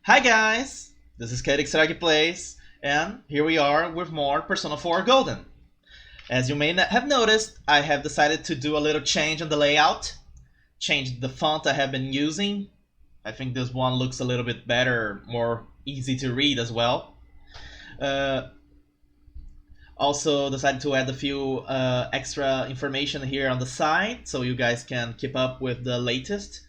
Hi guys, this is Kaede Kisaragi Plays, and here we are with more Persona 4 Golden. As you may have noticed, I have decided to do a little change on the layout, change the font I have been using. I think this one looks a little bit better, more easy to read as well. Also decided to add a few extra information here on the side, so you guys can keep up with the latest.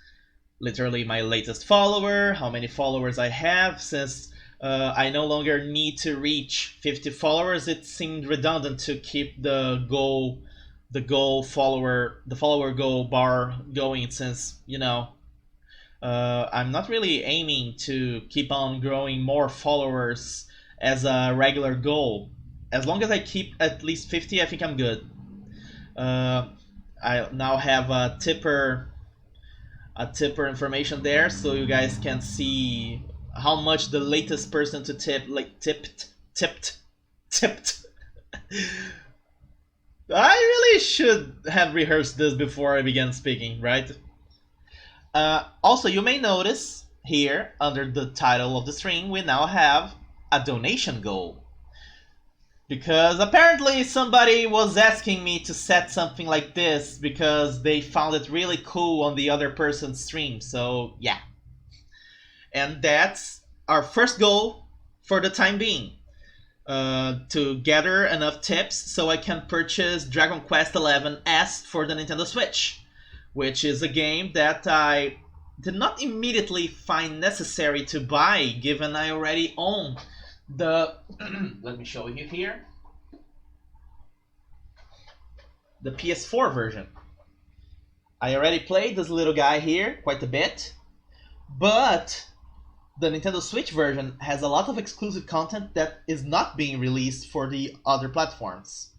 Literally my latest follower, how many followers I have. Since I no longer need to reach 50 followers, it seemed redundant to keep the follower goal bar going, since I'm not really aiming to keep on growing more followers as a regular goal. As long as I keep at least 50, I think I'm good. I now have a tipper information there, so you guys can see how much the latest person to tipped. I really should have rehearsed this before I began speaking, right? Also, you may notice here under the title of the stream, we now have a donation goal. Because apparently somebody was asking me to set something like this because they found it really cool on the other person's stream, so yeah. And that's our first goal for the time being. To gather enough tips so I can purchase Dragon Quest XI S for the Nintendo Switch, which is a game that I did not immediately find necessary to buy, given I already own the let me show you here, the PS4 version. I already played this little guy here quite a bit, but the Nintendo Switch version has a lot of exclusive content that is not being released for the other platforms.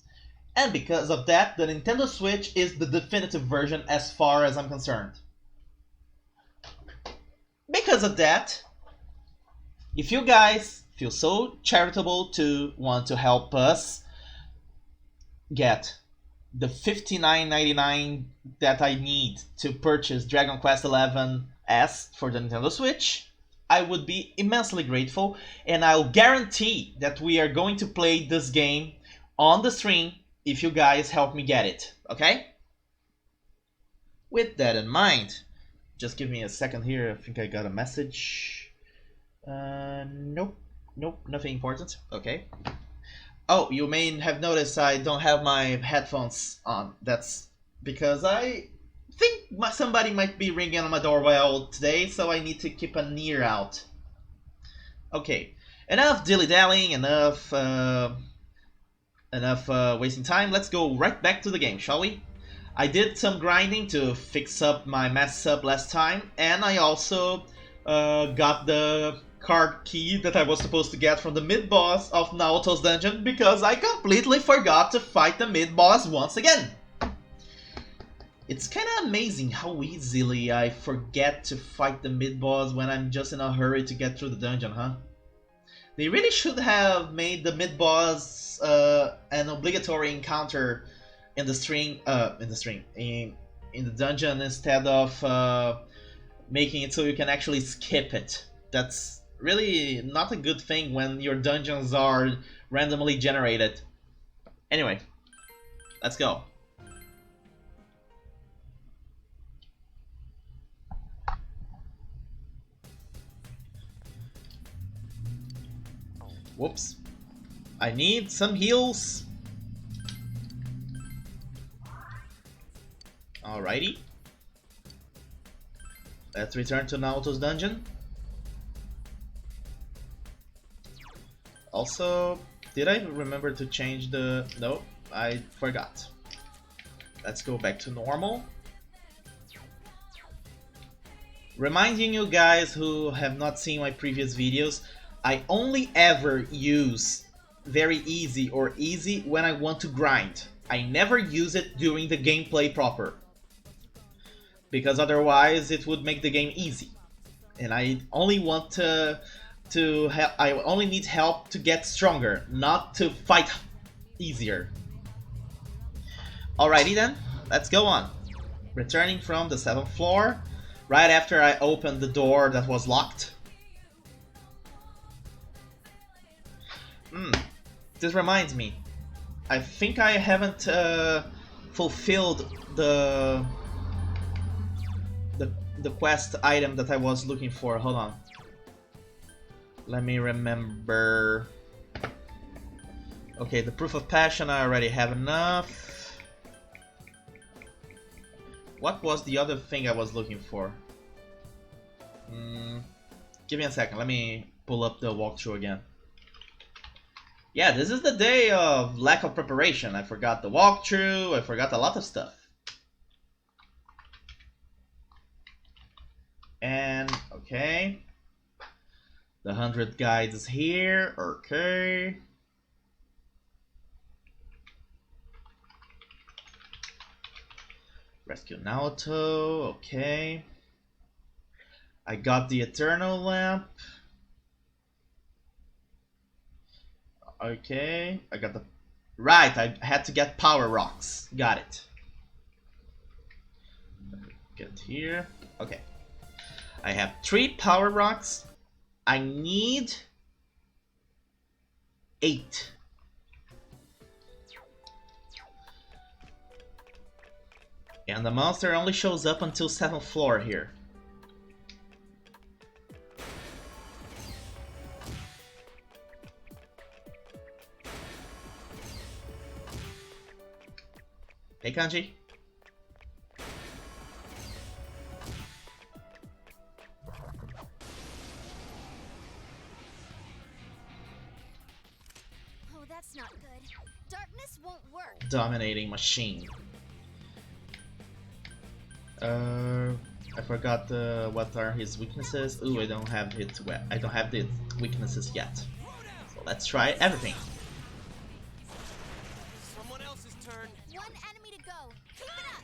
And because of that, the Nintendo Switch is the definitive version as far as I'm concerned. Because of that, if you guys feel so charitable to want to help us get the $59.99 that I need to purchase Dragon Quest XI S for the Nintendo Switch, I would be immensely grateful, and I'll guarantee that we are going to play this game on the stream if you guys help me get it, okay? With that in mind, just give me a second here. I think I got a message. Nope, nothing important. Okay. Oh, you may have noticed I don't have my headphones on. That's because I think somebody might be ringing on my doorbell today, so I need to keep an ear out. Okay, enough dilly-dallying, enough wasting time. Let's go right back to the game, shall we? I did some grinding to fix up my mess up last time, and I also got the card key that I was supposed to get from the mid-boss of Naoto's dungeon because I completely forgot to fight the mid-boss once again. It's kinda amazing how easily I forget to fight the mid-boss when I'm just in a hurry to get through the dungeon, huh? They really should have made the mid-boss an obligatory encounter in the dungeon instead of making it so you can actually skip it. That's really not a good thing when your dungeons are randomly generated. Anyway, let's go. Whoops. I need some heals. Alrighty. Let's return to Naoto's dungeon. Also, did I remember to change the... No, I forgot. Let's go back to normal. Reminding you guys who have not seen my previous videos, I only ever use very easy or easy when I want to grind. I never use it during the gameplay proper, because otherwise it would make the game easy. And I only want I only need help to get stronger, not to fight easier. Alrighty then, let's go on. Returning from the 7th floor, right after I opened the door that was locked. This reminds me. I think I haven't fulfilled the quest item that I was looking for. Hold on. Let me remember. Okay, the proof of passion, I already have enough. What was the other thing I was looking for? Give me a second, let me pull up the walkthrough again. Yeah, this is the day of lack of preparation. I forgot the walkthrough, I forgot a lot of stuff. And, okay. The 100 guides is here, okay. Rescue Naoto, okay. I got the Eternal Lamp. Okay, I got the... Right, I had to get Power Rocks. Got it. Get here. Okay. I have 3 Power Rocks. I need 8. And the monster only shows up until 7th floor here. Hey, Kanji. Oh, that's not good. Darkness won't work. Dominating machine. I forgot what are his weaknesses. Ooh, I don't have it. I don't have the weaknesses yet. So let's try everything. Someone else's turn. One enemy to go. Keep it up.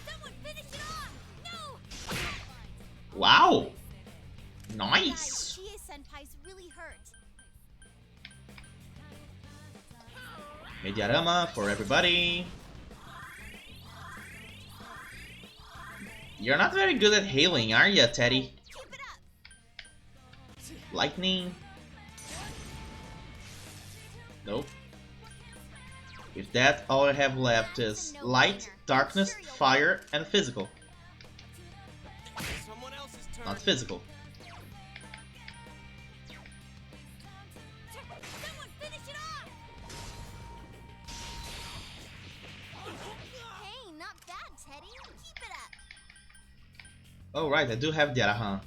Someone finish it off. No. Wow. Nice. Chie senpai's really hurt. Mediarama for everybody. You're not very good at healing, are you, Teddy? Keep it up. Lightning? Nope. With that, all I have left is light, darkness, fire, and physical. Someone else's turn. Not physical. Someone finish it off. Hey, not bad, Teddy. Keep it up. Oh right, I do have the Arahan.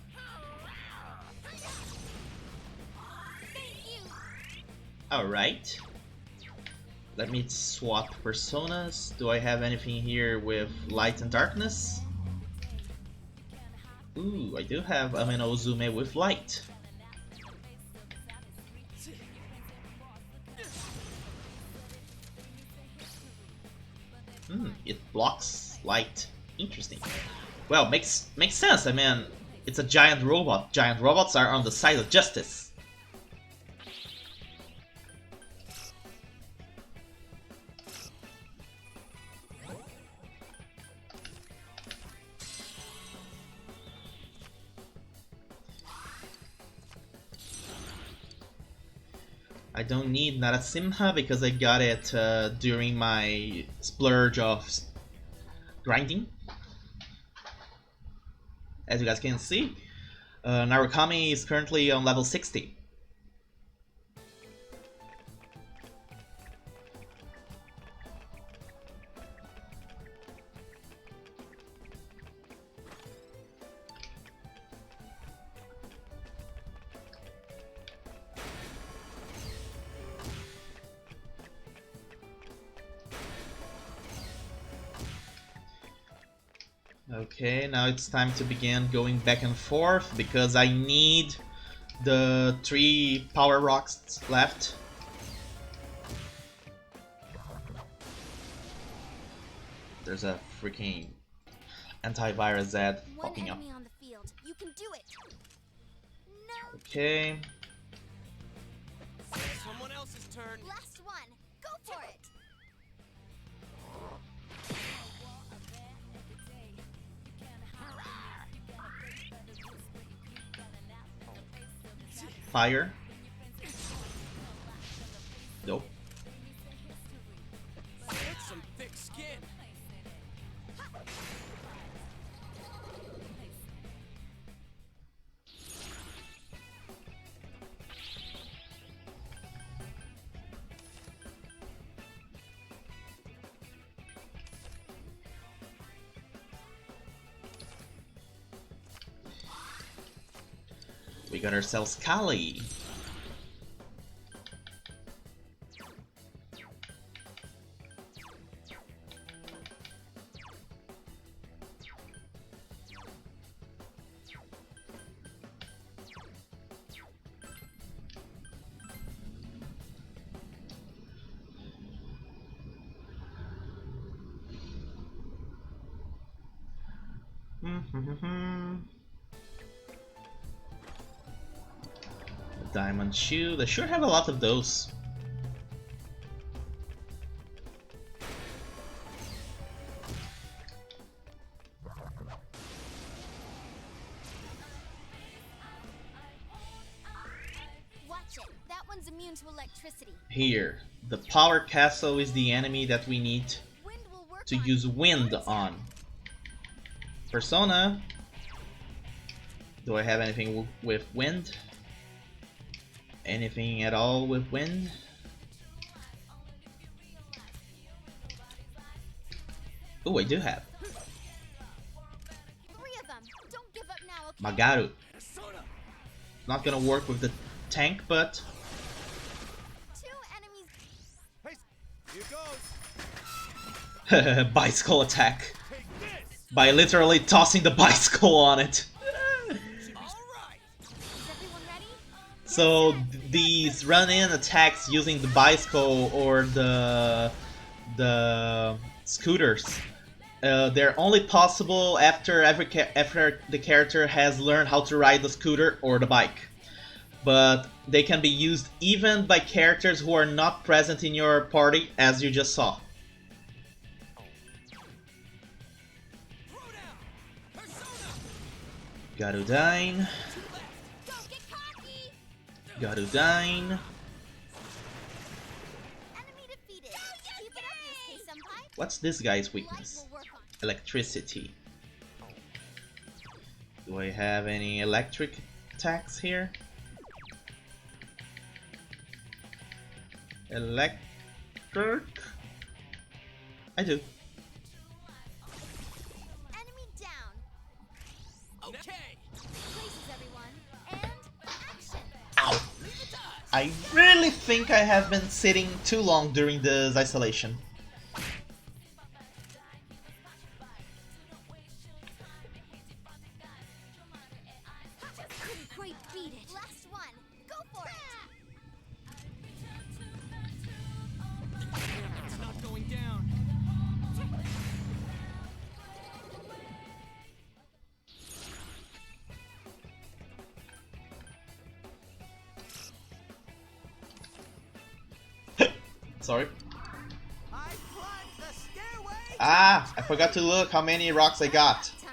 Alright. Let me swap personas. Do I have anything here with light and darkness? Ooh, I do have Ameno Uzume with light. It blocks light. Interesting. Well, makes sense. I mean, it's a giant robot. Giant robots are on the side of justice. I don't need Narasimha because I got it during my splurge of grinding. As you guys can see, Narukami is currently on level 60. Okay, now it's time to begin going back and forth because I need the 3 power rocks left. There's a freaking antivirus Z popping up. One enemy on the field. You can do it. No. Okay. Someone else's turn. Last one. Go for it. fire. Nope. It's some thick skin. We got ourselves Kali. Diamond shoe. They sure have a lot of those. Watch it. That one's immune to electricity. Here, the power castle is the enemy that we need Wind will work to on use it. wind on. Persona. Do I have anything with wind? Anything at all with wind? Oh, I do have. 3 of them. Don't give up now, okay? Magaru. Persona. Not gonna work with the tank, but 2 enemies. Hey, here goes. bicycle attack Take this. by literally tossing the bicycle on it. All right. Is everyone ready? So these run-in attacks using the bicycle or the scooters, they're only possible after after the character has learned how to ride the scooter or the bike. But they can be used even by characters who are not present in your party, as you just saw. Throw down. Persona. Garudine, Go get cocky. Garudine. Enemy defeated. Keep it up, Yusuke Senpai. What's this guy's Light weakness? will work on it. Electricity. Do I have any electric attacks here? Electric? I do. Enemy down. Okay. Places, everyone. And action. Ow! Leave it to us. I really think I have been sitting too long during this isolation. Couldn't quite beat it. Last one. Go for it. It's not going down. Sorry. I climbed the stairway. Ah! I forgot to look how many rocks I got. Time.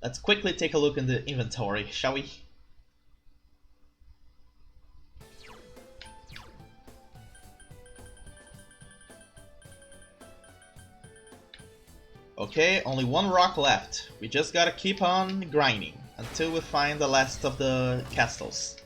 Let's quickly take a look in the inventory, shall we? Okay, only one rock left. We just gotta keep on grinding until we find the last of the castles.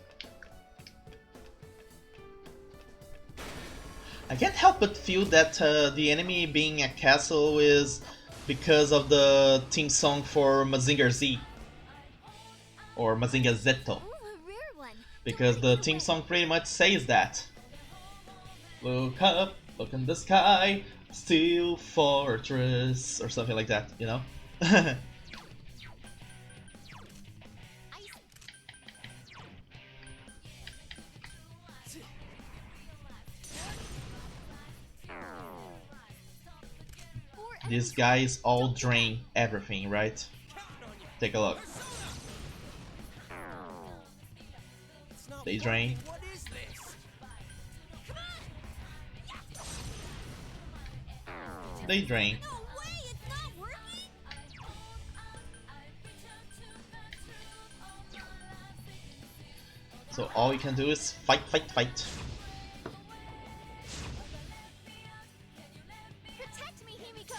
I can't help but feel that the enemy being a castle is because of the theme song for Mazinger Z. Or Mazinger Zetto. Ooh, a rare one. Because the theme song pretty much says that. Look up, look in the sky, steel fortress, or something like that, you know? Ice. These guys all drain everything, right? Counting on you. Take a look. It's not They drain. working. What is this? They drain. No way, it's not working. So all you can do is fight, fight, fight. Protect me, Himiko!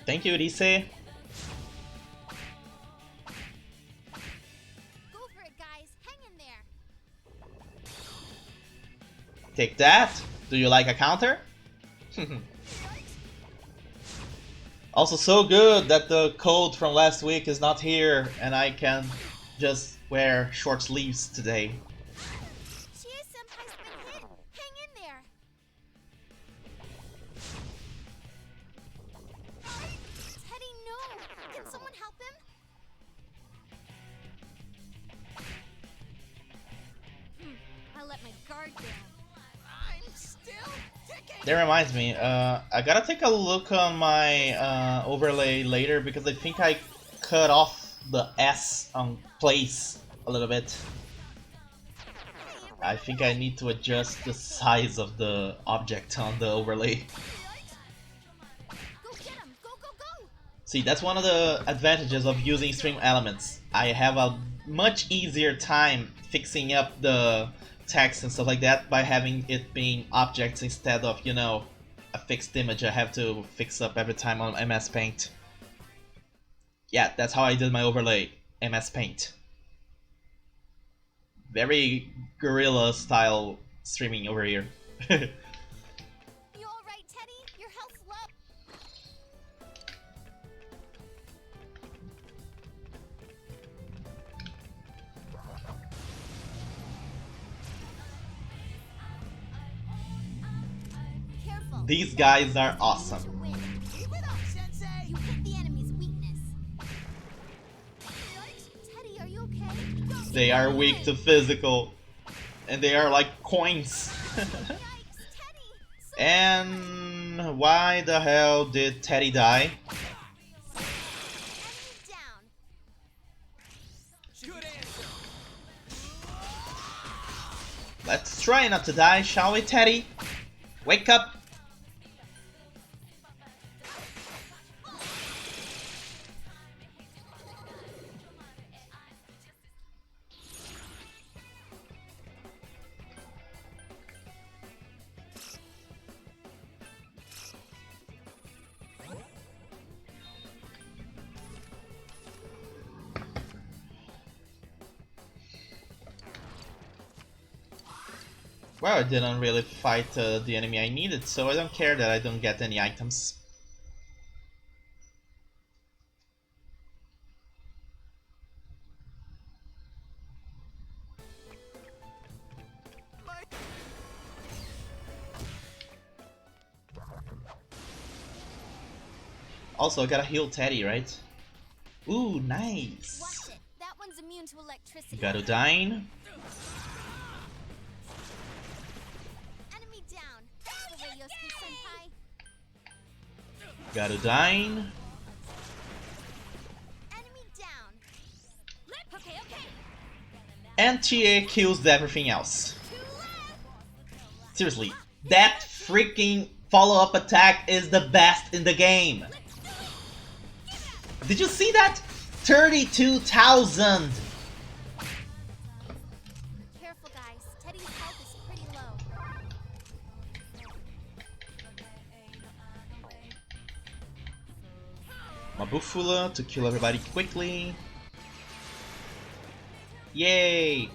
Thank you, Rise. Go for it, guys. Hang in there. Take that. Do you like a counter? Also, so good that the code from last week is not here and I can just wear short sleeves today. Chie-senpai's been hit. Hang in there. Teddy, no! Can someone help him? I let my guard down. I'm still ticking. That reminds me, I gotta take a look on my overlay later because I think I cut off the S on place a little bit. I think I need to adjust the size of the object on the overlay. Go get him! Go, go, go! See, that's one of the advantages of using stream elements. I have a much easier time fixing up the text and stuff like that by having it being objects instead of, you know, a fixed image I have to fix up every time on MS Paint. Yeah, that's how I did my overlay, MS Paint. Very guerrilla style streaming over here. You alright, Teddy? Your health's low. Careful. These guys are awesome. To win. Keep it up, Sensei. You hit the enemy's weakness. Teddy, are you okay? They are weak to physical, and they are like coins. Yikes, Teddy! So And why the hell did Teddy die? enemy down. Good answer. Let's try not to die, shall we, Teddy? Wake up! Well, I didn't really fight the enemy I needed, so I don't care that I don't get any items. My Also, I gotta heal Teddy, right? Ooh, nice! Watch it. That one's immune to electricity. Garudine. Enemy down. That's the way, Yosuke-senpai. Garudine. Enemy down. Okay, okay. And TA kills everything else. Two left. Seriously, that freaking follow-up attack is the best in the game! Did you see that? 32,000! Careful, guys. Teddy's health is pretty low. Mabufula to kill everybody quickly. Yay!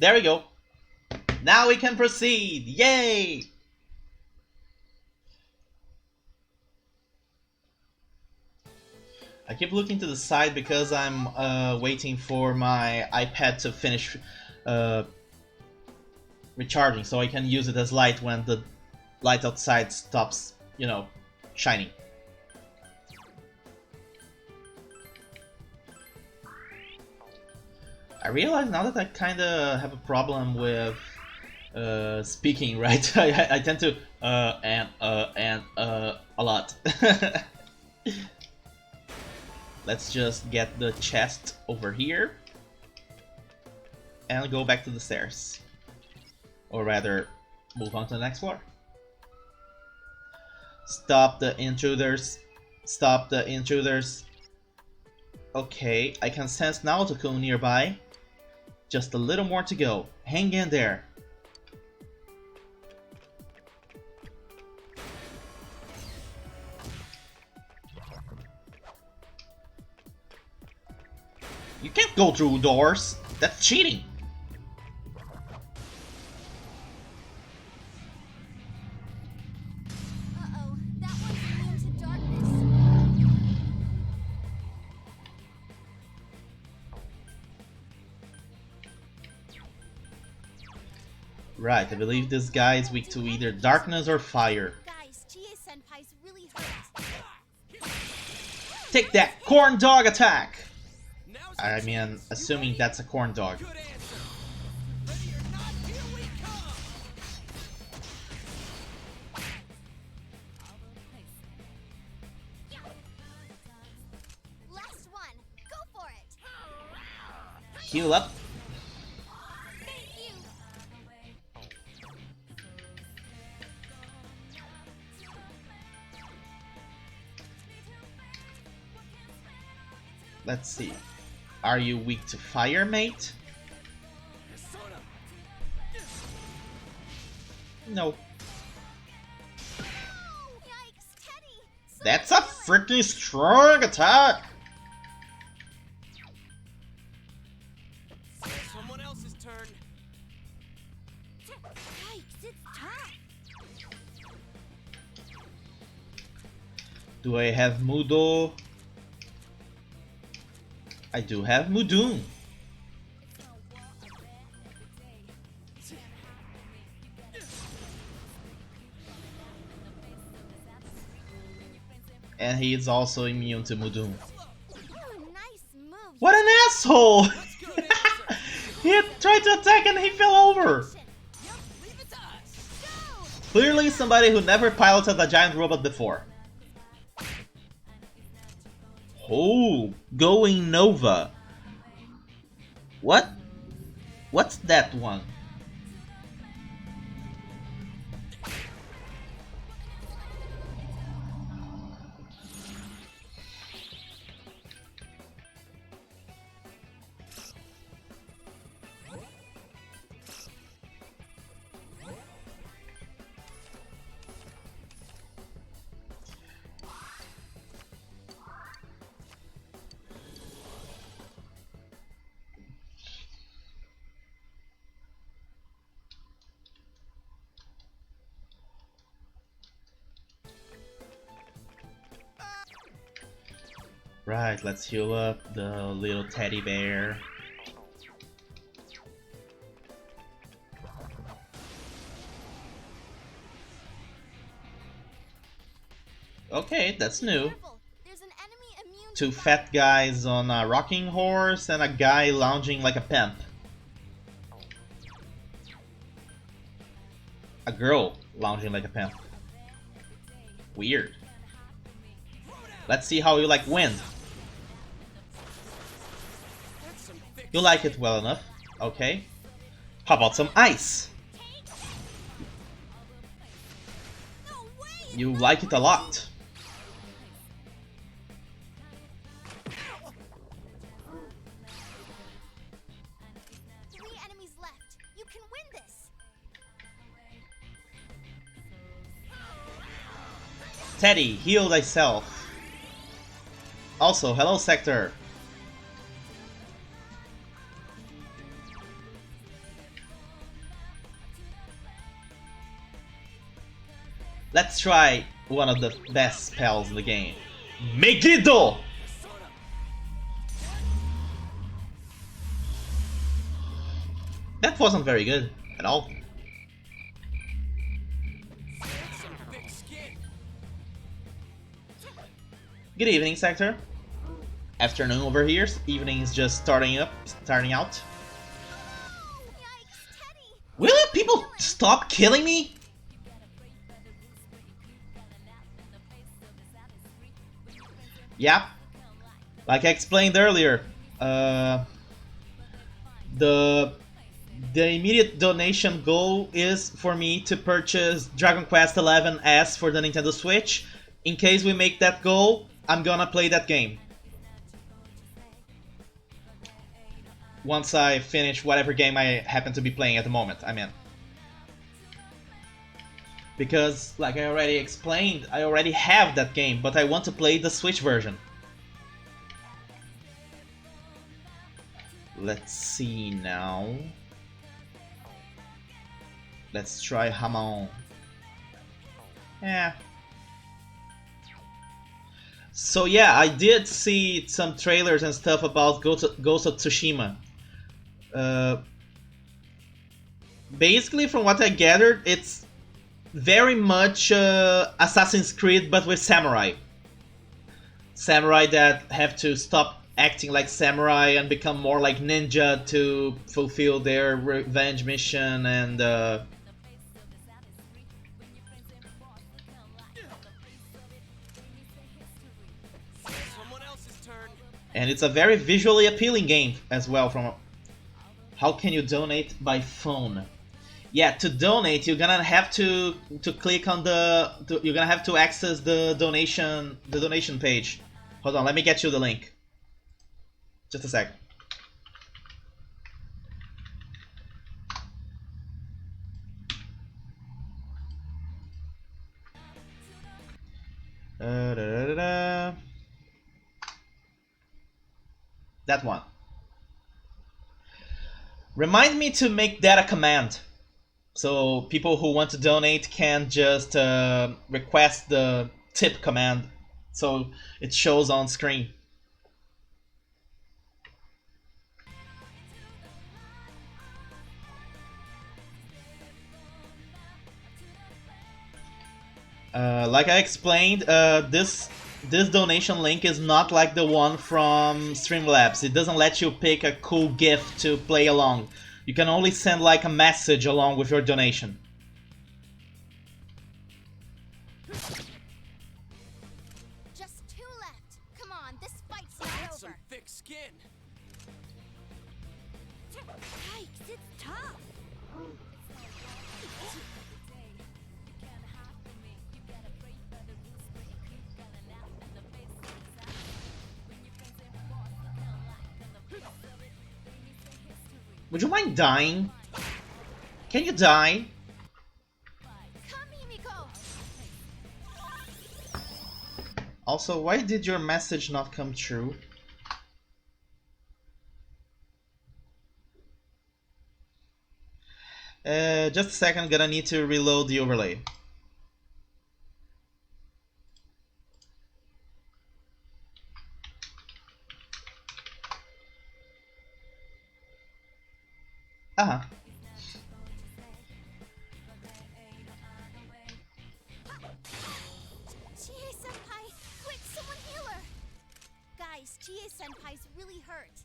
There we go. Now we can proceed. Yay! I keep looking to the side because I'm waiting for my iPad to finish recharging, so I can use it as light when the light outside stops, you know, shining. I realize now that I kind of have a problem with speaking, right? I tend to and a lot. Let's just get the chest over here and go back to the stairs. Or rather, move on to the next floor. Stop the intruders. Stop the intruders. Okay, I can sense Naoto nearby. Just a little more to go. Hang in there. You can't go through doors. That's cheating. Uh-oh, that one's immune to darkness. Right, I believe this guy is weak to either darkness or fire. Guys, Chie-senpai's really hurt. Take that corn dog attack! Now's I your mean, chance. assuming You that's a corn dog. ready? Good answer. Ready or not, here we come. Last one. Go for it. Heal up. Thank you. Let's see. Are you weak to fire, mate? Persona. No. Yikes, Teddy. So That's a freaking strong attack! Someone else's turn. Yikes, it's tough. Do I have Mudo? I do have Mudun. And he is also immune to Mudun. Oh, nice move. What an asshole! That's good answer. He tried to attack and he fell over! Yep, leave it to us. Go. Clearly somebody who never piloted a giant robot before. Oh, going Nova. What? What's that one? Right, let's heal up the little teddy bear. Okay, that's new. Careful. There's an enemy immune Two to fat guys on a rocking horse and a guy lounging like a pimp. A girl lounging like a pimp. Weird. Let's see how you like wind. That's some thick. You like it well enough. Okay. How about some ice? No way. You like it a lot. Three enemies left. You can win this. Teddy, heal thyself. Also, hello Sector. Let's try one of the best spells in the game. Megiddo! Persona. That wasn't very good at all. That's some thick skin. Good evening, Sector. Afternoon over here. Evening is just starting out. stop killing me? Yeah, like I explained earlier, the immediate donation goal is for me to purchase Dragon Quest XI S for the Nintendo Switch. In case we make that goal, I'm gonna play that game. Once I finish whatever game I happen to be playing at the moment, I mean. Because, like I already explained, I already have that game, but I want to play the Switch version. Let's see now. Let's try Hamon. Yeah. So yeah, I did see some trailers and stuff about Ghost of Tsushima. Basically, from what I gathered, it's very much Assassin's Creed, but with samurai. Samurai that have to stop acting like samurai and become more like ninja to fulfill their revenge mission and Someone else's turn. and it's a very visually appealing game as well. From how can you donate by phone? Yeah, to donate, you're gonna have to click on you're gonna have to access the donation page. Hold on, let me get you the link. Just a sec. That one. Remind me to make that a command, so people who want to donate can just request the tip command, so it shows on screen. Like I explained, this donation link is not like the one from Streamlabs. It doesn't let you pick a cool GIF to play along. You can only send like a message along with your donation. Just 2 left. Come on, this fight's not Got over. some thick skin. Yikes, it's tough. Would you mind dying? Can you die? Come, Himiko. Also, why did your message not come true? Just a second, gonna need to reload the overlay. Uh-huh. Chie-senpai, quick, someone heal her. Guys, Chie-senpai's really hurt.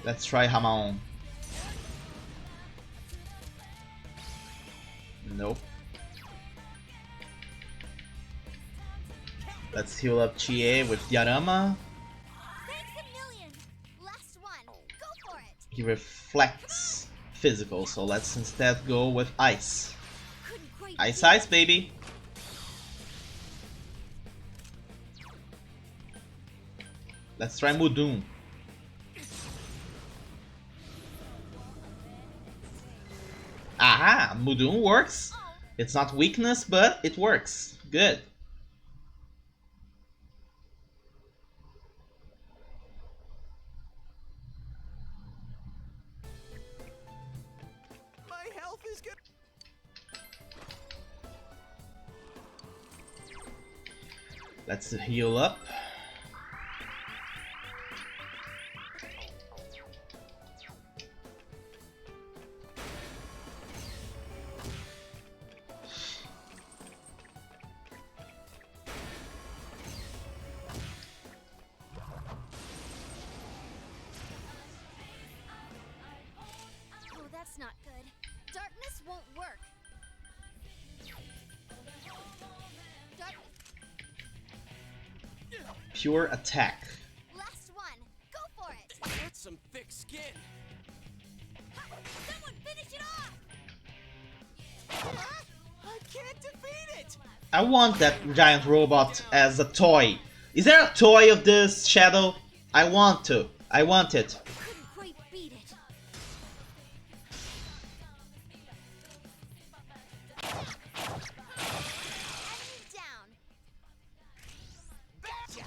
Let's try Hamaon. Nope. Let's heal up Chie with Yarama. Thanks a million. Last one. Go for it. He reflects physical, so let's instead go with Ice. Couldn't quite Ice, do Ice, baby! Let's try Mudun. Aha! Mudun works! It's not weakness, but it works. Good. My health is good. Let's heal up. won't work. Dark. Pure attack. Last one. Go for it. That's some thick skin. Ha! Someone finish it off. I can't defeat it. I want that giant robot as a toy. Is there a toy of this, Shadow? I want to. I want it. Couldn't quite beat it. Enemy down. Betcha.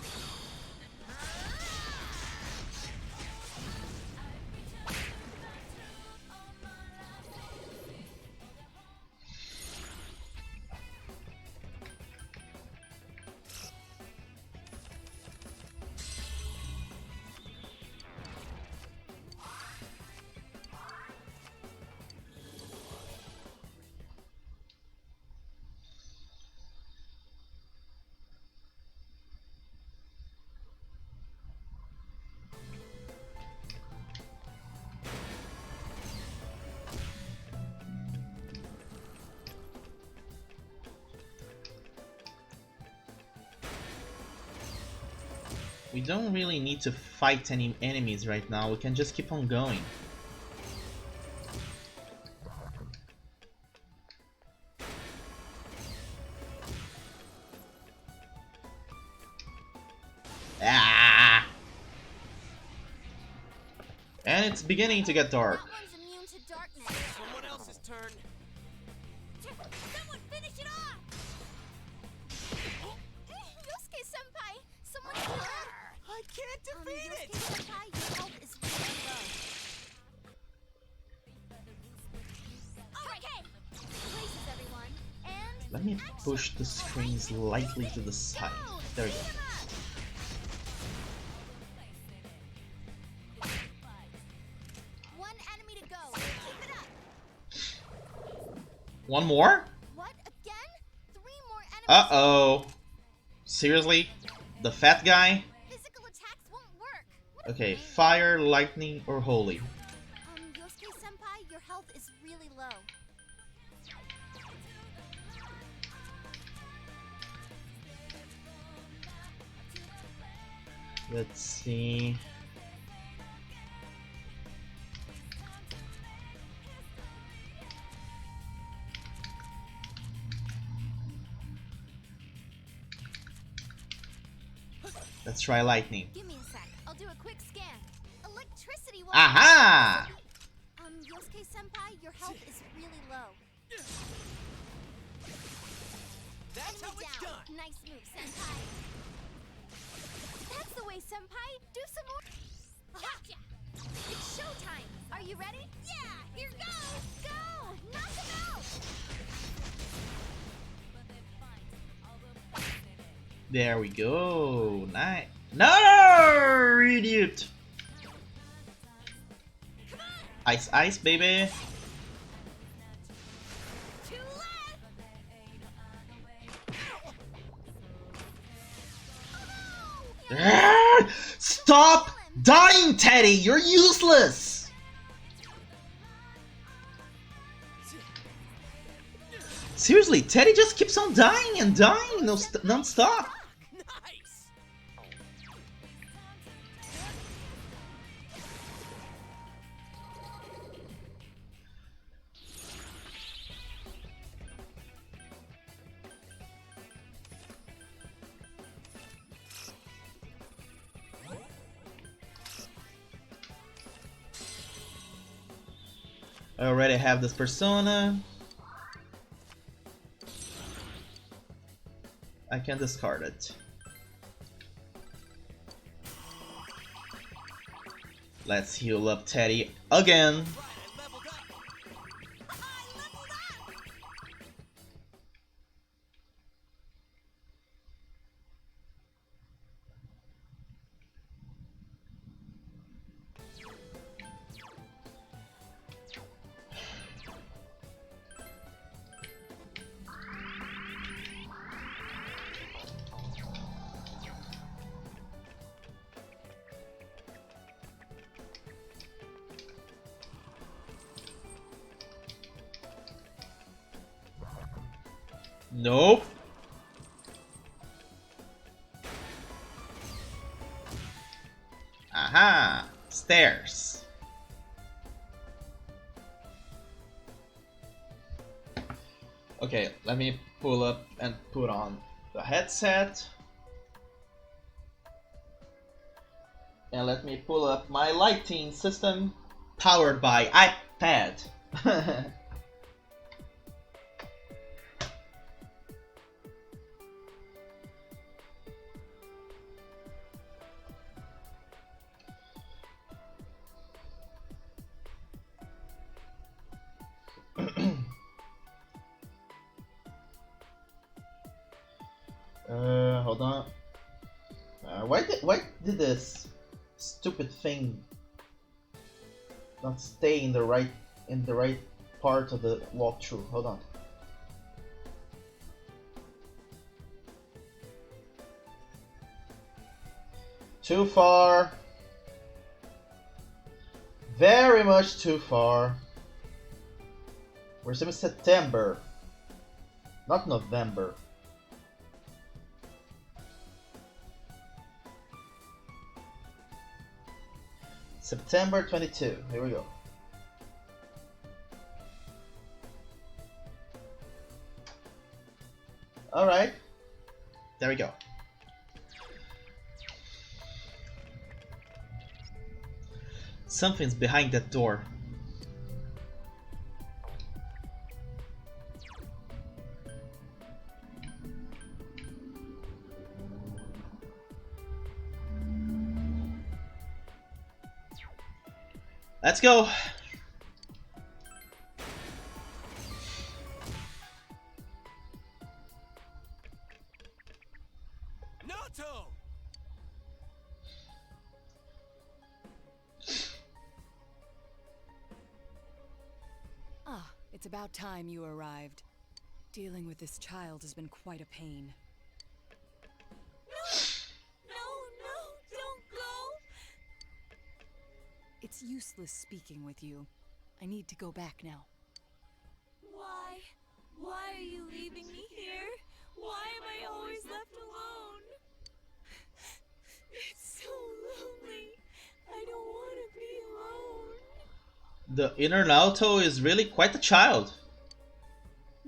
We don't really need to fight any enemies right now. We can just keep on going. Ah! And it's beginning to get dark. That one's immune to darkness. Someone else's turn. Someone finish it off. Yosuke-senpai, someone heal. I can't defeat it. Yosuke-senpai, your health is really low. Okay. Places, everyone. And Let me push the screen slightly to the side. There we go. One enemy to go. Keep it up. One more? What? Again? 3 more enemies. Uh-oh. Seriously? The fat guy? Physical attacks won't work. What a Okay, pain. fire, lightning, or holy. Yosuke-senpai, your health is really low. Let's see. Let's try lightning. Give me a sec. I'll do a quick scan. Electricity won't Aha! Yosuke-senpai, your health is really low. That's how Enemy it's down. done. Nice move, senpai. That's the way, senpai. Do some more. Gotcha. It's showtime. Are you ready? Yeah. Here goes. Go. Knock him out. There we go. Nice. No, idiot. Ice, ice, baby. Two left. Oh, no. Ah, stop dying, Teddy. You're useless. Seriously, Teddy just keeps on dying and dying non-stop. Nice. I already have this persona. I can discard it. Let's heal up Teddy again. Right, I leveled up. I leveled up. Nope. Aha! Stairs. Okay, let me pull up and put on the headset. And let me pull up my lighting system powered by iPad. Hold on. Why did this stupid thing not stay in the right part of the walkthrough? Hold on. Too far. Very much too far. We're in September, not November. September 22. Here we go. All right. There we go. Something's behind that door. Let's go. Naoto! Ah, it's about time you arrived. Dealing with this child has been quite a pain. No, don't go! It's useless speaking with you. I need to go back now. Why? Why are you leaving me here? Why am I always left alone? It's so lonely. I don't want to be alone. The inner Naoto is really quite a child.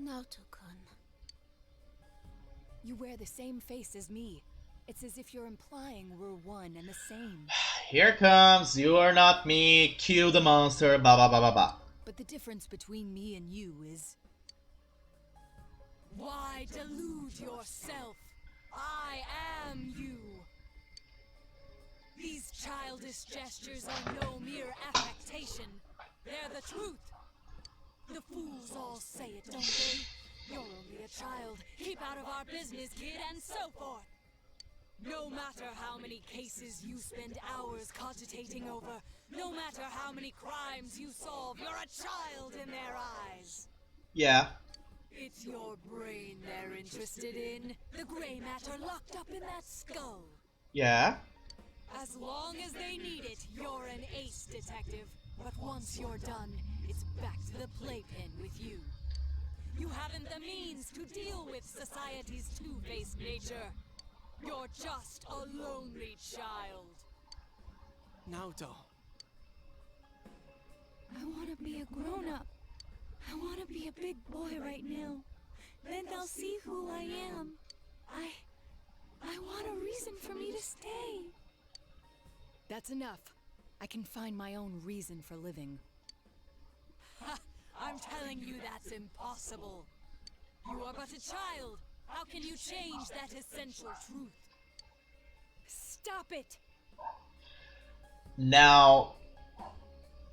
Naoto-kun. You wear the same face as me. It's as if you're implying we're one and the same. Here comes, you are not me, kill the monster, ba ba ba ba ba. But the difference between me and you is... Why delude yourself? I am you. These childish gestures are no mere affectation. They're the truth. The fools all say it, don't they? You're only a child. Keep out of our business, kid, and so forth. No matter how many cases you spend hours cogitating over, no matter how many crimes you solve, you're a child in their eyes. Yeah. It's your brain they're interested in. The gray matter locked up in that skull. Yeah. As long as they need it, you're an ace detective. But once you're done, it's back to the playpen with you. You haven't the means to deal with society's two-faced nature. You're just a lonely child. Naoto. I want to be a grown-up. I want to be a big boy right now. Then they'll see who I am. I want a reason for me to stay. That's enough. I can find my own reason for living. I'm telling you that's impossible. You are but a child. How can you change that essential truth? Stop it! Now,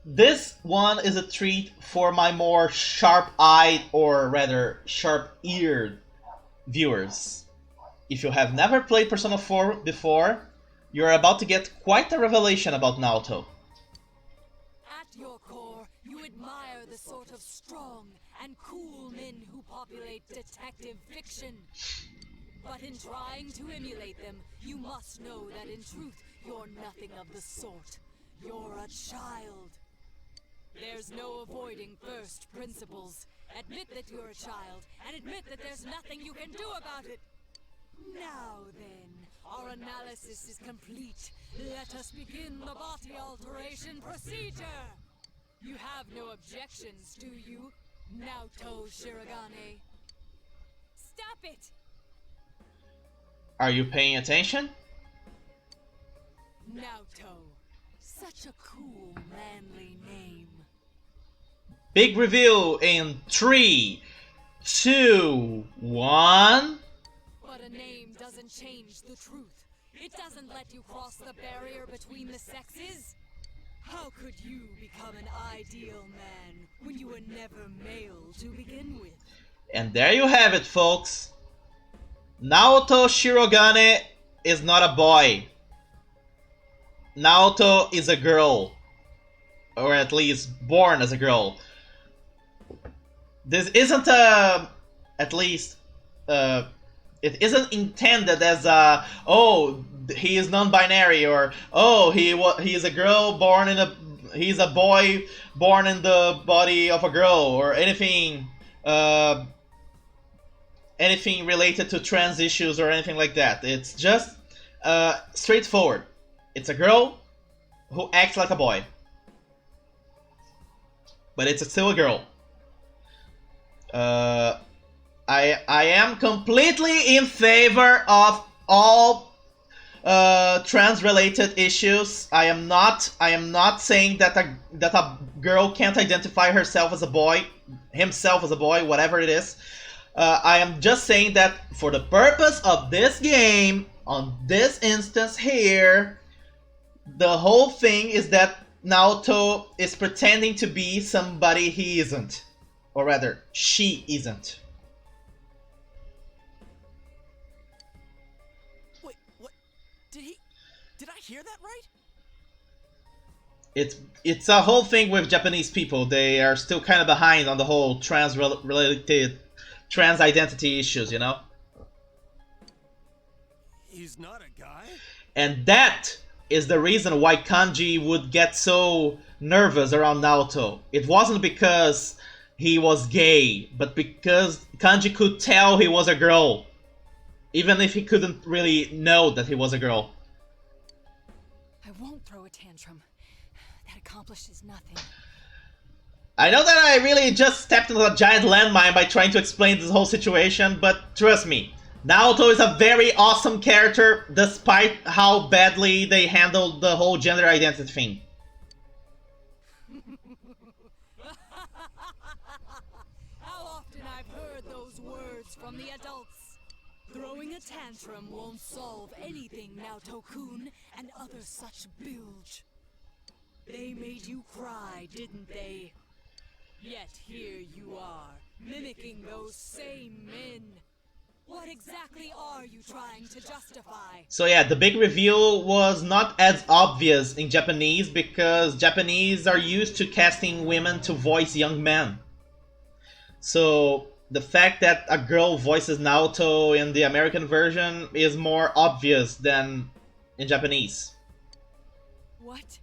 this one is a treat for my more sharp-eyed, or rather sharp-eared viewers. If you have never played Persona 4 before, you're about to get quite a revelation about Naoto. At your core, you admire the sort of strong and cool men who populate detective fiction. But in trying to emulate them, you must know that in truth, you're nothing of the sort. You're a child. There's no avoiding first principles. Admit that you're a child, and admit that there's nothing you can do about it. Now then, our analysis is complete. Let us begin the body alteration procedure. You have no objections, do you, Naoto Shirogane? Stop it! Are you paying attention? Naoto. Such a cool, manly name. Big reveal in 3, 2, 1. But a name doesn't change the truth. It doesn't let you cross the barrier between the sexes. How could you become an ideal man when you were never male to begin with? And there you have it, folks. Naoto Shirogane is not a boy. Naoto is a girl. Or at least born as a girl. This isn't at least, it isn't intended as a, oh, he is non-binary, or oh, he is a girl born in a, he's a boy born in the body of a girl, or anything, anything related to trans issues or anything like that. It's just straightforward. It's a girl who acts like a boy, but it's still a girl. I am completely in favor of all trans-related issues. I am not saying that a girl can't identify herself as a boy, himself as a boy, whatever it is. I am just saying that for the purpose of this game, on this instance here, the whole thing is that Naoto is pretending to be somebody he isn't. Or rather, she isn't. Wait, what? Did I hear that right? It's a whole thing with Japanese people. They are still kind of behind on the whole trans-related, trans identity issues, you know? He's not a guy? And that is the reason why Kanji would get so nervous around Naoto. It wasn't because he was gay, but because Kanji could tell he was a girl, even if he couldn't really know that he was a girl. I won't throw a tantrum. That accomplishes nothing. I know that I really just stepped into a giant landmine by trying to explain this whole situation, but trust me, Naoto is a very awesome character despite how badly they handled the whole gender identity thing. From the adults. Throwing a tantrum won't solve anything, Naoto-kun, and other such bilge. They made you cry, didn't they? Yet here you are, mimicking those same men. What exactly are you trying to justify? So yeah, the big reveal was not as obvious in Japanese because Japanese are used to casting women to voice young men. So the fact that a girl voices Naoto in the American version is more obvious than in Japanese. What?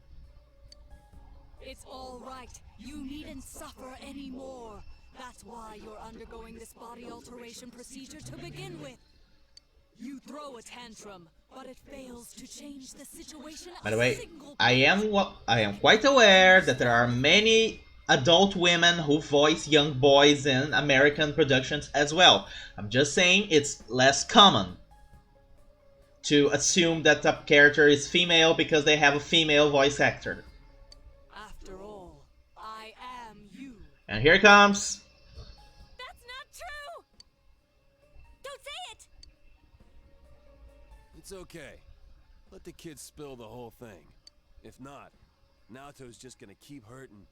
It's all right. You needn't suffer anymore. That's why you're undergoing this body alteration procedure to begin with. You throw a tantrum, but it fails to change the situation. By the way, I am quite aware that there are many adult women who voice young boys in American productions as well. I'm just saying it's less common to assume that a character is female because they have a female voice actor. After all, I am you. And here it comes. That's not true! Don't say it! It's okay. Let the kid spill the whole thing. If not, Naoto's just gonna keep hurting.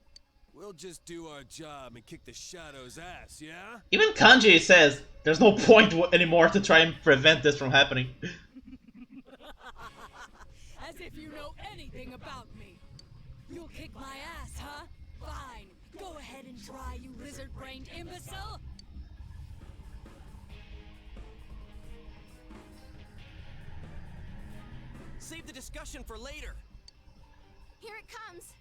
We'll just do our job and kick the Shadow's ass, yeah? Even Kanji says there's no point anymore to try and prevent this from happening. As if you know anything about me. You'll kick my ass, huh? Fine. Go ahead and try, you lizard-brained imbecile. Save the discussion for later. Here it comes.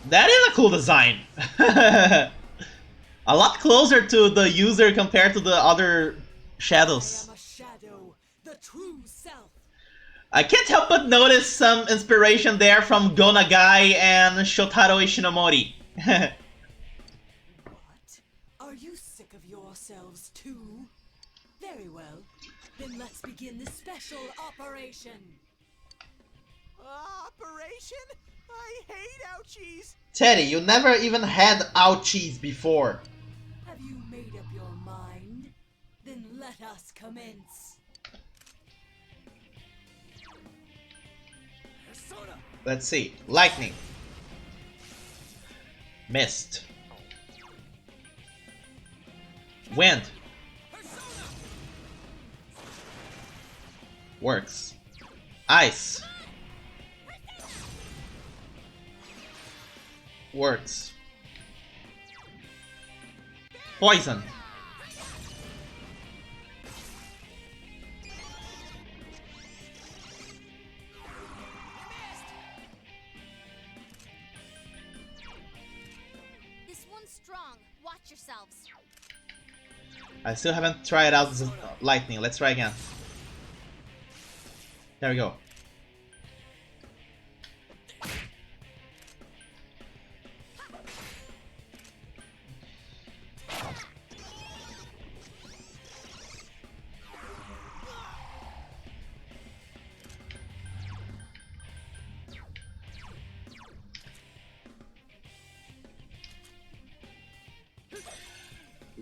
That is a cool design. A lot closer to the user compared to the other shadows. I am a shadow, the true self. I can't help but notice some inspiration there from Go Nagai and Shotaro Ishinomori. What? Are you sick of yourselves too? Very well. Then let's begin the special operation. Operation? I hate ouchies! Teddy, you never even had ouchies before. Have you made up your mind? Then let us commence. Persona! Let's see. Lightning. Mist. Wind. Persona! Works. Ice. Works. Poison. This one's strong. Watch yourselves. I still haven't tried out the lightning. Let's try again. There we go.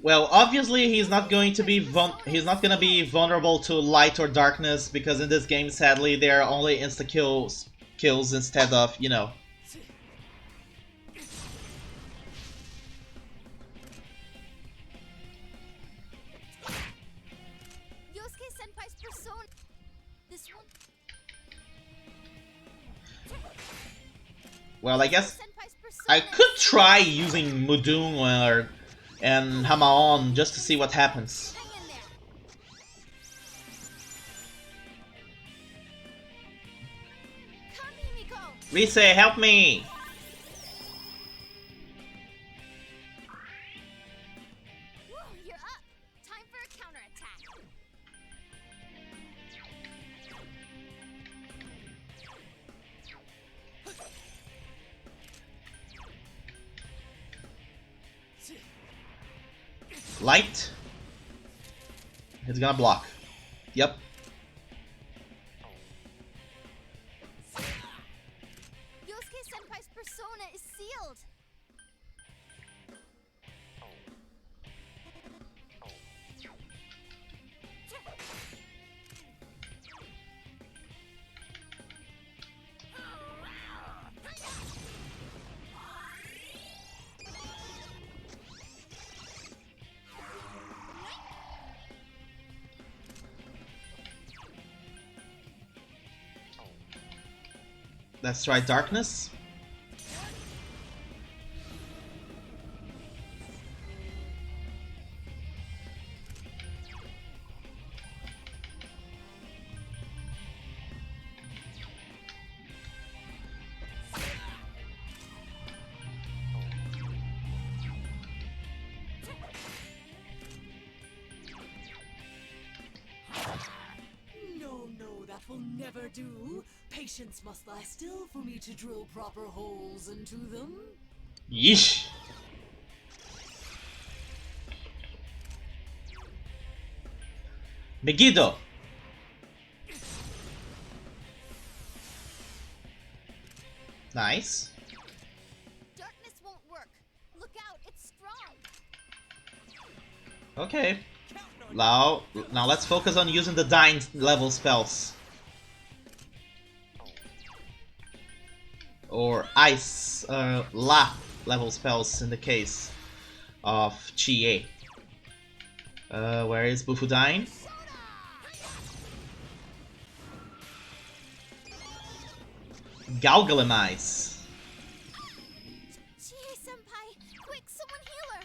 Well, obviously he's not going to be vulnerable to light or darkness because in this game, sadly, there are only insta kills instead of, you know. Yosuke Senpai's persona. This one. Well, I guess Senpai's persona. I could try using Mudun and Hamaon just to see what happens. Hang in there. Come, Himiko. Rise, help me! Woo, you're up. Time for a counterattack. Light. It's gonna block. Yep. Yosuke Senpai's persona is sealed. Let's try darkness. No, that will never do. Patience must lie still for me to drill proper holes into them. Yeesh. Megiddo. Nice. Darkness won't work. Look out, it's strong. Okay. Now let's focus on using the Dying level spells. Or Ice, La level spells in the case of Chie. Where is Bufudyne? Galgalamize. Chie Senpai, quick, someone heal her.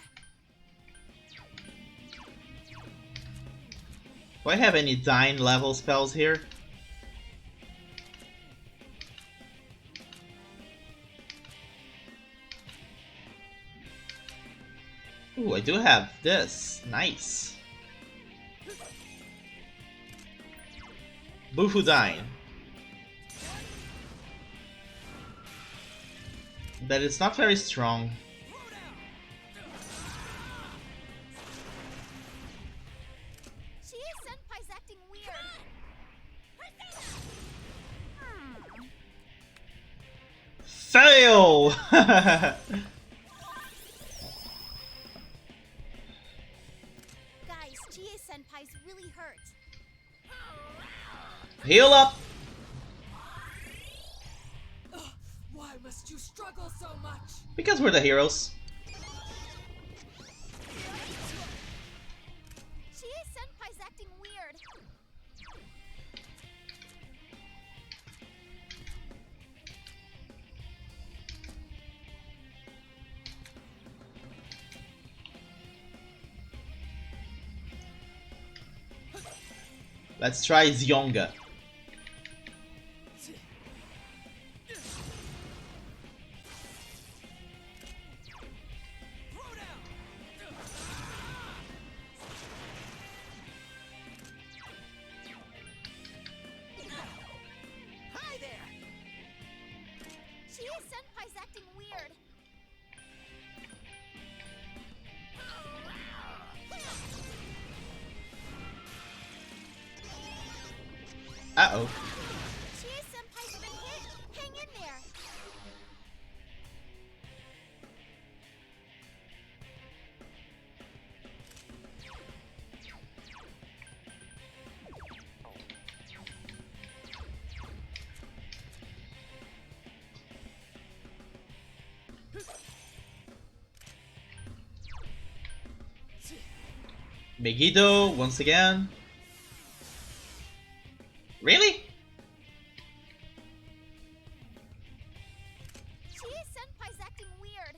Do I have any Dying level spells here? Ooh, I do have this. Nice. Bufudine. But it's not very strong. Chie-senpai's acting weird. Fail! Guys, Chie-senpai's really hurt. Heal up! Why must you struggle so much? Because we're the heroes. Chie-senpai's acting weird. Let's try Zionga. Hi there. Chie-senpai's acting weird. Uh-oh. Chie-senpai's been hit. Hang in there. Megiddo, once again. Really? Chie-senpai's acting weird.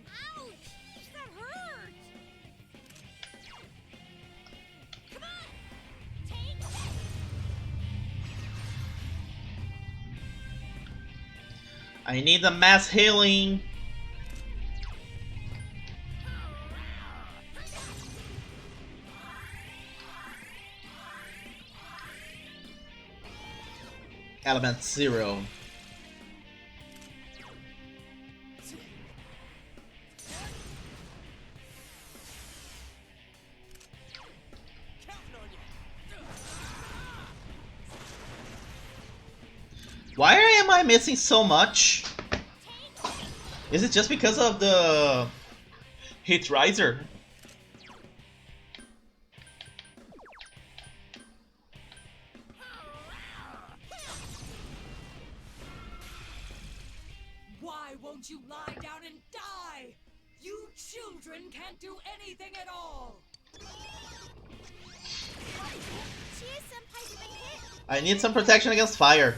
Ouch! That hurt! Come on! Take this! I need a mass healing. Element 0. Why am I missing so much? Is it just because of the hit riser? Why won't you lie down and die? You children can't do anything at all. Chie-senpai's been hit. I need some protection against fire.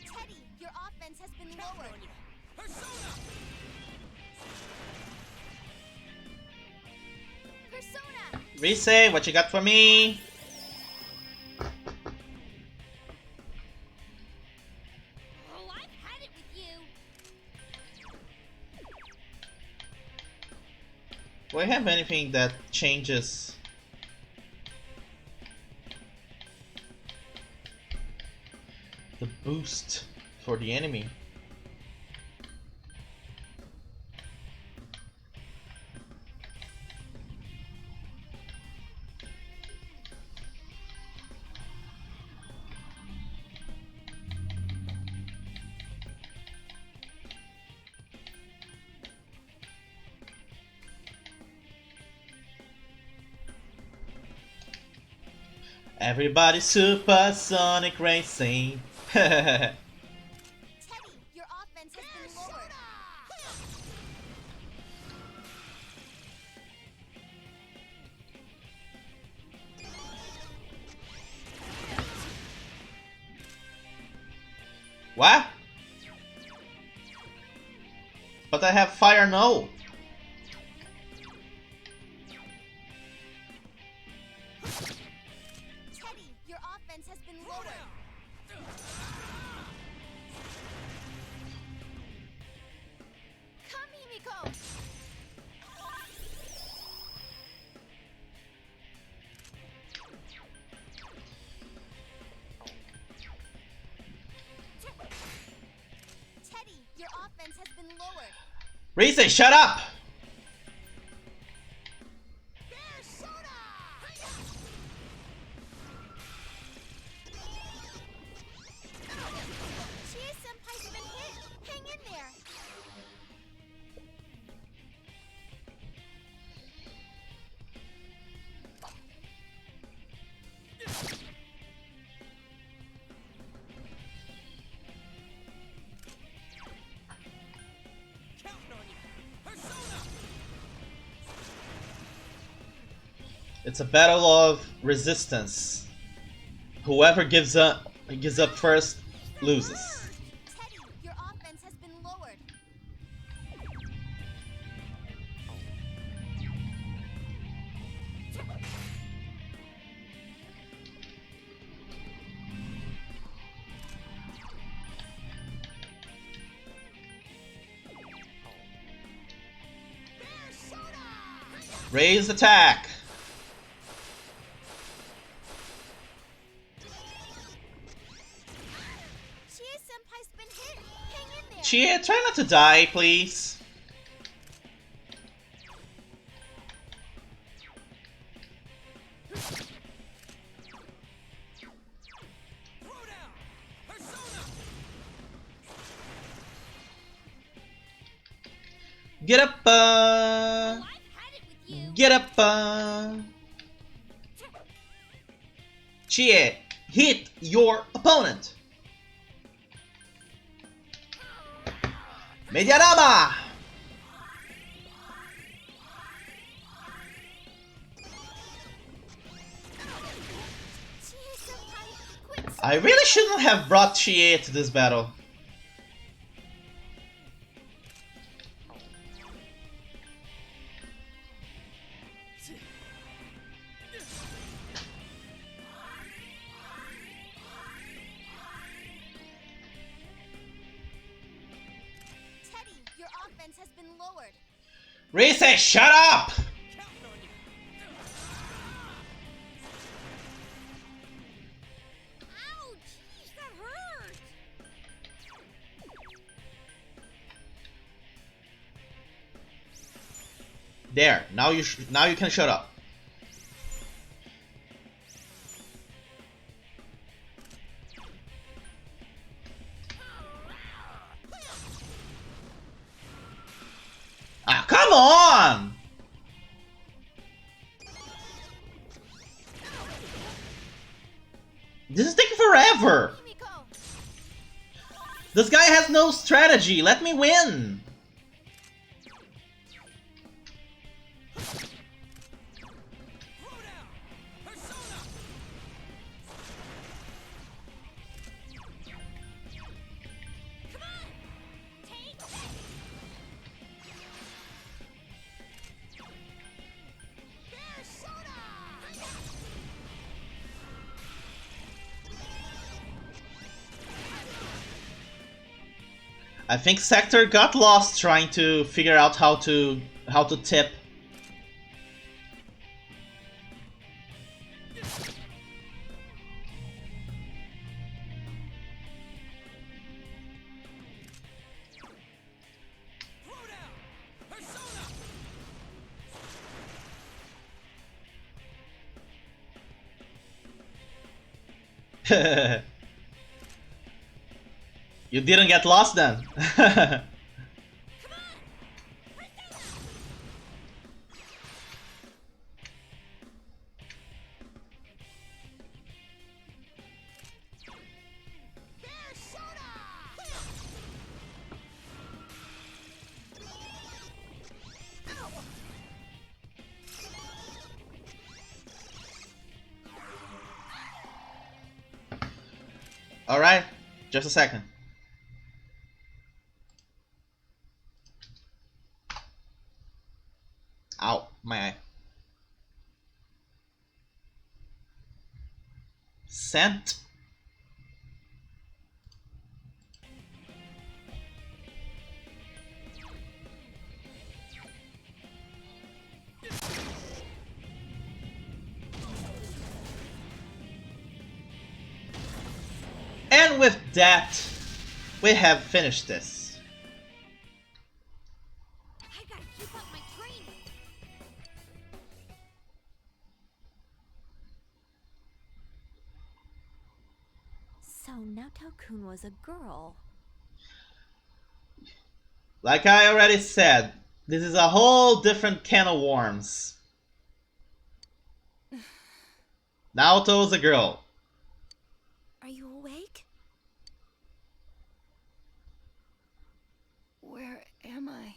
Teddy, your offense has been lowered. Persona! Rise, what you got for me? Oh, I've had it with you. Do I have anything that changes? The boost for the enemy. Everybody supersonic racing. Teddy, your offense has been lowered. What? But I have fire no. Teddy, your offense has been lowered. Come, Himiko. Teddy, your offense has been lowered. Reese, shut up! Chie-senpai's been hit. Hang in there. It's a battle of resistance. Whoever gives up first loses. Teddy, your offense has been lowered. Raise attack. Chie-senpai's been hit. Hang in there. Chie, try not to die, please. Get up, I've had it with you. get up, Chie, hit your opponent. Mediarama! Chie-senpai, quit. I really shouldn't have brought Chie to this battle. Teddy, your offense has been lowered. Reese, shut up! Ouch! That hurt! There, now you can shut up. Ah, come on! This is taking forever! Himiko! This guy has no strategy, let me win! I think Sector got lost trying to figure out how to tip. You didn't get lost then. Alright, just a second. Ow, my eye. Sent. And with that, we have finished this. I gotta keep up my training. So Naoto-kun was a girl. Like I already said, this is a whole different can of worms. Naoto is a girl. Are you awake? Where am I?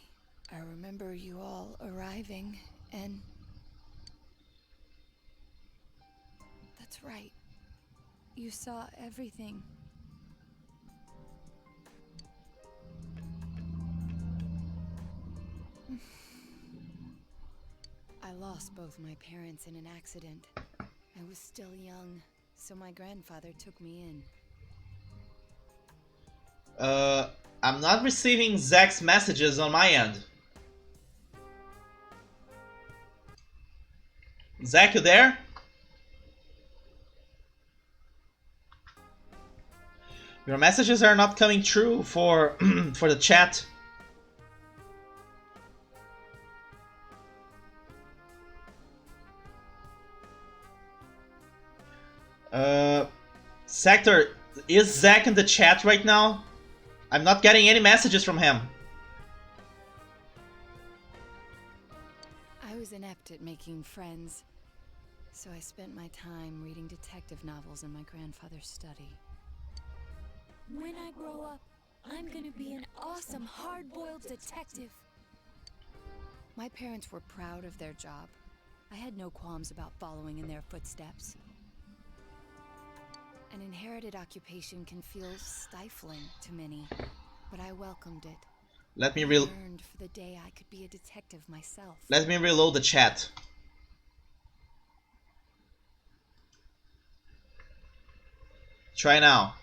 I remember you all arriving, and... That's right. You saw everything. I lost both my parents in an accident. I was still young, so my grandfather took me in. I'm not receiving Zach's messages on my end. Zach, you there? Your messages are not coming through for for the chat. Sector, is Zach in the chat right now? I'm not getting any messages from him. I was inept at making friends, so I spent my time reading detective novels in my grandfather's study. When I grow up, I'm gonna be an awesome hard-boiled detective. My parents were proud of their job. I had no qualms about following in their footsteps. An inherited occupation can feel stifling to many, but I welcomed it. Let me I yearned for the day I could be a detective myself. Let me reload the chat. Try now.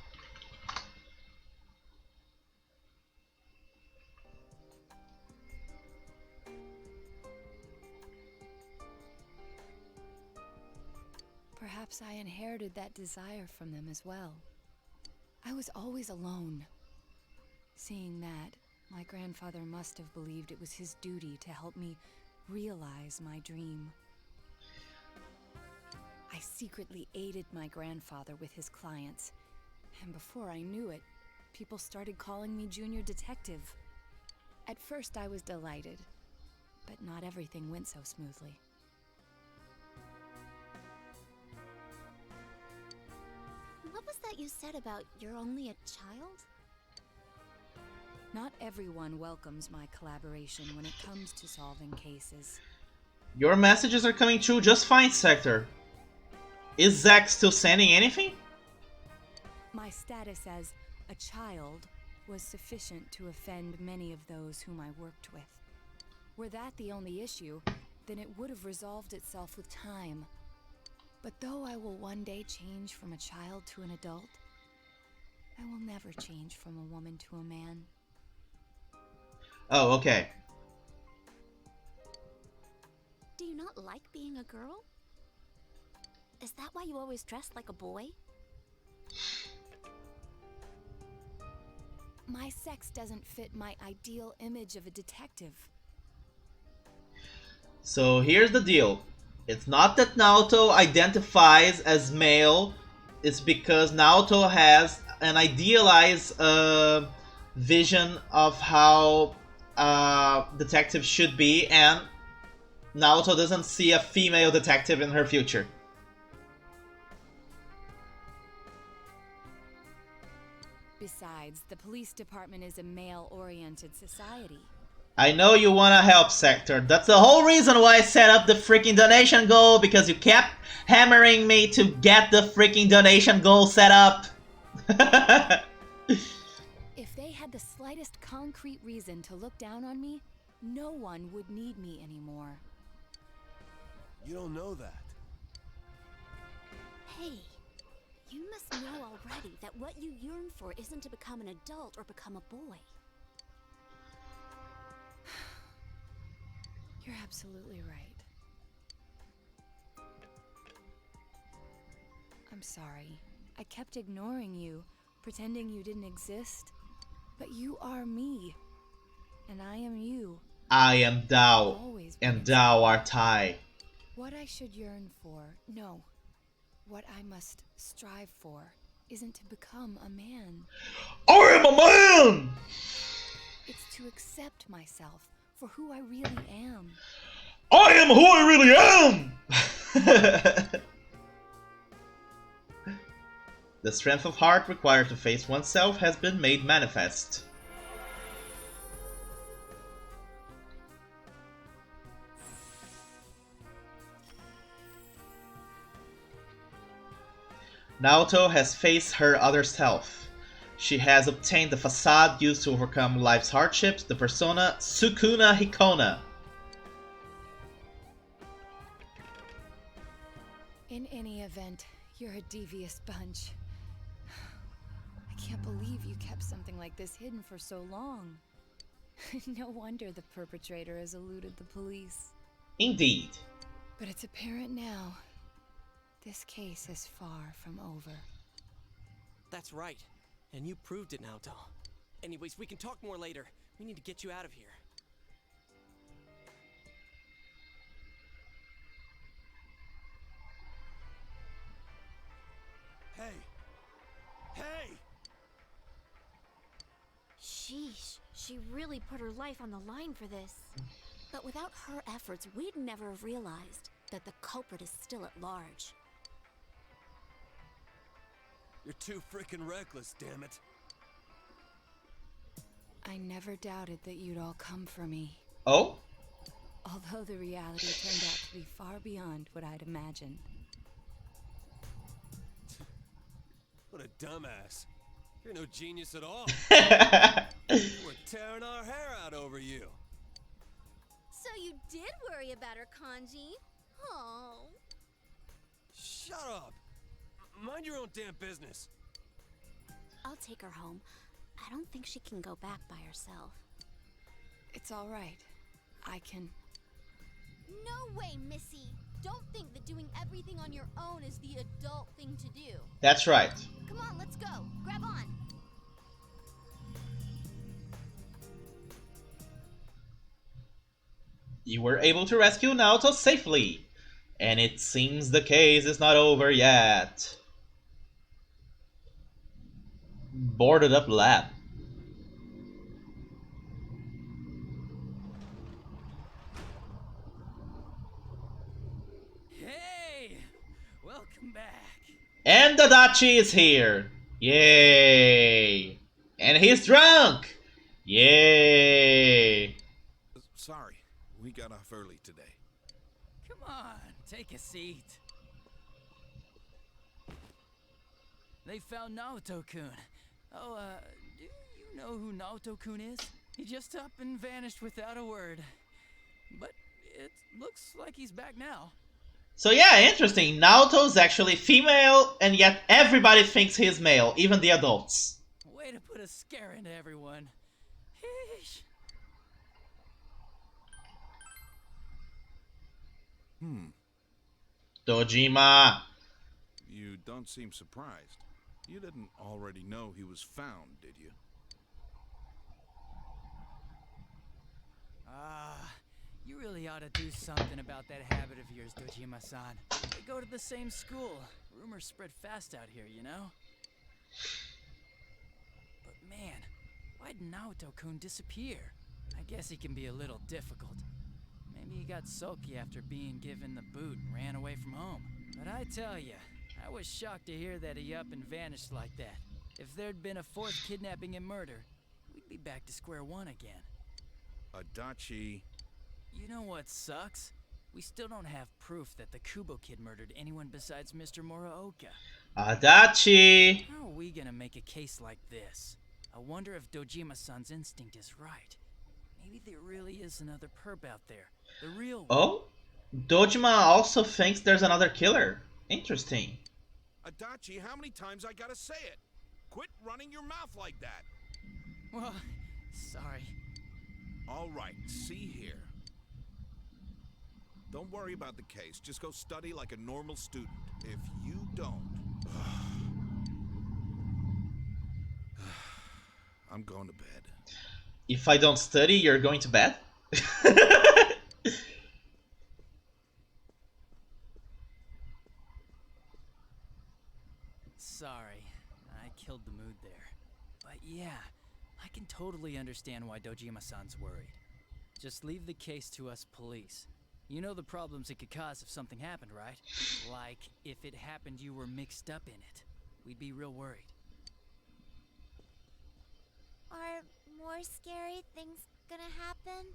Perhaps I inherited that desire from them as well. I was always alone. Seeing that, my grandfather must have believed it was his duty to help me realize my dream. I secretly aided my grandfather with his clients, and before I knew it, people started calling me Junior Detective. At first I was delighted, but not everything went so smoothly. What was that you said about you're only a child? Not everyone welcomes my collaboration when it comes to solving cases. Your messages are coming through just fine, Sector. Is Zach still sending anything? My status as a child was sufficient to offend many of those whom I worked with. Were that the only issue, then it would have resolved itself with time. But though I will one day change from a child to an adult, I will never change from a woman to a man. Oh, okay. Do you not like being a girl? Is that why you always dress like a boy? My sex doesn't fit my ideal image of a detective. So here's the deal. It's not that Naoto identifies as male. It's because Naoto has an idealized vision of how detectives should be, and Naoto doesn't see a female detective in her future. Besides, the police department is a male-oriented society. I know you wanna help, Sector. That's the whole reason why I set up the freaking donation goal, because you kept hammering me to get the freaking donation goal set up. If they had the slightest concrete reason to look down on me, no one would need me anymore. You don't know that. Hey, you must know already that what you yearn for isn't to become an adult or become a boy. You're absolutely right. I'm sorry. I kept ignoring you, pretending you didn't exist. But you are me, and I am you. I am thou, Always and been thou art I. What I should yearn for, no. What I must strive for, isn't to become a man. I am a man! It's to accept myself for who I really am. I am who I really am! The strength of heart required to face oneself has been made manifest. Naoto has faced her other self. She has obtained the facade used to overcome life's hardships, the persona Sukuna Hikona. In any event, you're a devious bunch. I can't believe you kept something like this hidden for so long. No wonder the perpetrator has eluded the police. Indeed. But it's apparent now. This case is far from over. That's right. And you proved it, Naoto. Anyways, we can talk more later. We need to get you out of here. Hey! Hey! Sheesh, she really put her life on the line for this. But without her efforts, we'd never have realized that the culprit is still at large. You're too freaking reckless, damn it. I never doubted that you'd all come for me. Oh? Although the reality turned out to be far beyond what I'd imagined. What a dumbass. You're no genius at all. We're tearing our hair out over you. So you did worry about her, Kanji? Oh. Shut up. Mind your own damn business. I'll take her home. I don't think she can go back by herself. It's all right. I can... No way, Missy! Don't think that doing everything on your own is the adult thing to do. That's right. Come on, let's go. Grab on. You were able to rescue Naoto safely. And it seems the case is not over yet. Boarded up lab. Hey! Welcome back. And Dadachi is here. Yay! And he's drunk. Yay! Sorry, we got off early today. Come on, take a seat. They found Naoto-kun. Oh, do you know who Naoto-kun is? He just up and vanished without a word. But it looks like he's back now. So yeah, interesting. Naoto's actually female, and yet everybody thinks he's male, even the adults. Way to put a scare into everyone. Heesh. Dojima. You don't seem surprised. You didn't already know he was found, did you? You really ought to do something about that habit of yours, Dojima-san. They go to the same school. Rumors spread fast out here, you know? But man, why'd Naoto-kun disappear? I guess he can be a little difficult. Maybe he got sulky after being given the boot and ran away from home. But I tell ya, I was shocked to hear that he up and vanished like that. If there'd been a fourth kidnapping and murder, we'd be back to square one again. Adachi. You know what sucks? we still don't have proof that the Kubo kid murdered anyone besides Mr. Muraoka. Adachi! How are we gonna make a case like this? I wonder if Dojima-san's instinct is right. Maybe there really is another perp out there. The real one. Oh? Dojima also thinks there's another killer. Interesting. Adachi, how many times I gotta say it? Quit running your mouth like that. Well, sorry. All right, see here. Don't worry about the case. Just go study like a normal student. If you don't... I'm going to bed. If I don't study, you're going to bed? Sorry, I killed the mood there. But yeah, I can totally understand why Dojima-san's worried. Just leave the case to us police. You know the problems it could cause if something happened, right? Like, if it happened you were mixed up in it. We'd be real worried. Are more scary things gonna happen?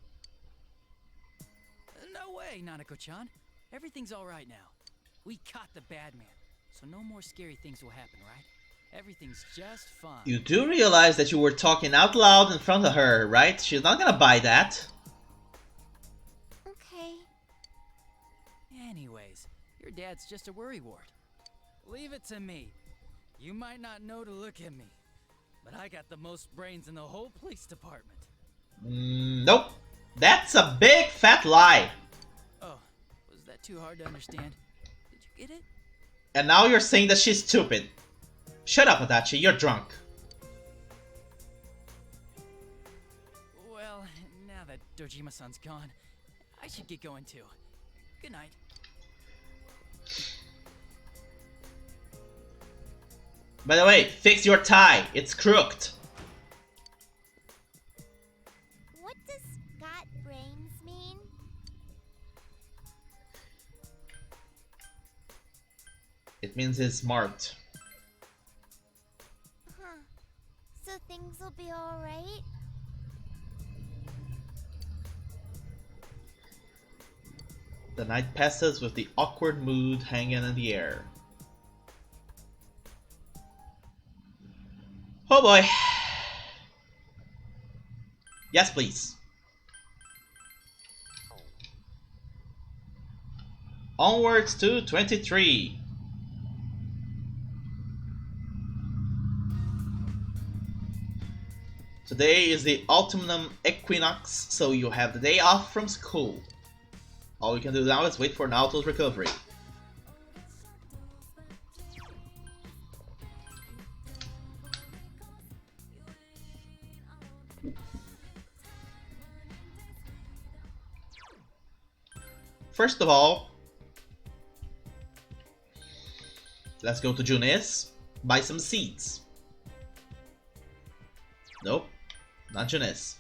No way, Nanako-chan. Everything's alright now. We caught the bad man, so no more scary things will happen, right? Everything's just fine. You do realize that you were talking out loud in front of her, right? She's not gonna buy that. Okay. Anyways, your dad's just a worrywart. Leave it to me. You might not know to look at me, but I got the most brains in the whole police department. Nope. That's a big fat lie. Oh, was that too hard to understand? Did you get it? And now you're saying that she's stupid. Shut up, Adachi, you're drunk. Well, now that Dojima-san's gone, I should get going too. Good night. By the way, fix your tie. It's crooked. What does got brains mean? It means he's smart. Huh. So things will be alright? The night passes with the awkward mood hanging in the air. Oh boy. Yes, please. Onwards to 23. Today is the autumnal equinox, so you have the day off from school. All we can do now is wait for Naoto's recovery. First of all, let's go to Junes, buy some seeds. Nope, not Junes.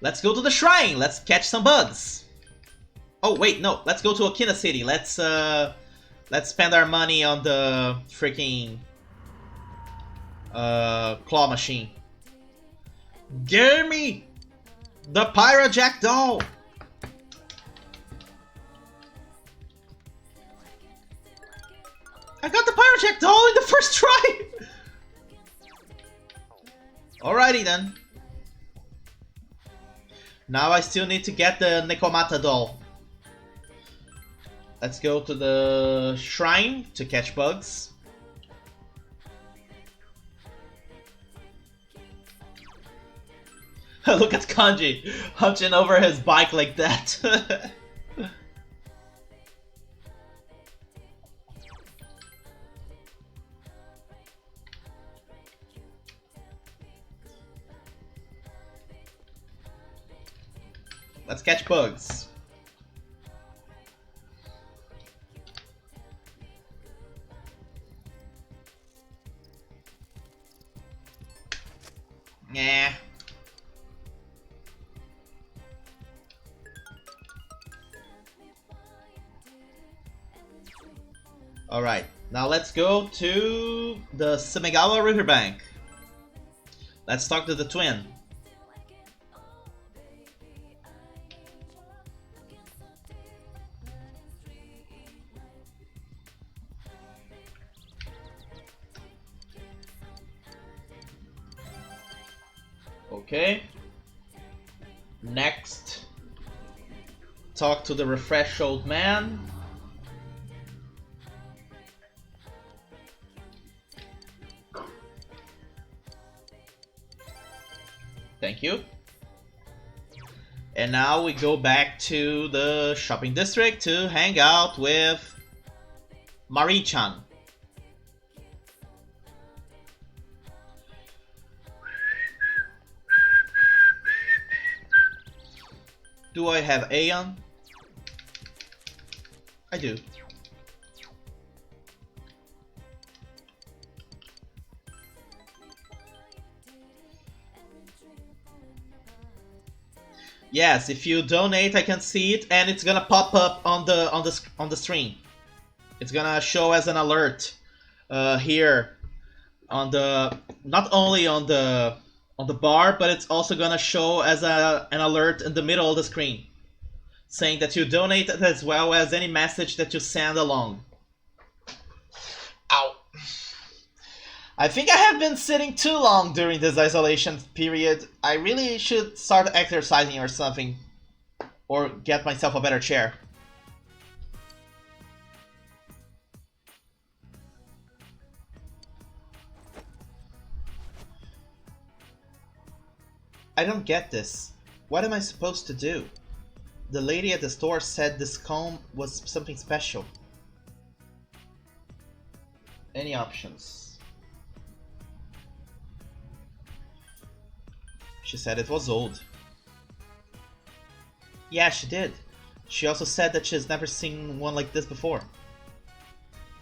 Let's go to the shrine, let's catch some bugs. Oh wait, no, let's go to Okina City. Let's spend our money on the freaking claw machine. Give me the Pyrojack doll. I got the Pyrojack doll in the first try! Alrighty then. Now I still need to get the Nekomata doll. Let's go to the shrine to catch bugs. Look at Kanji hunching over his bike like that. Let's catch bugs. Yeah. Alright, now let's go to the Semegawa riverbank. Let's talk to the twin. Okay. Next. Talk to the refreshed old man. Thank you. And now we go back to the shopping district to hang out with Mari-chan. Do I have Aeon? I do. Yes, if you donate, I can see it, and it's gonna pop up on the screen. It's gonna show as an alert here on the not only on the bar, but it's also gonna show as an alert in the middle of the screen, saying that you donated as well as any message that you send along. Ow. I think I have been sitting too long during this isolation period. I really should start exercising or something. Or get myself a better chair. I don't get this. What am I supposed to do? The lady at the store said this comb was something special. Any options? She said it was old. Yeah, she did. She also said that she has never seen one like this before.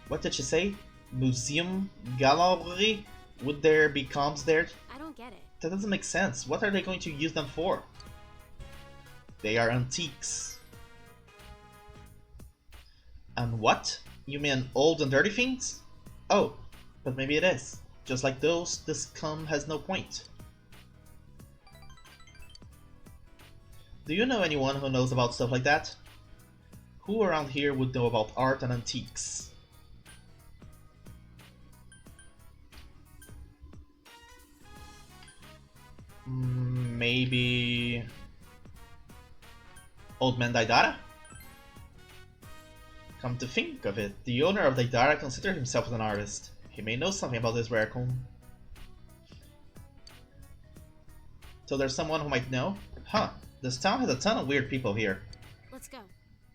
What did she say? Museum gallery? Would there be combs there? I don't get it. That doesn't make sense. What are they going to use them for? They are antiques. And what? You mean old and dirty things? Oh, but maybe it is. Just like those, this comb has no point. Do you know anyone who knows about stuff like that? Who around here would know about art and antiques? Maybe... Old Man Daidara? Come to think of it, the owner of Daidara considered himself an artist. He may know something about this rare comb. So there's someone who might know? Huh. This town has a ton of weird people here. Let's go.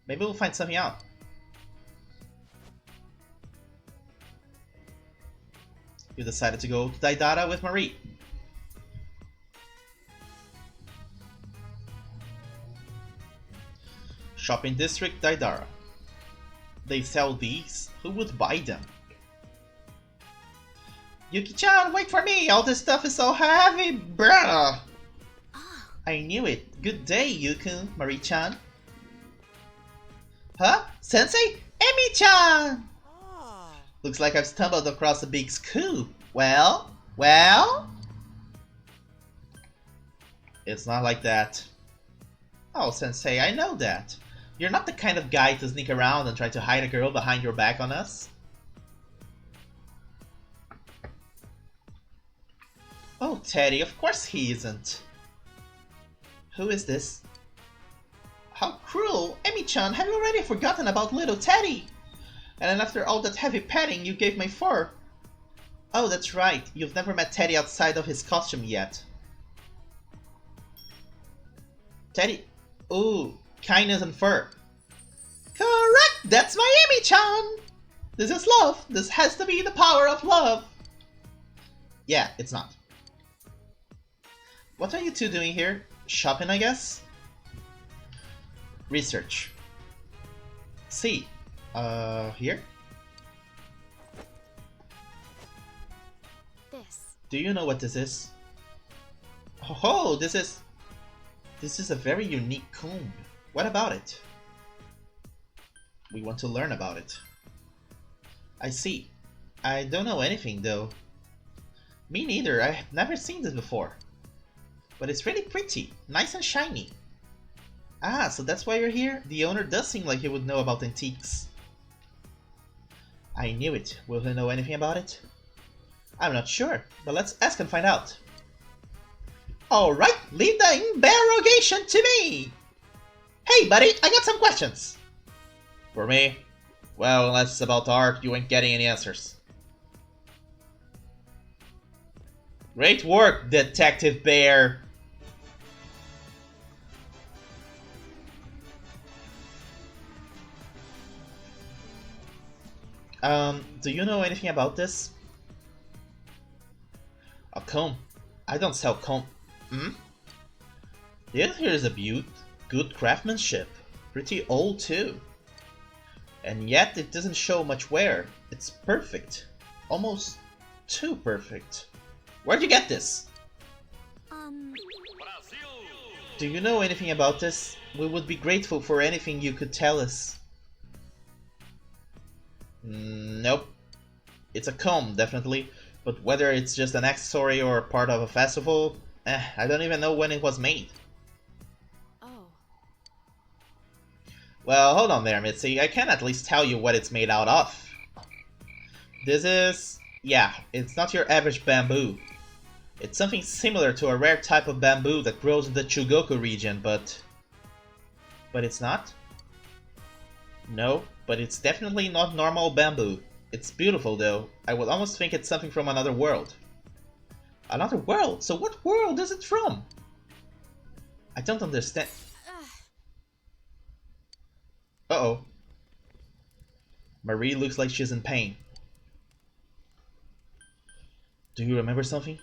Maybe we'll find something out. You decided to go to Daidara with Marie. Shopping District, Daidara. They sell these? Who would buy them? Yuki-chan, wait for me! All this stuff is so heavy, bruh! I knew it. Good day, Yukun, Marie-chan. Huh? Sensei? Emi-chan! Looks like I've stumbled across a big scoop. Well? It's not like that. Oh, Sensei, I know that. You're not the kind of guy to sneak around and try to hide a girl behind your back on us. Oh, Teddy, of course he isn't. Who is this? How cruel! Emi-chan, have you already forgotten about little Teddy? And then after all that heavy petting you gave my fur. Oh, that's right. You've never met Teddy outside of his costume yet. Teddy? Ooh, kindness and fur. Correct! That's my Emi-chan! This is love. This has to be the power of love. Yeah, it's not. What are you two doing here? Shopping, I guess? Research. See. Here? This. Do you know what this is? Oh, this is a very unique comb. What about it? We want to learn about it. I see. I don't know anything though. Me neither. I've never seen this before. But it's really pretty, nice and shiny. Ah, so that's why you're here? The owner does seem like he would know about antiques. I knew it. Will he know anything about it? I'm not sure, but let's ask and find out. Alright, leave the interrogation to me! Hey buddy, I got some questions! For me? Well, unless it's about art, you ain't getting any answers. Great work, Detective Bear! Do you know anything about this? A comb? I don't sell comb. Hmm? This here is a beaut. Good craftsmanship. Pretty old too. And yet it doesn't show much wear. It's perfect. Almost too perfect. Where'd you get this? Do you know anything about this? We would be grateful for anything you could tell us. Nope. It's a comb, definitely. But whether it's just an accessory or part of a festival, I don't even know when it was made. Oh. Well, hold on there, Mitzi. I can at least tell you what it's made out of. This is... yeah, it's not your average bamboo. It's something similar to a rare type of bamboo that grows in the Chugoku region, but it's not? No, but it's definitely not normal bamboo. It's beautiful, though. I would almost think it's something from another world. Another world? So what world is it from? I don't understand. Uh-oh. Marie looks like she's in pain. Do you remember something?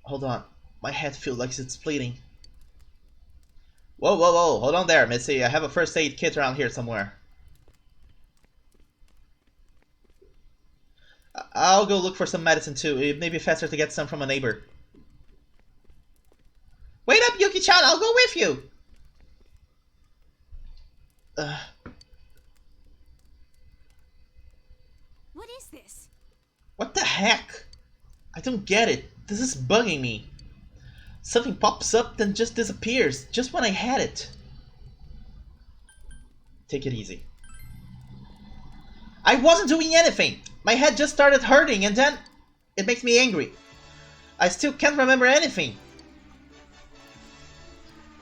Hold on. My head feels like it's bleeding. Whoa, whoa, whoa. Hold on there, Missy. I have a first aid kit around here somewhere. I'll go look for some medicine too. It may be faster to get some from a neighbor. Wait up, Yuki-chan! I'll go with you! What is this? What the heck? I don't get it. This is bugging me. Something pops up then just disappears, just when I had it. Take it easy. I wasn't doing anything! My head just started hurting and then... it makes me angry. I still can't remember anything.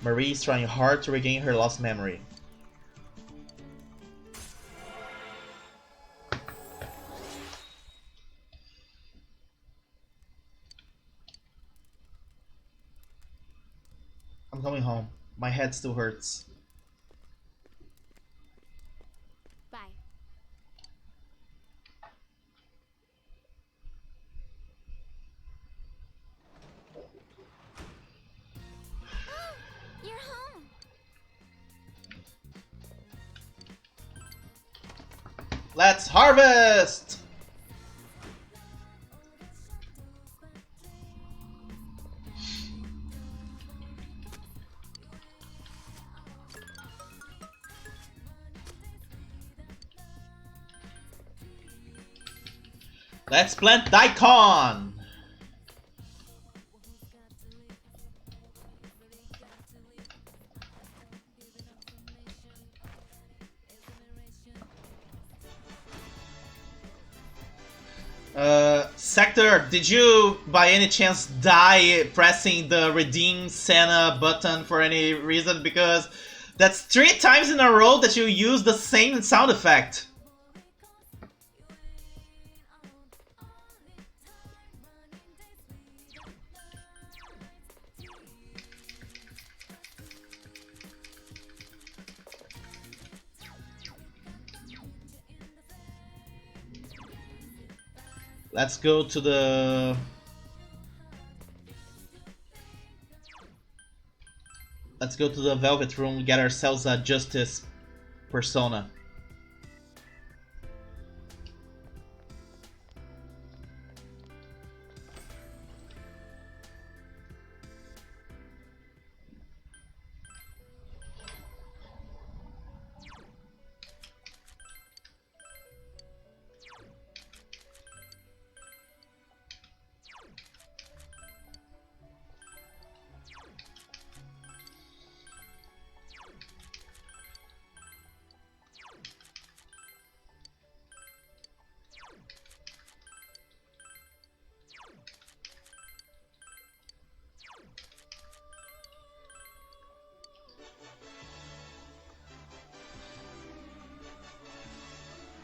Marie is trying hard to regain her lost memory. I'm going home. My head still hurts. Bye. You're home. Let's harvest! Let's plant daikon! Sector, did you by any chance die pressing the redeem Senna button for any reason? Because that's 3 times in a row that you use the same sound effect. Let's go to the... let's go to the Velvet Room, get ourselves a Justice persona.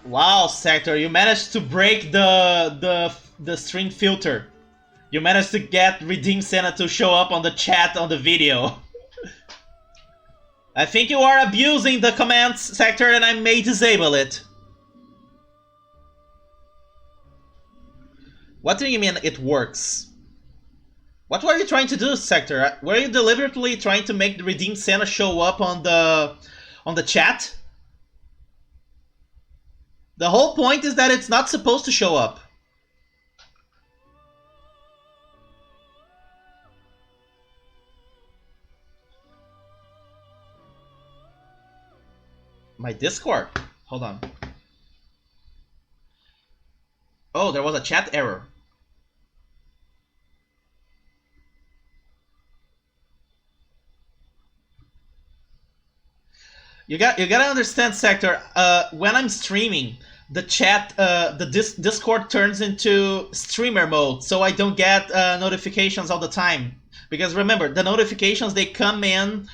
Wow, Sector, you managed to break the string filter. You managed to get Redeem Senna to show up on the chat on the video. I think you are abusing the commands, Sector, and I may disable it. What do you mean it works? What were you trying to do, Sector? Were you deliberately trying to make the Redeem Senna show up on the chat? The whole point is that it's not supposed to show up. My Discord? Hold on. Oh, there was a chat error. You gotta understand, Sector. When I'm streaming, the chat, Discord turns into streamer mode, so I don't get notifications all the time. Because remember, the notifications they come in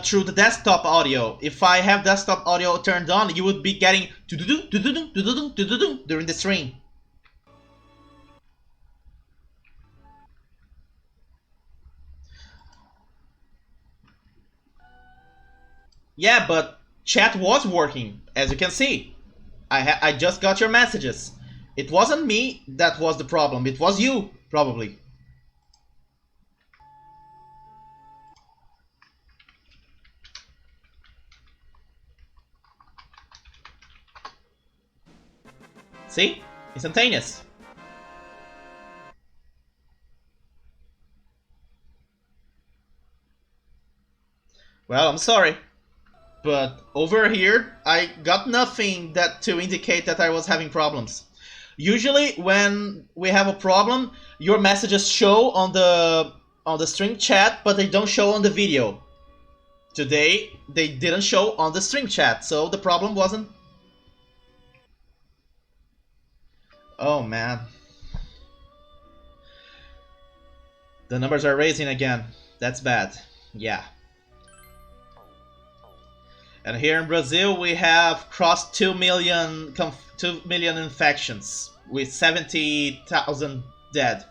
through the desktop audio. If I have desktop audio turned on, you would be getting during the stream. Yeah, but chat was working, as you can see. I just got your messages. It wasn't me that was the problem. It was you, probably. See? Instantaneous. Well, I'm sorry. But over here, I got nothing that to indicate that I was having problems. Usually, when we have a problem, your messages show on the string chat, but they don't show on the video. Today, they didn't show on the string chat, so the problem wasn't. Oh man, the numbers are raising again. That's bad. Yeah. And here in Brazil, we have crossed 2 million infections with 70,000 dead.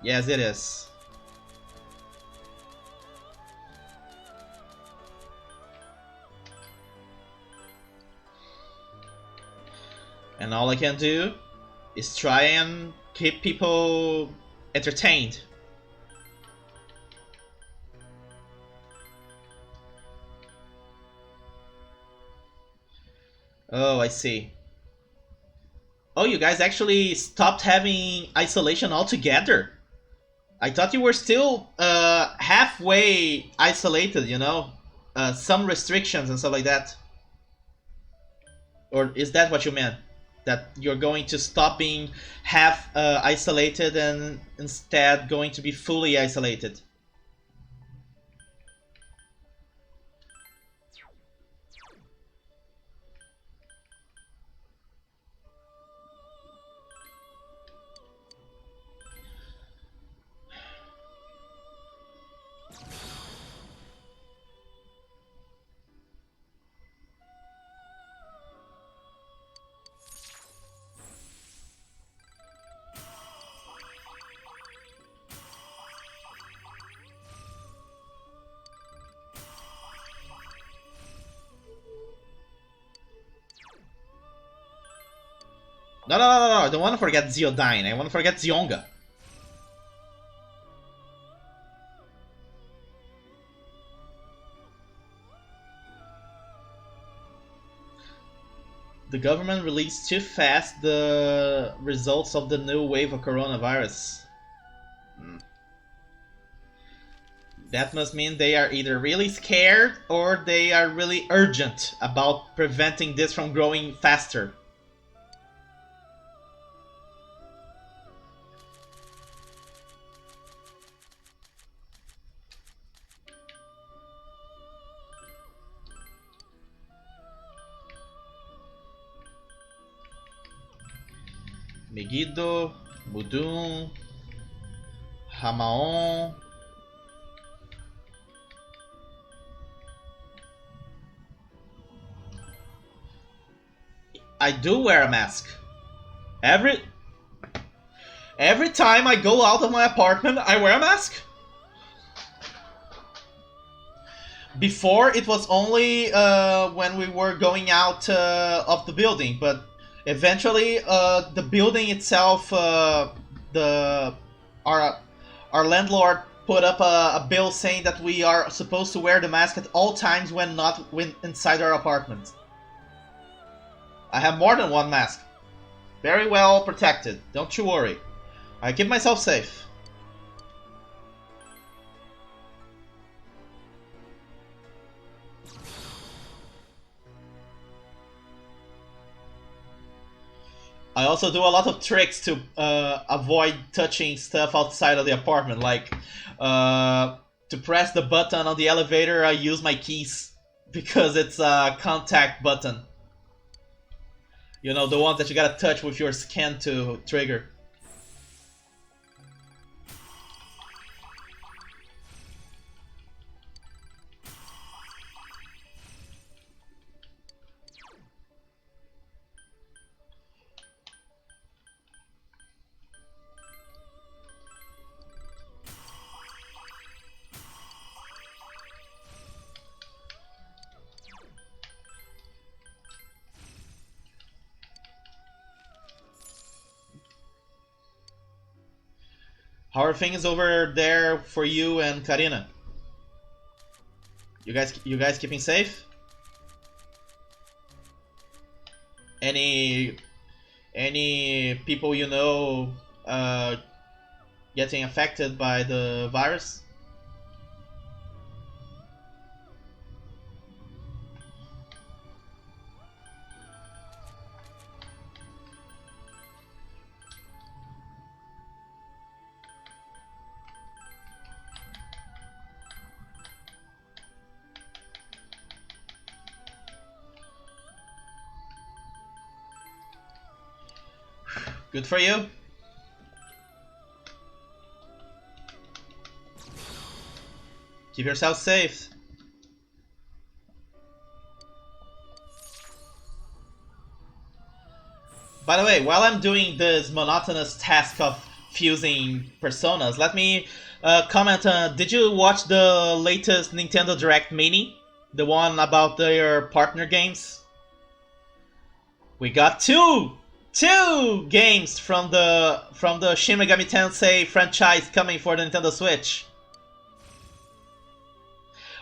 Yes, it is. And all I can do is try and keep people entertained. Oh, I see. Oh, you guys actually stopped having isolation altogether? I thought you were still halfway isolated, you know? Some restrictions and stuff like that. Or is that what you meant? That you're going to stop being half isolated and instead going to be fully isolated? No, I don't want to forget Ziodyne. I want to forget Zionga. The government released too fast the results of the new wave of coronavirus. That must mean they are either really scared or they are really urgent about preventing this from growing faster. Megiddo, Budun, Hamaon. I do wear a mask. Every time I go out of my apartment, I wear a mask. Before, it was only when we were going out of the building, but eventually the building itself, our landlord put up a bill saying that we are supposed to wear the mask at all times when not inside our apartment. I have more than one mask. Very well protected, don't you worry. I keep myself safe. I also do a lot of tricks to avoid touching stuff outside of the apartment, like to press the button on the elevator, I use my keys because it's a contact button. You know, the ones that you gotta touch with your skin to trigger. How are things over there for you and Karina? You guys keeping safe? Any people you know getting affected by the virus? Good for you. Keep yourself safe. By the way, while I'm doing this monotonous task of fusing personas, let me comment. Did you watch the latest Nintendo Direct Mini? The one about their partner games? We got two games from the Shin Megami Tensei franchise coming for the Nintendo Switch.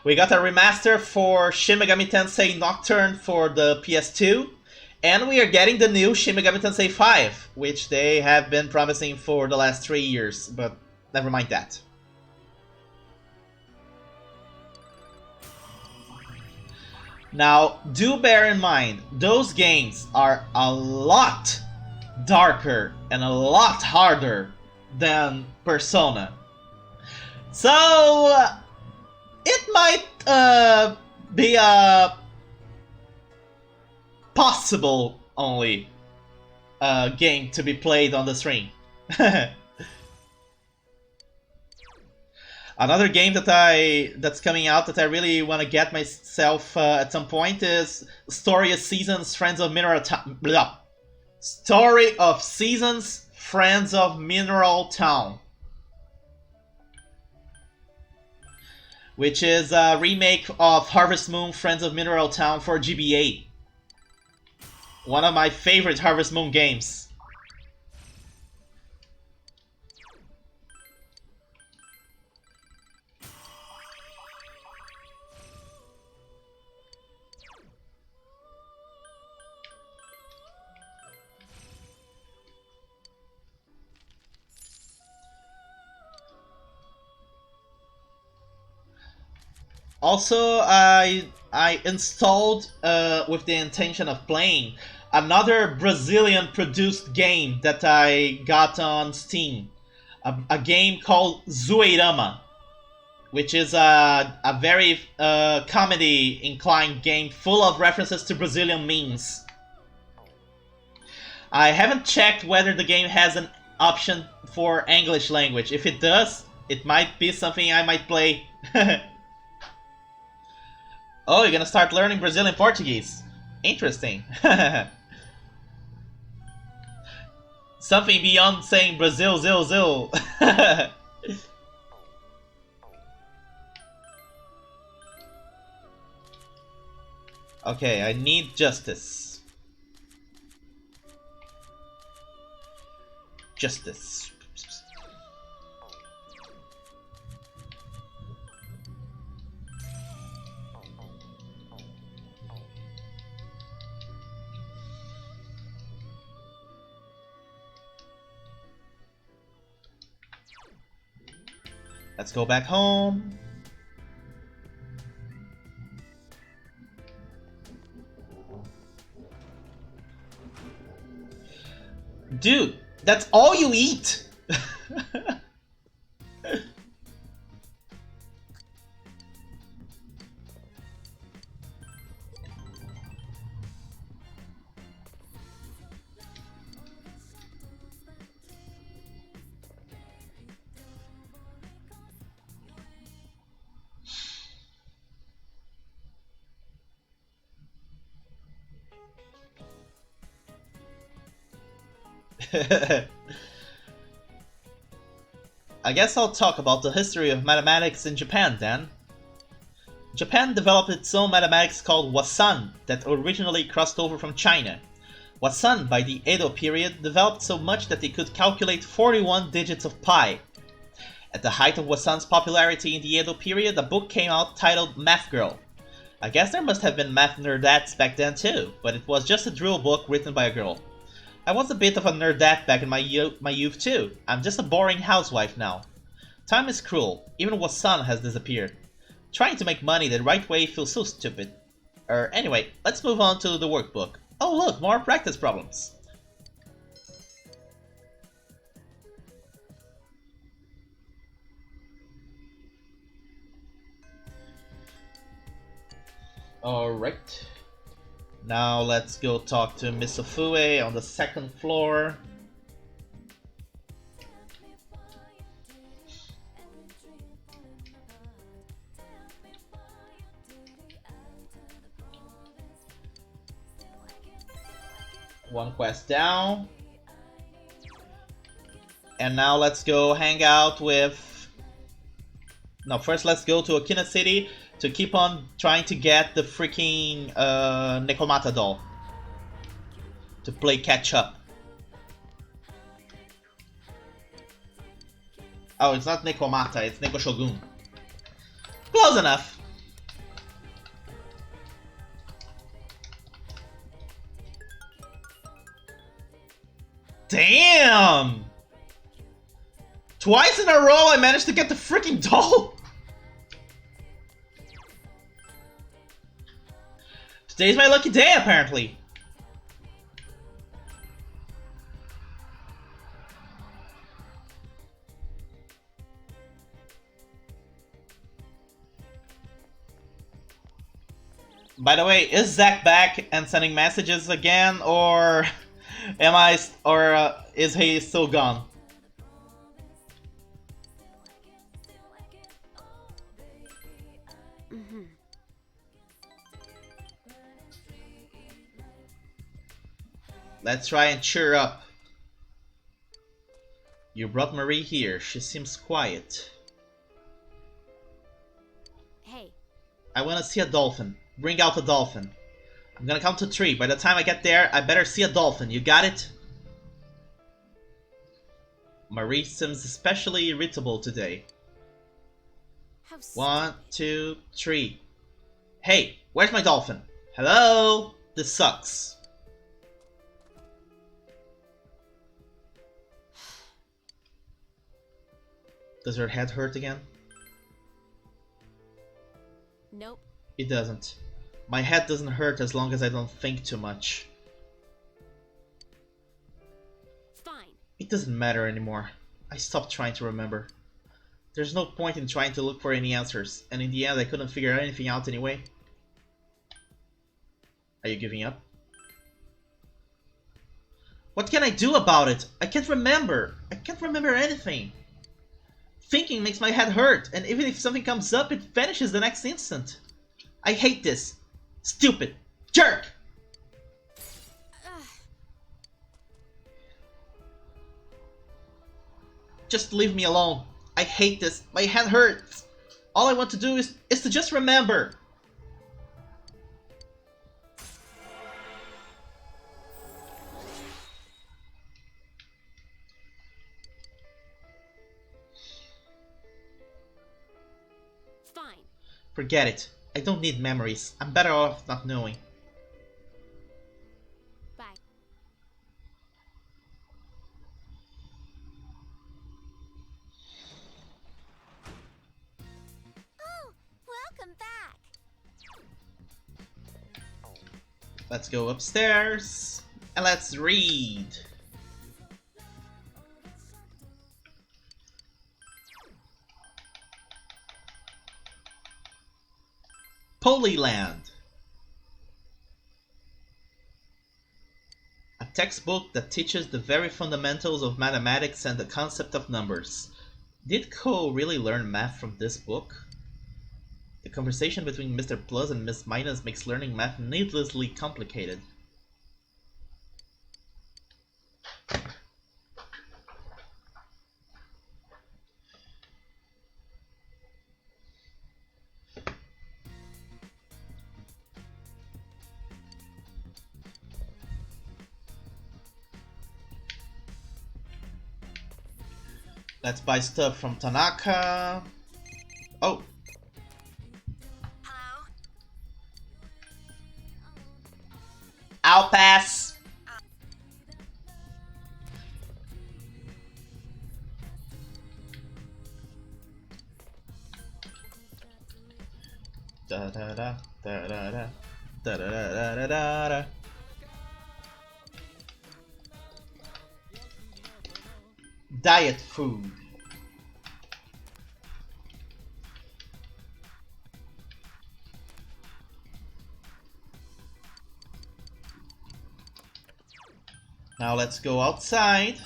We got a remaster for Shin Megami Tensei Nocturne for the PS2, and we are getting the new Shin Megami Tensei 5, which they have been promising for the last 3 years, but never mind that. Now, do bear in mind, those games are a lot darker and a lot harder than Persona. So, it might be a possible only game to be played on the stream. Another game that's coming out that I really want to get myself at some point is Story of Seasons Friends of Mineral Town. Story of Seasons Friends of Mineral Town, which is a remake of Harvest Moon Friends of Mineral Town for GBA. One of my favorite Harvest Moon games. Also, I installed, with the intention of playing, another Brazilian-produced game that I got on Steam. A game called Zoeirama, which is a very comedy-inclined game full of references to Brazilian memes. I haven't checked whether the game has an option for English language. If it does, it might be something I might play. Oh, you're gonna start learning Brazilian Portuguese. Interesting. Something beyond saying Brazil, zil, zil. Okay, I need justice. Justice. Let's go back home. Dude, that's all you eat? I guess I'll talk about the history of mathematics in Japan then. Japan developed its own mathematics called Wasan that originally crossed over from China. Wasan, by the Edo period, developed so much that they could calculate 41 digits of pi. At the height of Wasan's popularity in the Edo period, a book came out titled Math Girl. I guess there must have been math nerdettes back then too, but it was just a drill book written by a girl. I was a bit of a nerdette back in my youth too. I'm just a boring housewife now. Time is cruel. Even Wasan has disappeared. Trying to make money the right way feels so stupid. Anyway, let's move on to the workbook. Oh look, more practice problems. Alright. Now let's go talk to Miss Ofue on the second floor. One quest down. And now let's go hang out with... No, first let's go to Okina City to keep on trying to get the freaking Nekomata doll. To play catch up. Oh, it's not Nekomata, it's Neko Shogun. Close enough. Damn! Twice in a row I managed to get the freaking doll! Today's my lucky day, apparently. By the way, is Zack back and sending messages again, or is he still gone? Let's try and cheer up. You brought Marie here. She seems quiet. Hey. I want to see a dolphin. Bring out a dolphin. I'm gonna count to 3. By the time I get there, I better see a dolphin. You got it? Marie seems especially irritable today. How 1, 2, 3. Hey, where's my dolphin? Hello? This sucks. Does her head hurt again? Nope. It doesn't. My head doesn't hurt as long as I don't think too much. Fine. It doesn't matter anymore. I stopped trying to remember. There's no point in trying to look for any answers, and in the end I couldn't figure anything out anyway. Are you giving up? What can I do about it? I can't remember. I can't remember anything. Thinking makes my head hurt, and even if something comes up, it vanishes the next instant. I hate this. Stupid. Jerk! Just leave me alone. I hate this. My head hurts. All I want to do is to just remember. Fine. Forget it. I don't need memories. I'm better off not knowing. Bye. Oh, welcome back. Let's go upstairs and let's read. Polyland. A textbook that teaches the very fundamentals of mathematics and the concept of numbers. Did Ko really learn math from this book? The conversation between Mr. Plus and Miss Minus makes learning math needlessly complicated. Let's buy stuff from Tanaka. Oh. Hello? I'll pass. Da da da da da da da da da da da da. Diet food. Now let's go outside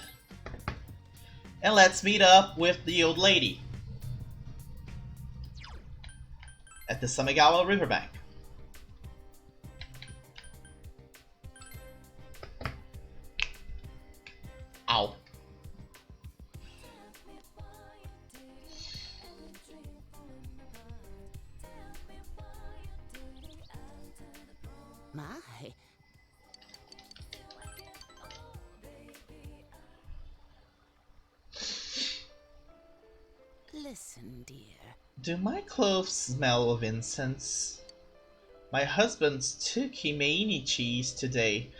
and let's meet up with the old lady at the Samegawa riverbank. Ow. My. Listen, dear. Do my clothes smell of incense? My husband's took Himeini cheese today,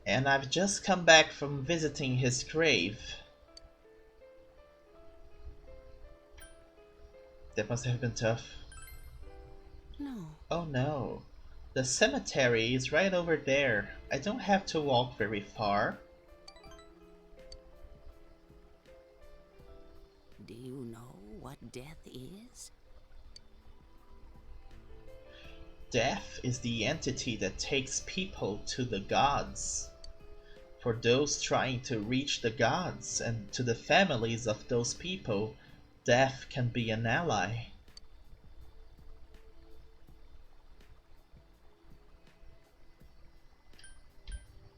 and I've just come back from visiting his grave. That must have been tough. No. Oh no. The cemetery is right over there. I don't have to walk very far. Do you know what death is? Death is the entity that takes people to the gods. For those trying to reach the gods and to the families of those people, death can be an ally.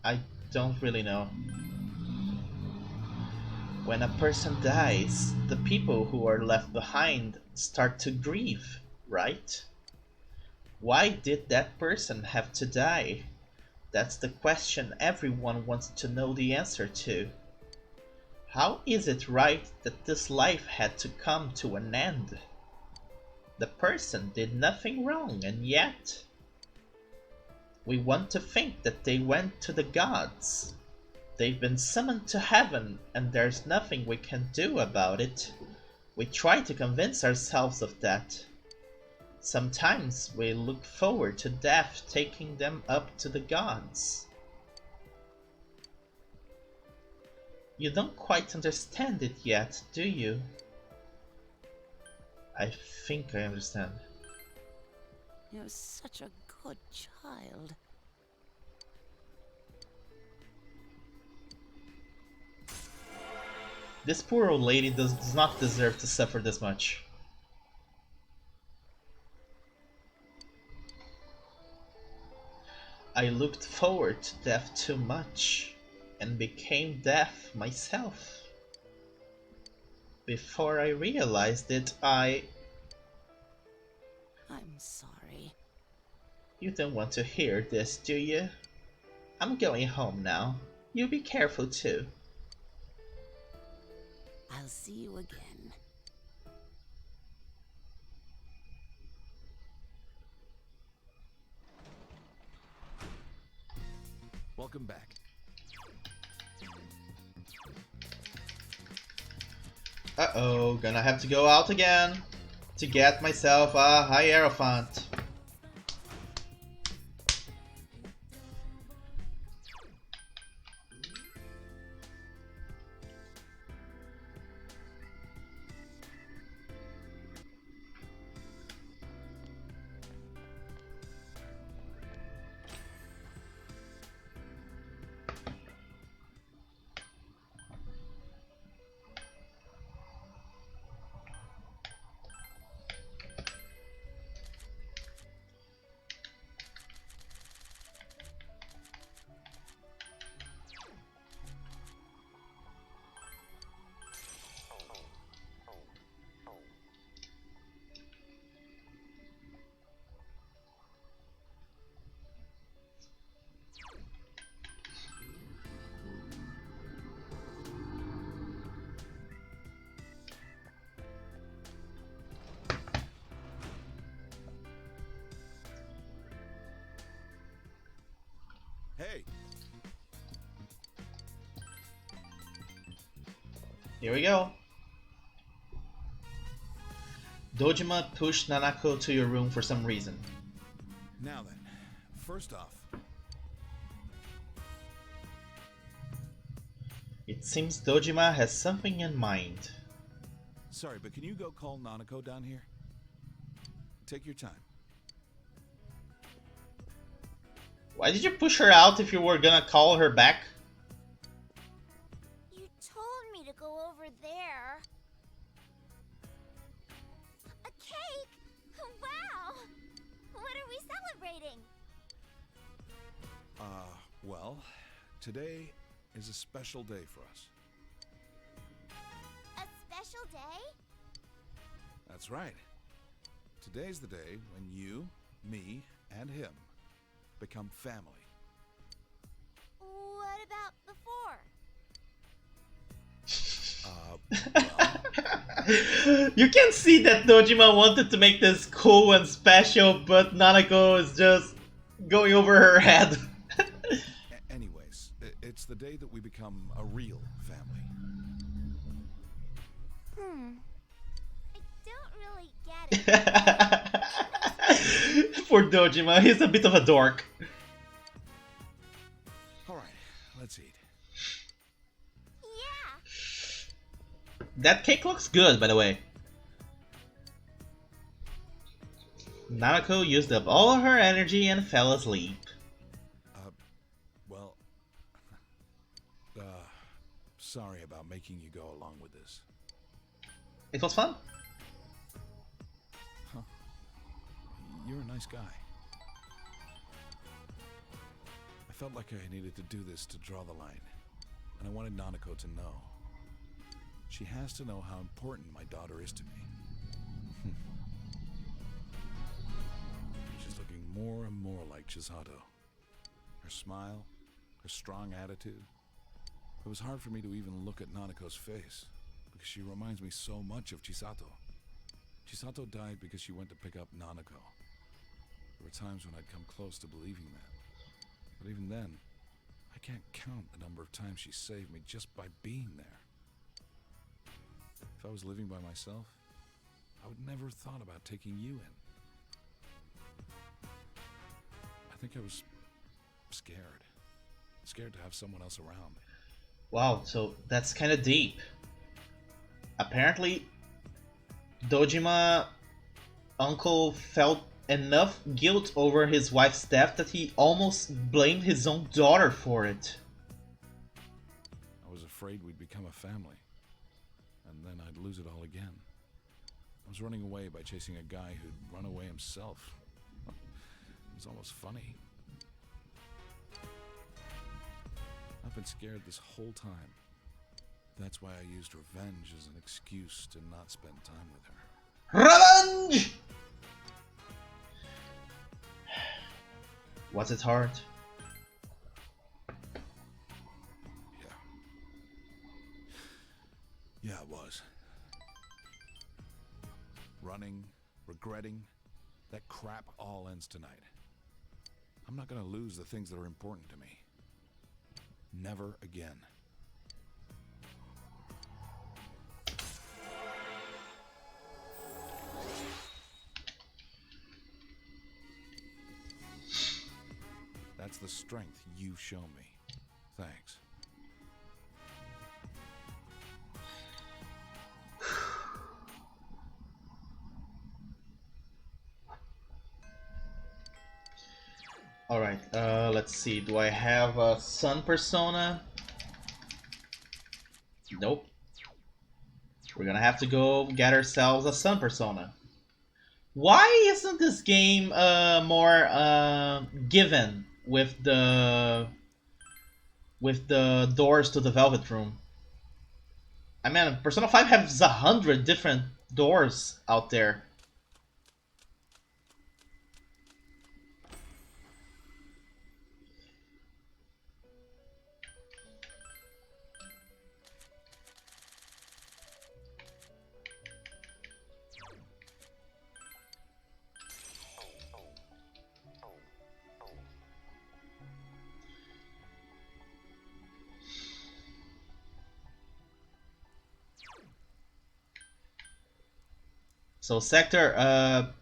I don't really know. When a person dies, the people who are left behind start to grieve, right? Why did that person have to die? That's the question everyone wants to know the answer to. How is it right that this life had to come to an end? The person did nothing wrong, and yet we want to think that they went to the gods. They've been summoned to heaven, and there's nothing we can do about it. We try to convince ourselves of that. Sometimes we look forward to death taking them up to the gods. You don't quite understand it yet, do you? I think I understand. You're such a good child. This poor old lady does not deserve to suffer this much. I looked forward to death too much, and became death myself. Before I realized it, I'm sorry. You don't want to hear this, do you? I'm going home now. You be careful too. I'll see you again. Welcome back. Uh-oh, gonna have to go out again to get myself a Hierophant. Hey, Here we go. Dojima pushed Nanako to your room for some reason. now then. First off, It seems Dojima has something in mind. sorry, but can you go call Nanako down here? Take your time. Why did you push her out if you were gonna call her back? You told me to go over there. A cake? Wow! What are we celebrating? Well, today is a special day for us. A special day? That's right. Today's the day when you, me, and him become family. What about before? You can see that Dojima wanted to make this cool and special, but Nanako is just going over her head. Anyways, it's the day that we become a real family. I don't really get it. For Dojima, he's a bit of a dork. Alright, let's eat. Yeah! That cake looks good, by the way. Nanako used up all her energy and fell asleep. Well, sorry about making you go along with this. It was fun. You're a nice guy. I felt like I needed to do this to draw the line, and I wanted Nanako to know. She has to know how important my daughter is to me. She's looking more and more like Chisato. Her smile, her strong attitude. It was hard for me to even look at Nanako's face, because she reminds me so much of Chisato. Chisato died because she went to pick up Nanako. There were times when I'd come close to believing that. But even then, I can't count the number of times she saved me just by being there. If I was living by myself, I would never have thought about taking you in. I think I was scared. Scared to have someone else around. Wow, so that's kind of deep. Apparently, Dojima uncle felt enough guilt over his wife's death that he almost blamed his own daughter for it. I was afraid we'd become a family. and then I'd lose it all again. I was running away by chasing a guy who'd run away himself. It was almost funny. I've been scared this whole time. That's why I used revenge as an excuse to not spend time with her. Revenge! Was it hard? Yeah, it was. Running, regretting, that crap all ends tonight. I'm not gonna lose the things that are important to me. Never again. That's the strength you've shown me. Thanks. Alright, let's see. Do I have a sun persona? Nope. We're gonna have to go get ourselves a sun persona. Why isn't this game more given with the doors to the Velvet Room? I mean, Persona 5 has 100 different doors out there. So Sector,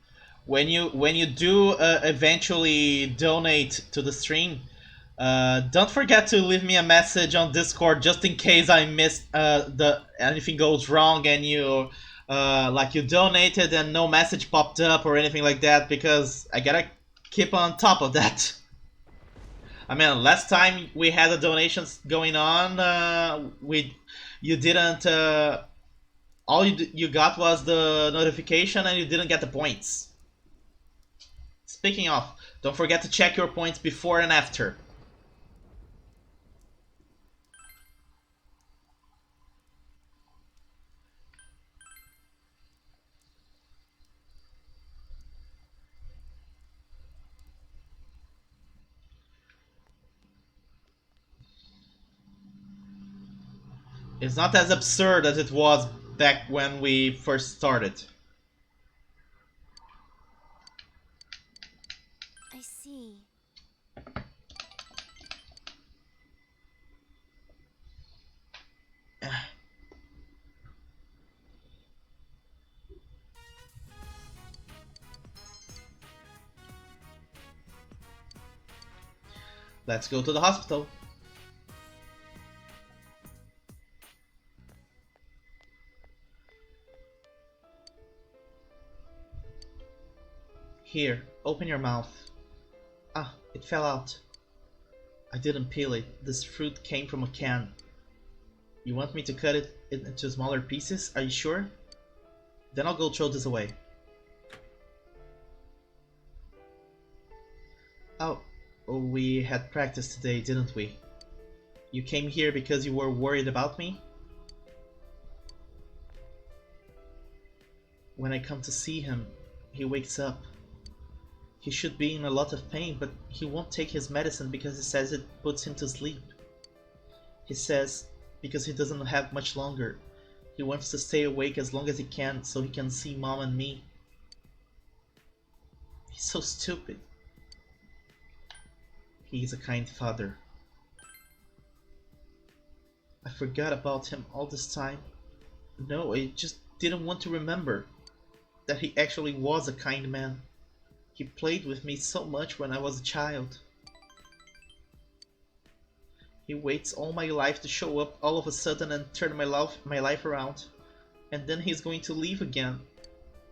when you do eventually donate to the stream, don't forget to leave me a message on Discord just in case I missed anything goes wrong and you like you donated and no message popped up or anything like that, because I gotta keep on top of that. I mean, last time we had the donations going on, you didn't. All you got was the notification and you didn't get the points. Speaking of, don't forget to check your points before and after. It's not as absurd as it was back when we first started. I see. Let's go to the hospital. Here, open your mouth. Ah, it fell out. I didn't peel it. This fruit came from a can. You want me to cut it into smaller pieces? Are you sure? Then I'll go throw this away. Oh, we had practice today, didn't we? You came here because you were worried about me? When I come to see him, he wakes up. He should be in a lot of pain, but he won't take his medicine because he says it puts him to sleep. He says because he doesn't have much longer. He wants to stay awake as long as he can so he can see Mom and me. He's so stupid. He's a kind father. I forgot about him all this time. No, I just didn't want to remember that he actually was a kind man. He played with me so much when I was a child. He waits all my life to show up all of a sudden and turn my life around. And then he's going to leave again.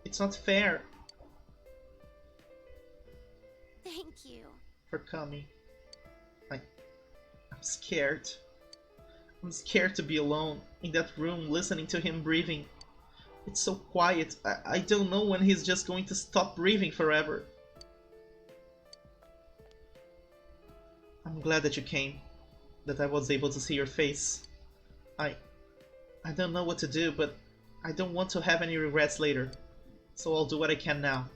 It's not fair. Thank you. For coming. I'm scared. I'm scared to be alone in that room listening to him breathing. It's so quiet. I don't know when he's just going to stop breathing forever. I'm glad that you came, that I was able to see your face. I don't know what to do, but I don't want to have any regrets later, so I'll do what I can now.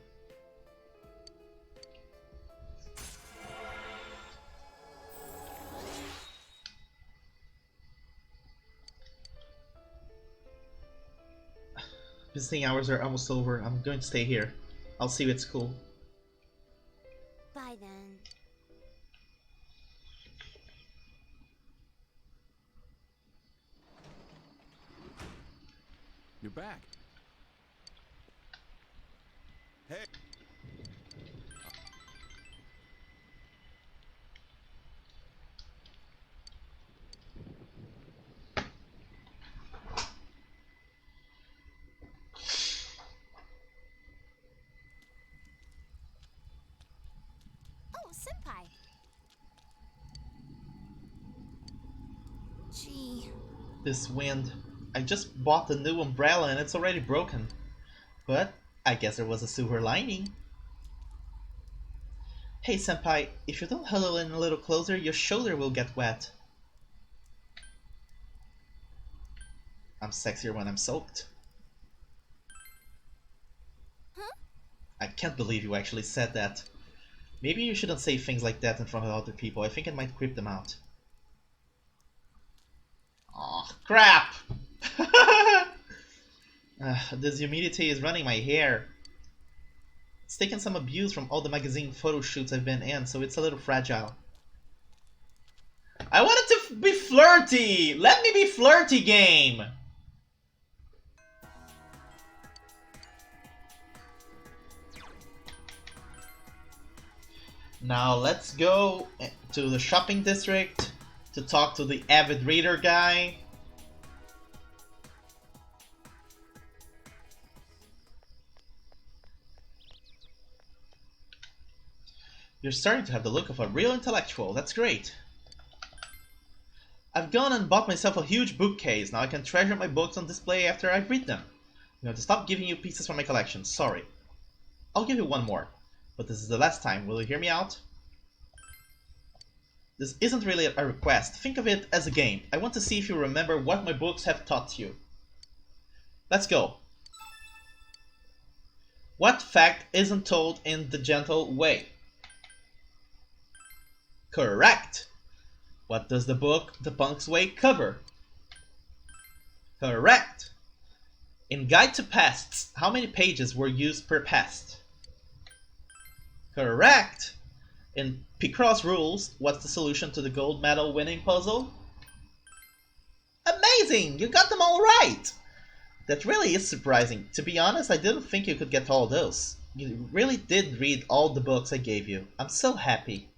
Visiting hours are almost over. I'm going to stay here. I'll see you at school. Bye then. You're back. Hey. Oh, Senpai. Gee. This wind. I just bought the new umbrella and it's already broken. But I guess there was a silver lining. Hey senpai, if you don't huddle in a little closer, your shoulder will get wet. I'm sexier when I'm soaked. Huh? I can't believe you actually said that. Maybe you shouldn't say things like that in front of other people. I think it might creep them out. Aw, crap! This humidity is running my hair. It's taken some abuse from all the magazine photo shoots I've been in, so it's a little fragile. I wanted to be flirty! Let me be flirty, game! Now let's go to the shopping district to talk to the avid reader guy. You're starting to have the look of a real intellectual. That's great. I've gone and bought myself a huge bookcase. Now I can treasure my books on display after I read them. I'm going to stop giving you pieces from my collection. Sorry. I'll give you one more. But this is the last time. Will you hear me out? This isn't really a request. Think of it as a game. I want to see if you remember what my books have taught you. Let's go. What fact isn't told in the gentle way? Correct. What does the book The Punk's Way cover? Correct. In Guide to Pests, how many pages were used per pest? Correct. In Picross Rules, what's the solution to the gold medal winning puzzle? Amazing! You got them all right! That really is surprising. To be honest, I didn't think you could get all those. You really did read all the books I gave you. I'm so happy.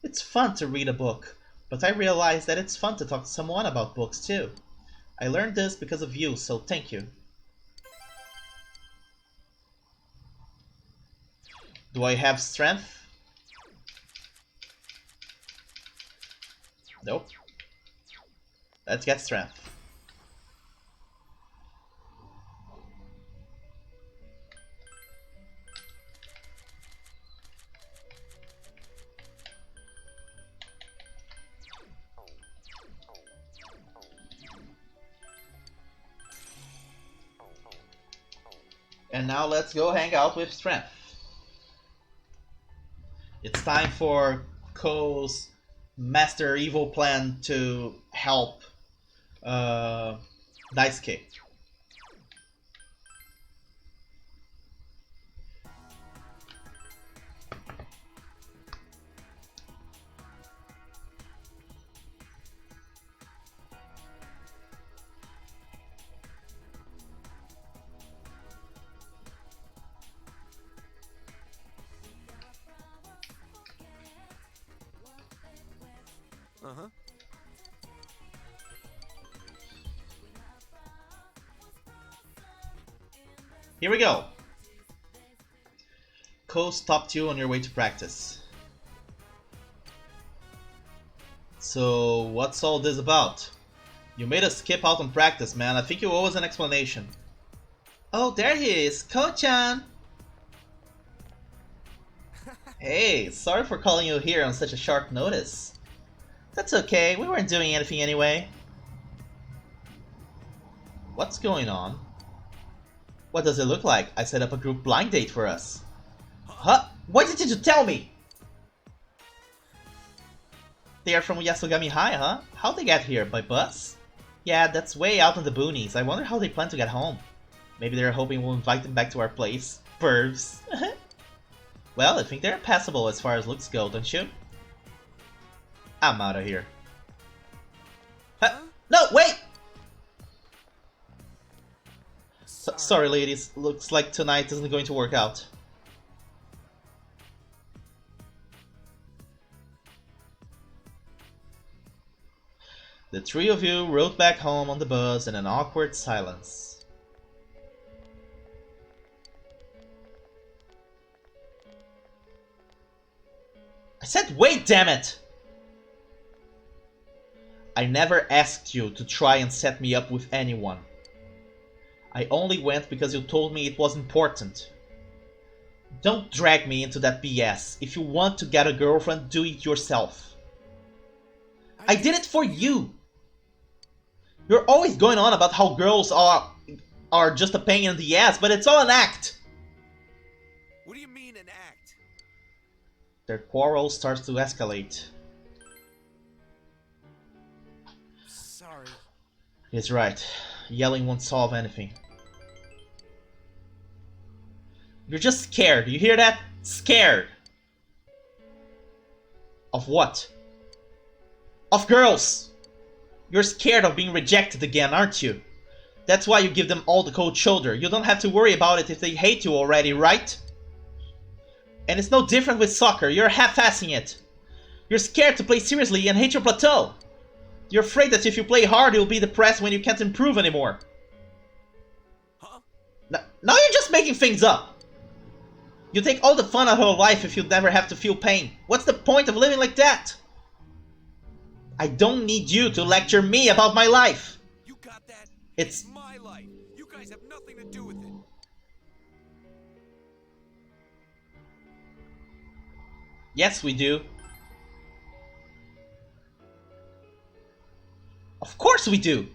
It's fun to read a book, but I realized that it's fun to talk to someone about books too. I learned this because of you, so thank you. Do I have strength? Nope. Let's get strength. And now let's go hang out with strength. It's time for Ko's master evil plan to help Daisuke. Uh-huh. Here we go. Ko stopped you on your way to practice. So, what's all this about? You made us skip out on practice, man. I think you owe us an explanation. Oh, there he is, Ko-chan! Hey, sorry for calling you here on such a short notice. That's okay, we weren't doing anything anyway. What's going on? What does it look like? I set up a group blind date for us. Huh? Why didn't you tell me? They are from Yasogami High, huh? How'd they get here? By bus? Yeah, that's way out in the boonies. I wonder how they plan to get home. Maybe they're hoping we'll invite them back to our place. Pervs. Well, I think they're passable as far as looks go, don't you? I'm out of here. Huh? No, wait! Sorry, ladies. Looks like tonight isn't going to work out. The three of you rode back home on the bus in an awkward silence. I said wait, damn it! I never asked you to try and set me up with anyone. I only went because you told me it was important. Don't drag me into that BS. If you want to get a girlfriend, do it yourself. I did it for you! You're always going on about how girls are just a pain in the ass, but it's all an act! What do you mean an act? Their quarrel starts to escalate. Sorry. He's right. Yelling won't solve anything. You're just scared. You hear that? Scared. Of what? Of girls! You're scared of being rejected again, aren't you? That's why you give them all the cold shoulder. You don't have to worry about it if they hate you already, right? And it's no different with soccer. You're half-assing it. You're scared to play seriously and hate your plateau. You're afraid that if you play hard, you'll be depressed when you can't improve anymore. Huh? Now you're just making things up. You take all the fun out of life if you never have to feel pain. What's the point of living like that? I don't need you to lecture me about my life. You got that? It's my life. You guys have nothing to do with it. Yes, we do. Of course we do.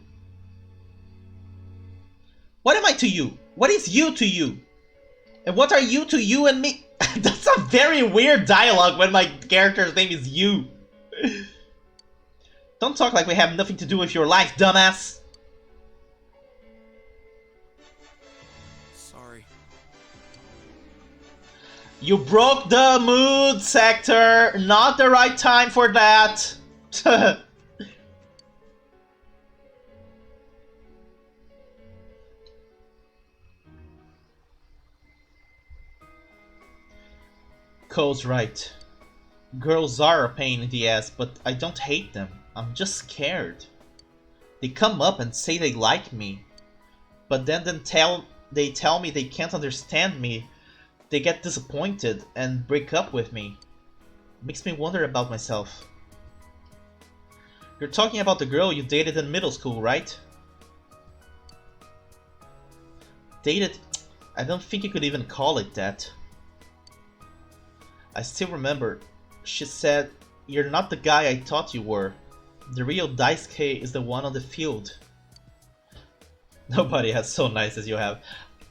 What am I to you? What is you to you? And what are you to you and me? That's a very weird dialogue when my character's name is you. Don't talk like we have nothing to do with your life, dumbass. Sorry. You broke the mood, Sector. Not the right time for that. Cole's right. Girls are a pain in the ass, but I don't hate them. I'm just scared. They come up and say they like me, but then they tell me they can't understand me. They get disappointed and break up with me. Makes me wonder about myself. You're talking about the girl you dated in middle school, right? Dated? I don't think you could even call it that. I still remember. She said, "You're not the guy I thought you were. The real Daisuke is the one on the field." Nobody has so nice as you have.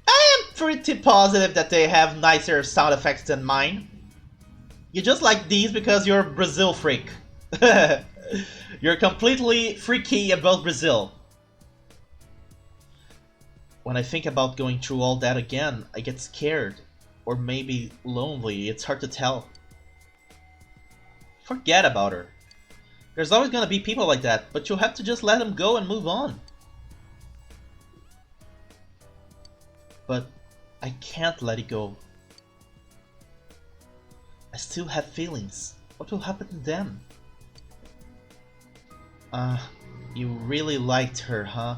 I am pretty positive that they have nicer sound effects than mine. You just like these because you're a Brazil freak. You're completely freaky about Brazil. When I think about going through all that again, I get scared. Or maybe lonely, it's hard to tell. Forget about her. There's always gonna be people like that, but you'll have to just let them go and move on. But I can't let it go. I still have feelings. What will happen to them? You really liked her, huh?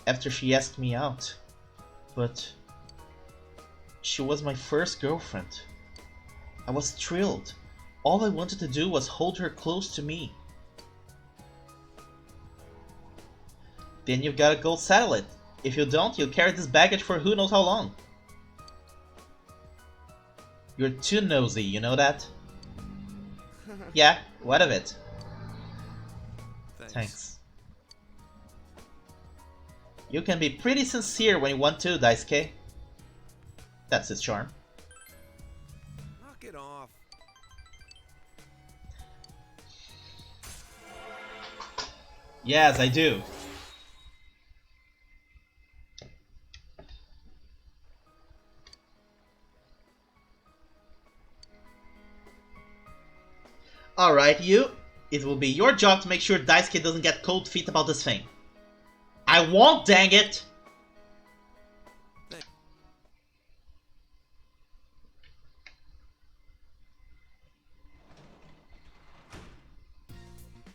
After she asked me out. But she was my first girlfriend. I was thrilled. All I wanted to do was hold her close to me. Then you've gotta go settle it. If you don't, you'll carry this baggage for who knows how long. You're too nosy, you know that? Yeah, what of it? Thanks. You can be pretty sincere when you want to, Daisuke. That's his charm. Knock it off. Yes, I do. Alright, you. It will be your job to make sure Daisuke doesn't get cold feet about this thing. I won't, dang it!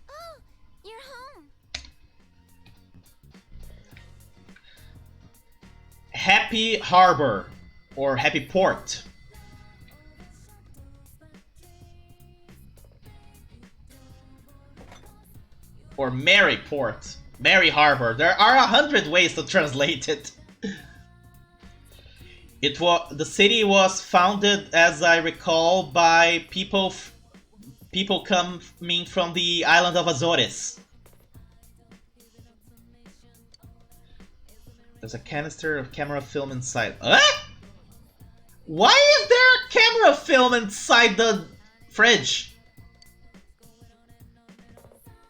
Oh, you're home. Happy Harbor. Or Happy Port. Or Merry Port. Merry Harbor. There are 100 ways to translate it. The city was founded, as I recall, by people coming from the island of Azores. There's a canister of camera film inside. Huh? Why is there a camera film inside the fridge?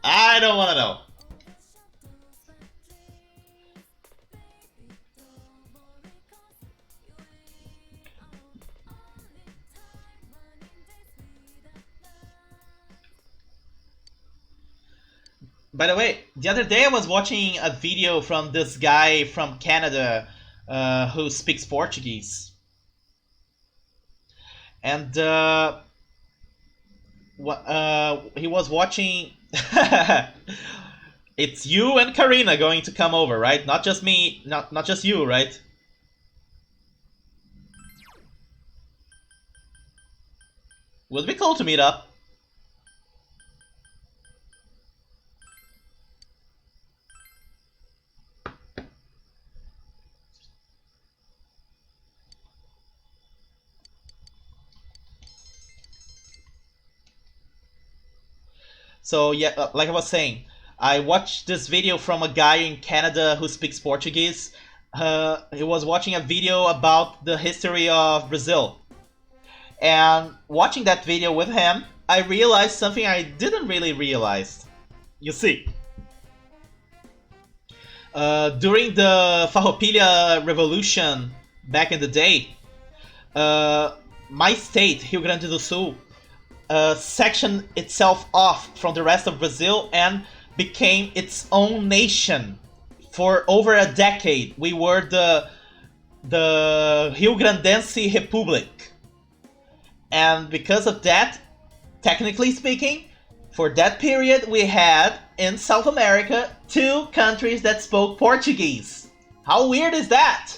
I don't want to know. By the way, the other day I was watching a video from this guy from Canada who speaks Portuguese. And he was watching... It's you and Karina going to come over, right? Not just me, not just you, right? Would be cool to meet up. So yeah, like I was saying, I watched this video from a guy in Canada who speaks Portuguese. He was watching a video about the history of Brazil. And watching that video with him, I realized something I didn't really realize. You see, during the Farroupilha Revolution back in the day, my state, Rio Grande do Sul, sectioned itself off from the rest of Brazil and became its own nation. For over a decade, we were the Rio Grandense Republic. And because of that, technically speaking, for that period we had, in South America, 2 countries that spoke Portuguese. How weird is that?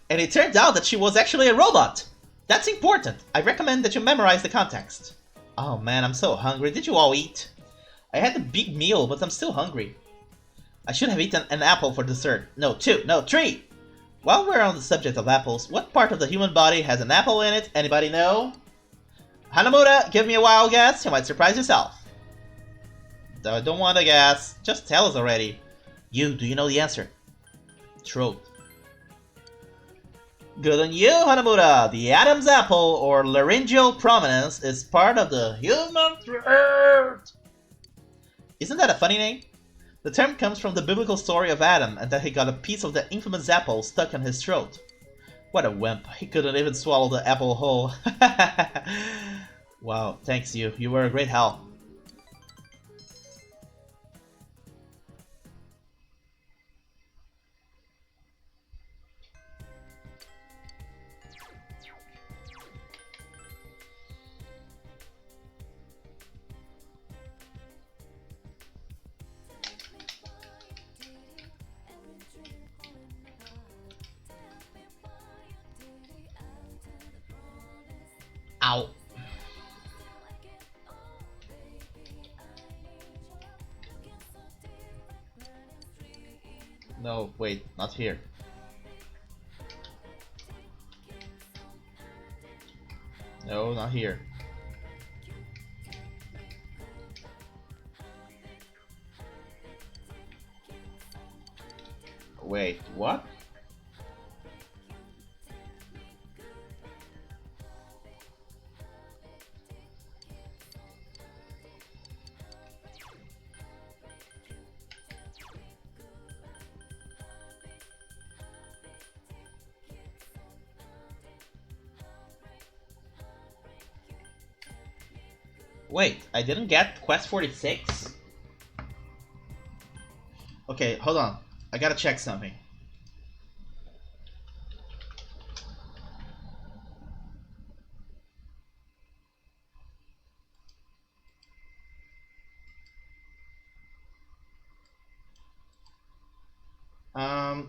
And it turned out that she was actually a robot. That's important. I recommend that you memorize the context. Oh man, I'm so hungry. Did you all eat? I had a big meal, but I'm still hungry. I should have eaten an apple for dessert. No, 2. No, 3. While we're on the subject of apples, what part of the human body has an apple in it? Anybody know? Hanamura, give me a wild guess. You might surprise yourself. Don't want to guess. Just tell us already. Do you know the answer? Throat. Good on you, Hanamura! The Adam's apple, or laryngeal prominence, is part of the human throat! Isn't that a funny name? The term comes from the biblical story of Adam, and that he got a piece of the infamous apple stuck in his throat. What a wimp, he couldn't even swallow the apple whole. Wow, thanks you were a great help. Ow. No, wait, not here. No, not here. Wait, what? Wait, I didn't get quest 46? Okay, hold on. I gotta check something.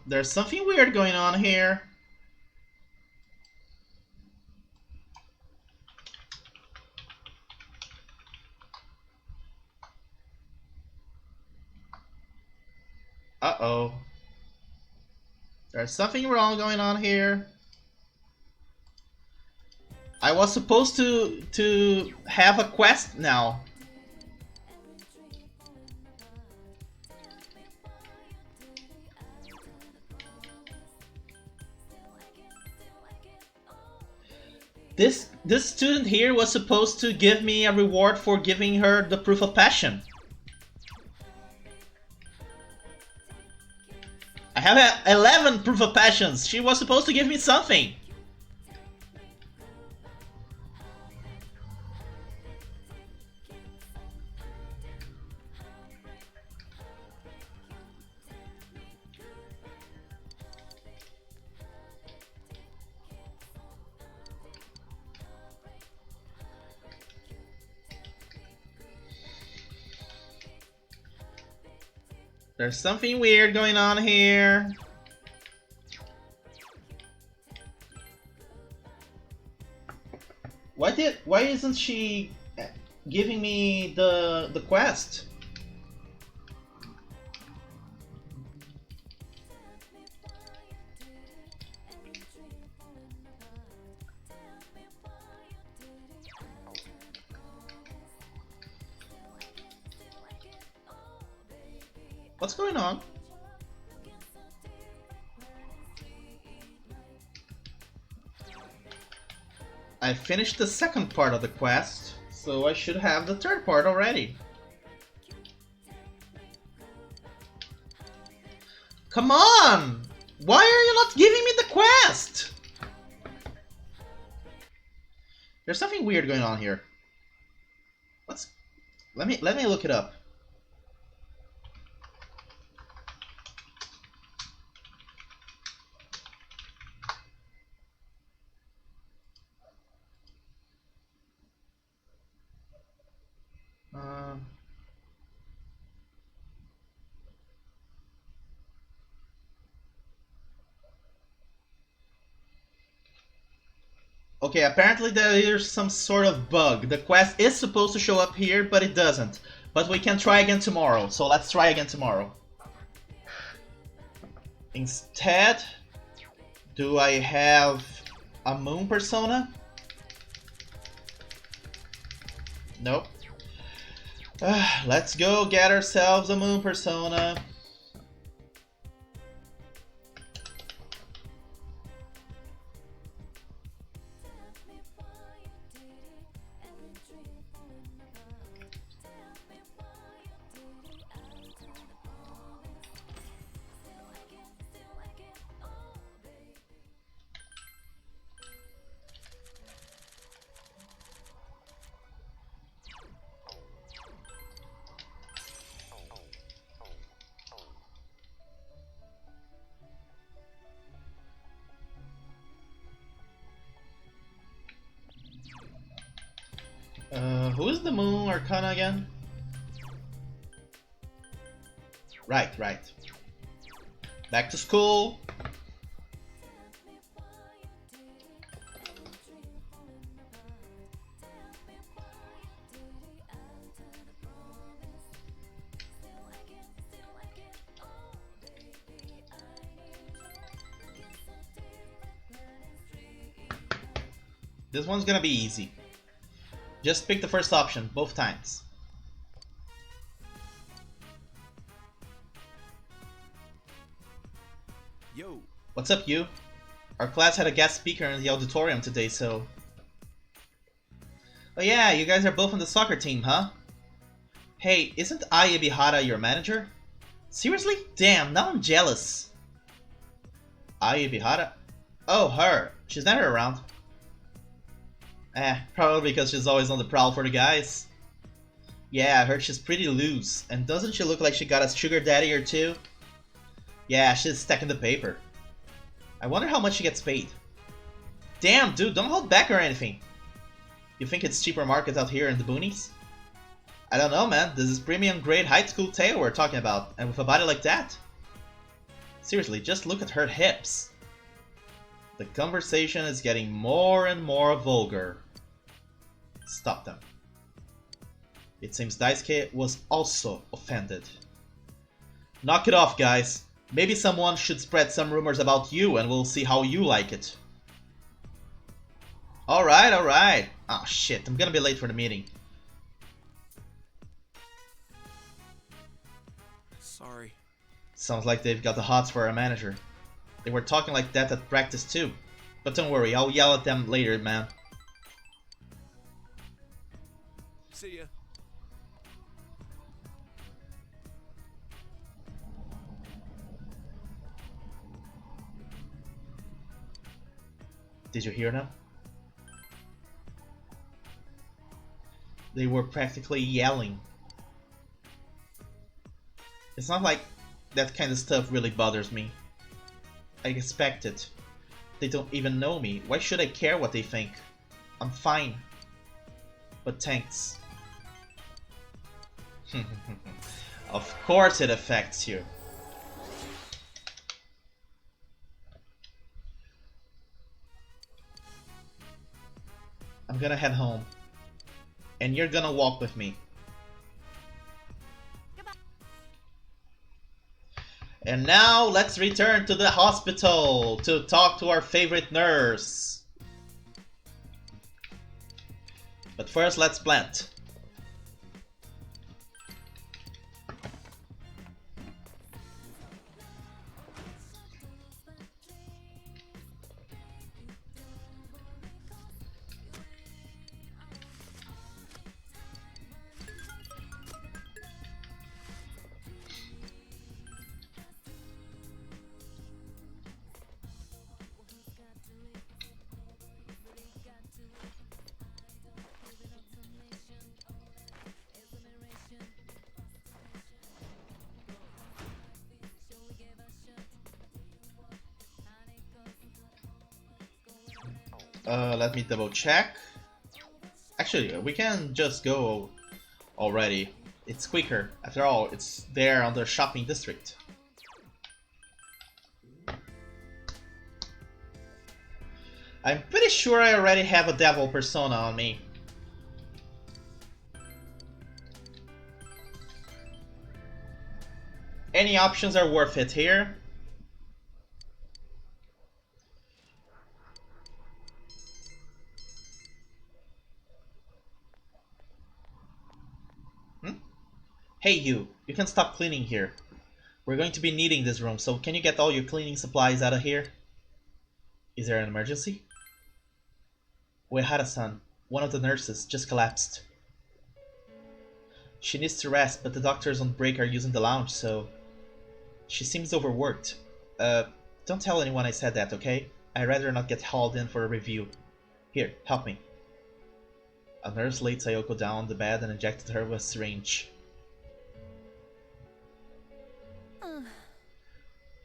There's something weird going on here. Uh-oh. There's something wrong going on here. I was supposed to have a quest now. This student here was supposed to give me a reward for giving her the proof of passion. I have 11 proof of passions. She was supposed to give me something. There's something weird going on here. Why isn't she giving me the quest? What's going on? I finished the second part of the quest, so I should have the third part already. Come on! Why are you not giving me the quest? There's something weird going on here. What's... Let me look it up. Okay, apparently there is some sort of bug. The quest is supposed to show up here, but it doesn't. But we can try again tomorrow, so let's try again tomorrow. Instead, do I have a moon persona? Nope. Let's go get ourselves a moon persona. Who is the moon arcana again? Right. Back to school. This one's gonna be easy. Just pick the first option, both times. Yo, What's up, you? Our class had a guest speaker in the auditorium today, so... Oh yeah, you guys are both on the soccer team, huh? Hey, isn't Ai Ebihara your manager? Seriously? Damn, now I'm jealous. Ai Ebihara? Oh, her. She's never around. Probably because she's always on the prowl for the guys. Yeah, I heard she's pretty loose. And doesn't she look like she got a sugar daddy or two? Yeah, she's stacking the paper. I wonder how much she gets paid. Damn, dude, don't hold back or anything. You think it's cheaper market out here in the boonies? I don't know, man. This is premium grade high school tale we're talking about, and with a body like that. Seriously, just look at her hips. The conversation is getting more and more vulgar. Stop them. It seems Daisuke was also offended. Knock it off, guys. Maybe someone should spread some rumors about you and we'll see how you like it. Alright, alright. Oh shit, I'm gonna be late for the meeting. Sorry. Sounds like they've got the hots for a manager. They were talking like that at practice too. But don't worry, I'll yell at them later, man. see ya. Did you hear them? They were practically yelling. It's not like that kind of stuff really bothers me. I expect it. They don't even know me. Why should I care what they think? I'm fine. But thanks. Of course it affects you. I'm gonna head home. And you're gonna walk with me. And now let's return to the hospital to talk to our favorite nurse. But first, let's plant. Let me double check. Actually, we can just go already. It's quicker. After all, it's there on the shopping district. I'm pretty sure I already have a devil persona on me. Any options are worth it here. Hey you can stop cleaning here. We're going to be needing this room, so can you get all your cleaning supplies out of here? Is there an emergency? Uehara-san, one of the nurses, just collapsed. She needs to rest, but the doctors on break are using the lounge, so... She seems overworked. Don't tell anyone I said that, okay? I'd rather not get hauled in for a review. Here, help me. A nurse laid Sayoko down on the bed and injected her with a syringe.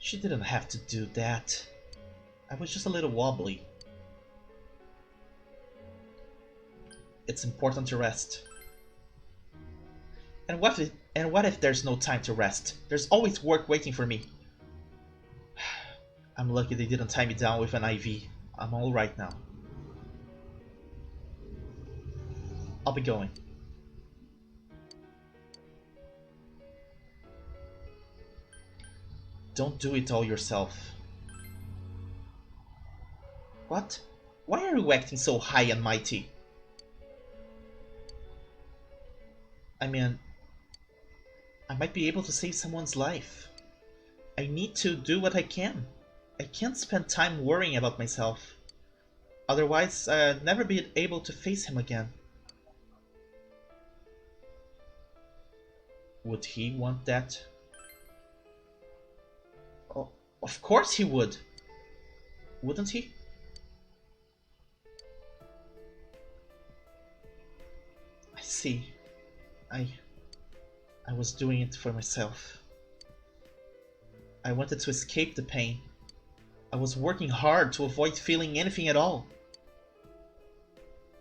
She didn't have to do that. I was just a little wobbly. It's important to rest. And what if there's no time to rest? There's always work waiting for me. I'm lucky they didn't tie me down with an IV. I'm alright now. I'll be going. Don't do it all yourself. What? Why are you acting so high and mighty? I mean, I might be able to save someone's life. I need to do what I can. I can't spend time worrying about myself. Otherwise, I'd never be able to face him again. Would he want that? Oh, of course he would. Wouldn't he? I see. I was doing it for myself. I wanted to escape the pain. I was working hard to avoid feeling anything at all.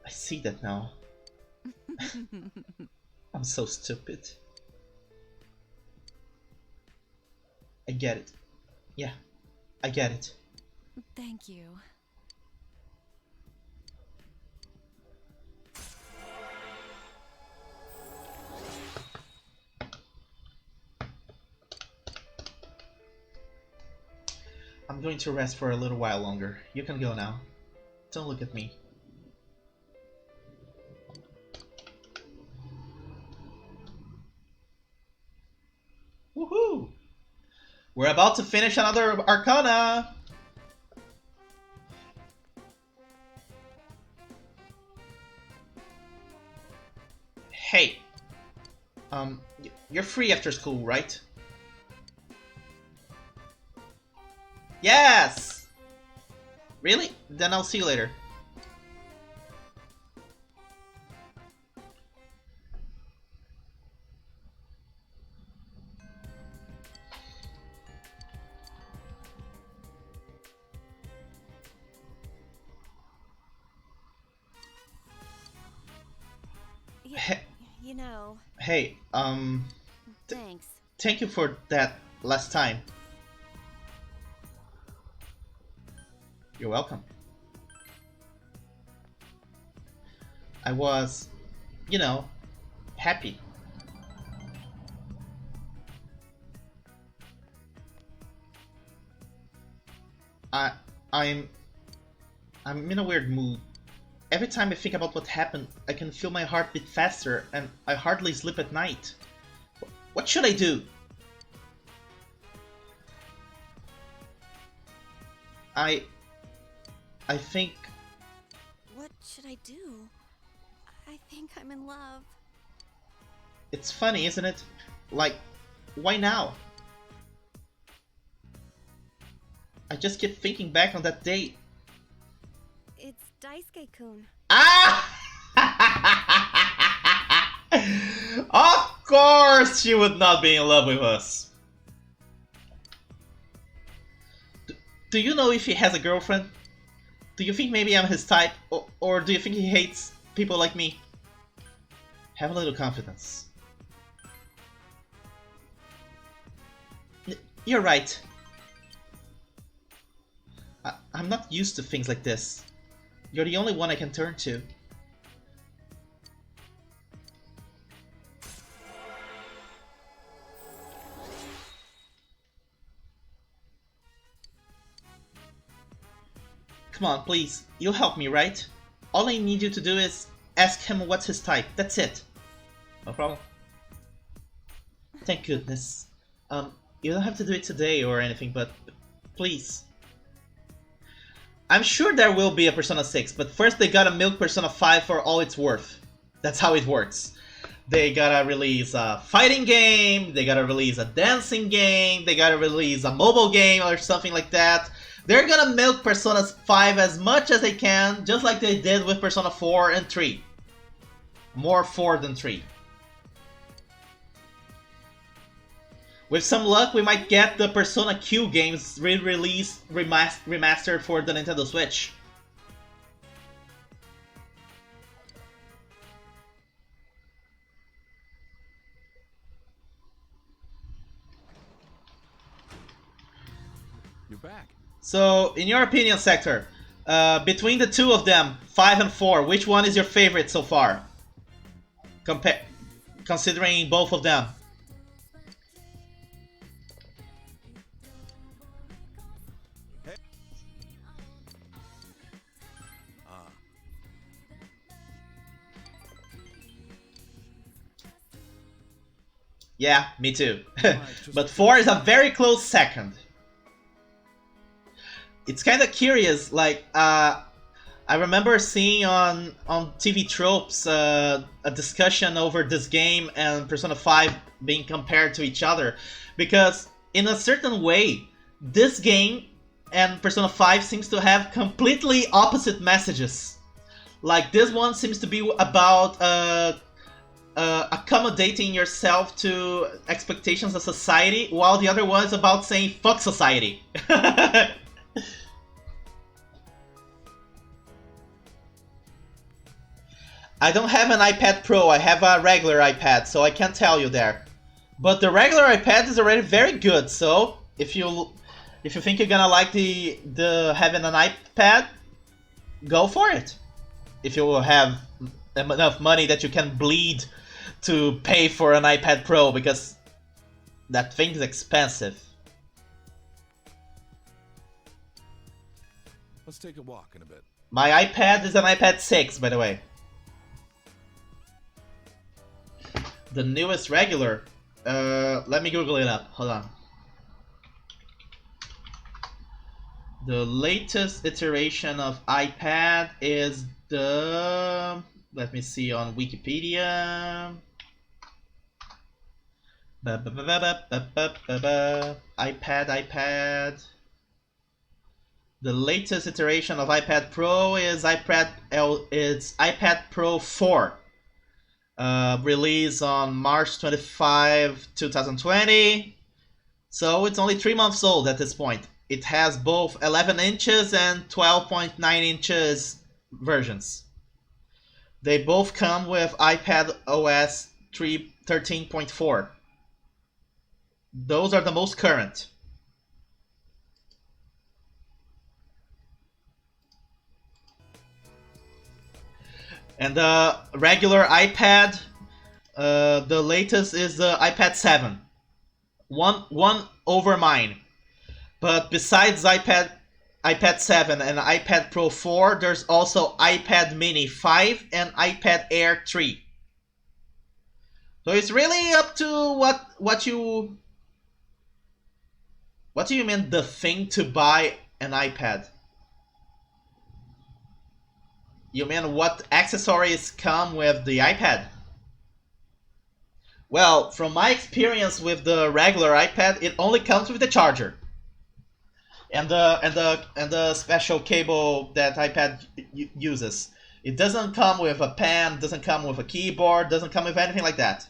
I see that now. I'm so stupid. I get it. Yeah, I get it. Thank you. I'm going to rest for a little while longer. You can go now. Don't look at me. Woohoo! We're about to finish another arcana! Hey. You're free after school, right? Yes! Really? Then I'll see you later. You know. Hey, Thanks. thank you for that last time. You're welcome. I was, you know, happy. I, I'm, I'm in a weird mood. Every time I think about what happened, I can feel my heart beat faster, and I hardly sleep at night. What should I do? I think... What should I do? I think I'm in love. It's funny, isn't it? Like, why now? I just keep thinking back on that day. It's Daisuke-kun. Ah! Of course she would not be in love with us. Do you know if he has a girlfriend? Do you think maybe I'm his type? Or do you think he hates people like me? Have a little confidence. You're right. I'm not used to things like this. You're the only one I can turn to. Come on, please. You'll help me, right? All I need you to do is ask him what's his type. That's it. No problem. Thank goodness. You don't have to do it today or anything, but please. I'm sure there will be a Persona 6, but first they gotta milk Persona 5 for all it's worth. That's how it works. They gotta release a fighting game, they gotta release a dancing game, they gotta release a mobile game or something like that. They're gonna milk Persona 5 as much as they can, just like they did with Persona 4 and 3. More 4 than 3. With some luck, we might get the Persona Q games re-released, remastered for the Nintendo Switch. You're back. So, in your opinion, Sector, between the two of them, 5 and 4, which one is your favorite so far? Considering both of them. Yeah, me too. Alright, just But 4 is a very close second. It's kind of curious, like, I remember seeing on TV Tropes a discussion over this game and Persona 5 being compared to each other. Because, in a certain way, this game and Persona 5 seems to have completely opposite messages. Like, this one seems to be about accommodating yourself to expectations of society, while the other one is about saying fuck society. I don't have an iPad Pro, I have a regular iPad, so I can't tell you there. But the regular iPad is already very good, so if you think you're gonna like the having an iPad, go for it. If you will have enough money that you can bleed to pay for an iPad Pro, because that thing is expensive. Let's take a walk in a bit. My iPad is an iPad 6, by the way. The newest regular. Let me Google it up. Hold on. The latest iteration of iPad is the... Let me see on Wikipedia. iPad. The latest iteration of iPad Pro is iPad Pro 4. Released on March 25, 2020. So it's only 3 months old at this point. It has both 11 inches and 12.9 inches versions. They both come with iPad OS 13.4. Those are the most current. And the regular iPad, the latest is the iPad 7. One over mine. But besides iPad 7 and iPad Pro 4, there's also iPad Mini 5 and iPad Air 3. So it's really up to what you mean the thing to buy an iPad. You mean what accessories come with the iPad? Well, from my experience with the regular iPad, it only comes with the charger. And the special cable that iPad uses. It doesn't come with a pen, doesn't come with a keyboard, doesn't come with anything like that.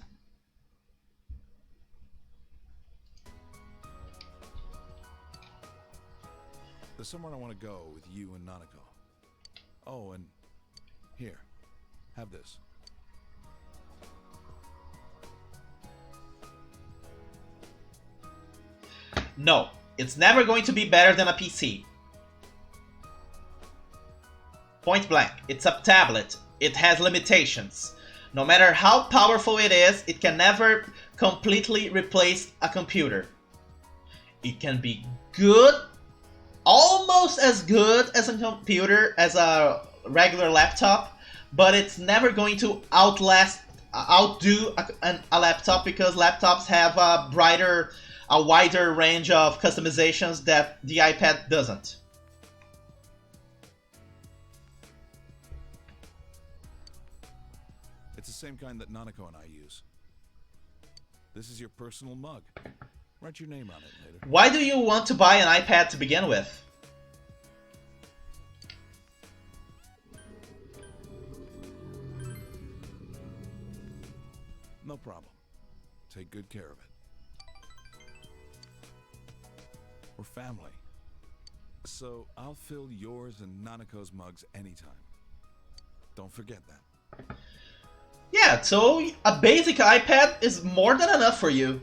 There's somewhere I want to go with you and Nanako. Oh, and here, have this. No, it's never going to be better than a PC. Point blank, it's a tablet. It has limitations. No matter how powerful it is, it can never completely replace a computer. It can be good, almost as good as a computer, as a regular laptop, but it's never going to outdo a laptop, because laptops have a wider range of customizations that the iPad doesn't. It's the same kind that Nanako and I use. This is your personal mug. Write your name on it later. Why do you want to buy an iPad to begin with? No problem. Take good care of it. We're family. So I'll fill yours and Nanako's mugs anytime. Don't forget that. Yeah, so a basic iPad is more than enough for you.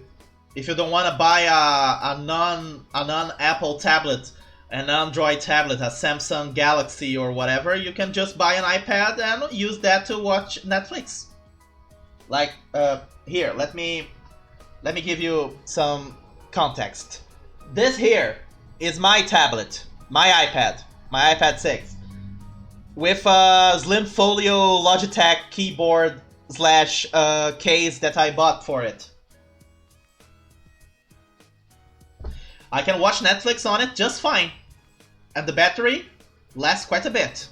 If you don't want to buy a non-Apple tablet, an Android tablet, a Samsung Galaxy or whatever, you can just buy an iPad and use that to watch Netflix. Like, here, let me give you some context. This here is my tablet, my iPad 6, with a Slim Folio Logitech keyboard / case that I bought for it. I can watch Netflix on it just fine. And the battery lasts quite a bit.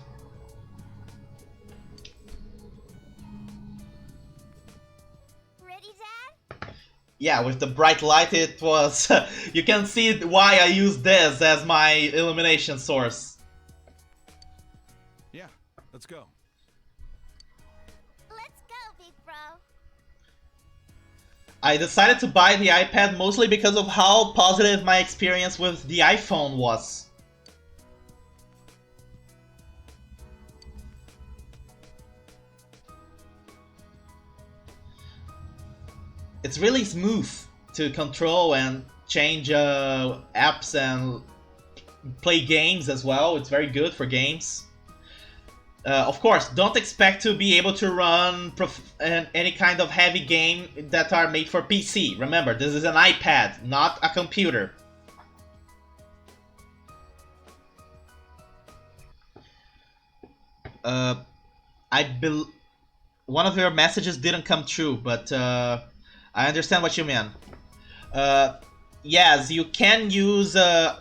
Ready, Dad? Yeah, with the bright light it was... you can see why I use this as my illumination source. Yeah, let's go. Let's go, big bro. I decided to buy the iPad mostly because of how positive my experience with the iPhone was. It's really smooth to control and change apps and play games as well. It's very good for games. Of course, don't expect to be able to run any kind of heavy game that are made for PC. Remember, this is an iPad, not a computer. One of your messages didn't come true, but I understand what you mean. Yes, you can use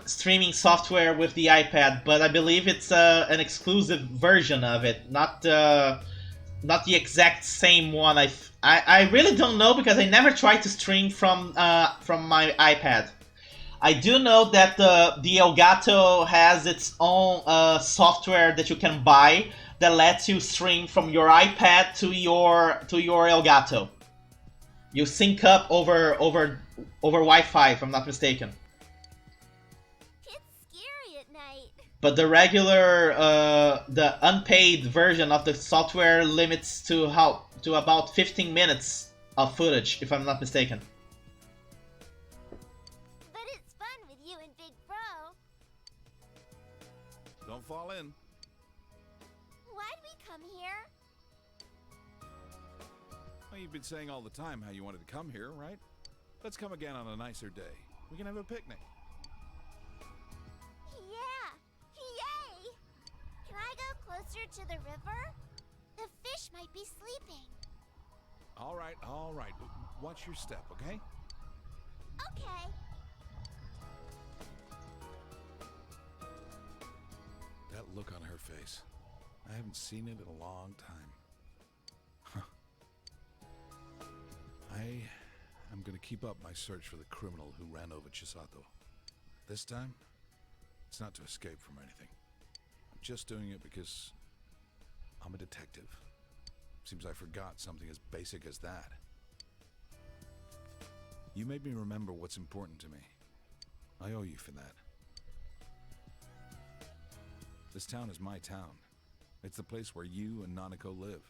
streaming software with the iPad, but I believe it's an exclusive version of it, not the exact same one. I really don't know because I never tried to stream from my iPad. I do know that the Elgato has its own software that you can buy that lets you stream from your iPad to your Elgato. You sync up over Wi-Fi, if I'm not mistaken. It's scary at night. But the regular, the unpaid version of the software limits to about 15 minutes of footage, if I'm not mistaken. But it's fun with you and Big Bro. Don't fall in. Why'd we come here? Well, you've been saying all the time how you wanted to come here, right? Let's come again on a nicer day. We can have a picnic. Yeah! Yay! Can I go closer to the river? The fish might be sleeping. All right, all right. Watch your step, okay? Okay. That look on her face. I haven't seen it in a long time. I'm gonna keep up my search for the criminal who ran over Chisato. This time, it's not to escape from anything. I'm just doing it because I'm a detective. Seems I forgot something as basic as that. You made me remember what's important to me. I owe you for that. This town is my town. It's the place where you and Nanako live.